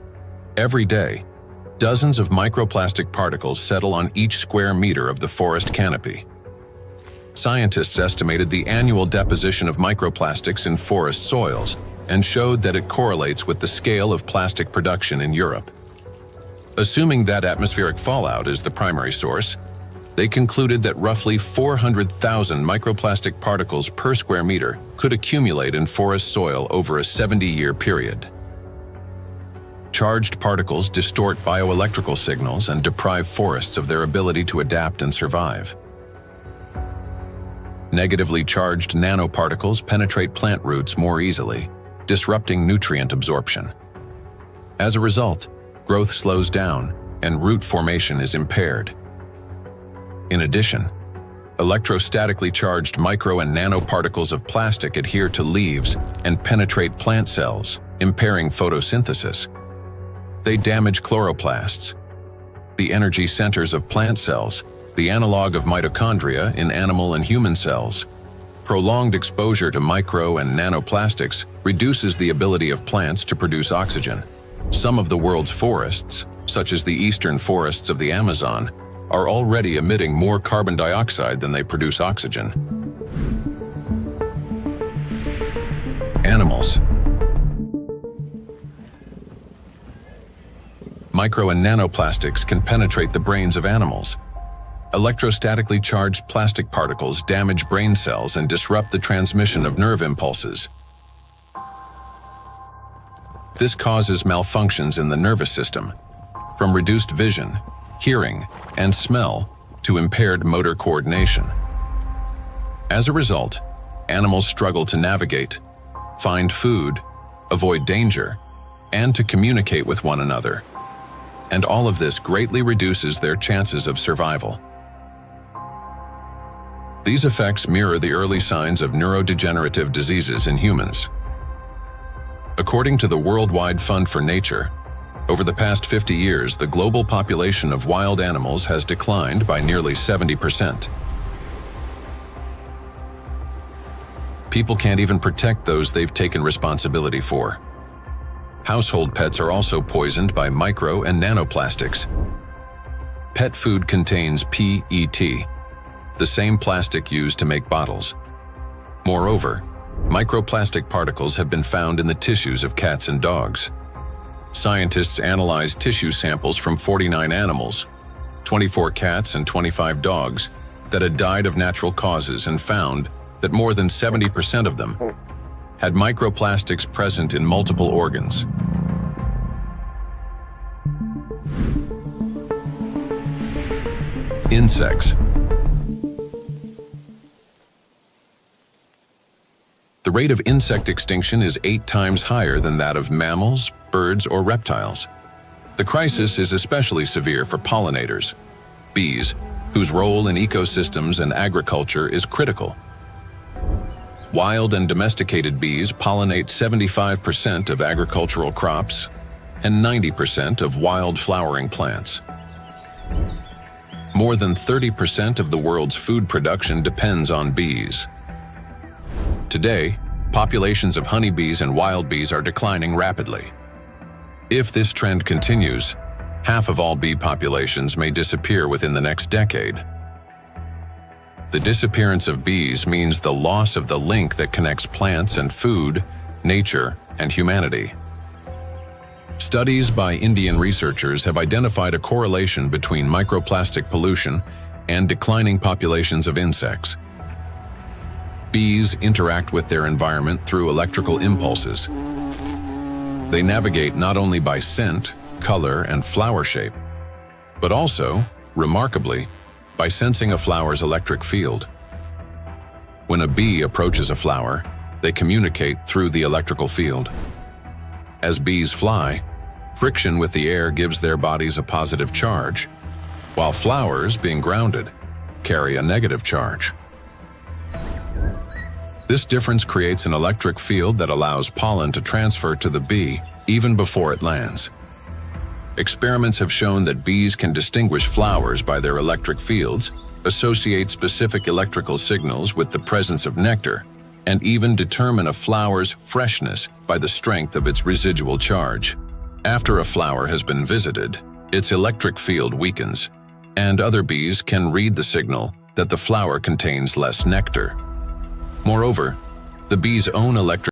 Every day, dozens of microplastic particles settle on each square meter of the forest canopy. Scientists estimated the annual deposition of microplastics in forest soils and showed that it correlates with the scale of plastic production in Europe. Assuming that atmospheric fallout is the primary source, they concluded that roughly 400,000 microplastic particles per square meter could accumulate in forest soil over a 70-year period. Charged particles distort bioelectrical signals and deprive forests of their ability to adapt and survive. Negatively charged nanoparticles penetrate plant roots more easily, disrupting nutrient absorption. As a result, growth slows down and root formation is impaired. In addition, electrostatically charged micro and nanoparticles of plastic adhere to leaves and penetrate plant cells, impairing photosynthesis. They damage chloroplasts, the energy centers of plant cells, the analog of mitochondria in animal and human cells. Prolonged exposure to micro and nanoplastics reduces the ability of plants to produce oxygen. Some of the world's forests, such as the eastern forests of the Amazon, are already emitting more carbon dioxide than they produce oxygen. Animals. Micro and nanoplastics can penetrate the brains of animals. Electrostatically charged plastic particles damage brain cells and disrupt the transmission of nerve impulses. This causes malfunctions in the nervous system, from reduced vision, hearing, and smell to impaired motor coordination. As a result, animals struggle to navigate, find food, avoid danger, and to communicate with one another. And all of this greatly reduces their chances of survival. These effects mirror the early signs of neurodegenerative diseases in humans. According to the Worldwide Fund for Nature, over the past 50 years, the global population of wild animals has declined by nearly 70%. People can't even protect those they've taken responsibility for. Household pets are also poisoned by micro and nanoplastics. Pet food contains PET, the same plastic used to make bottles. Moreover, microplastic particles have been found in the tissues of cats and dogs. Scientists analyzed tissue samples from 49 animals, 24 cats and 25 dogs, that had died of natural causes and found that more than 70% of them had microplastics present in multiple organs. Insects. The rate of insect extinction is 8 times higher than that of mammals, birds, or reptiles. The crisis is especially severe for pollinators, bees, whose role in ecosystems and agriculture is critical. Wild and domesticated bees pollinate 75% of agricultural crops and 90% of wild flowering plants. More than 30% of the world's food production depends on bees. Today, populations of honeybees and wild bees are declining rapidly. If this trend continues, half of all bee populations may disappear within the next decade. The disappearance of bees means the loss of the link that connects plants and food, nature, and humanity. Studies by Indian researchers have identified a correlation between microplastic pollution and declining populations of insects. Bees interact with their environment through electrical impulses. They navigate not only by scent, color, and flower shape, but also, remarkably, by sensing a flower's electric field. When a bee approaches a flower, they communicate through the electrical field. As bees fly, friction with the air gives their bodies a positive charge, while flowers, being grounded, carry a negative charge. This difference creates an electric field that allows pollen to transfer to the bee even before it lands. Experiments have shown that bees can distinguish flowers by their electric fields, associate specific electrical signals with the presence of nectar, and even determine a flower's freshness by the strength of its residual charge. After a flower has been visited, its electric field weakens, and other bees can read the signal that the flower contains less nectar. Moreover, the bee's own electric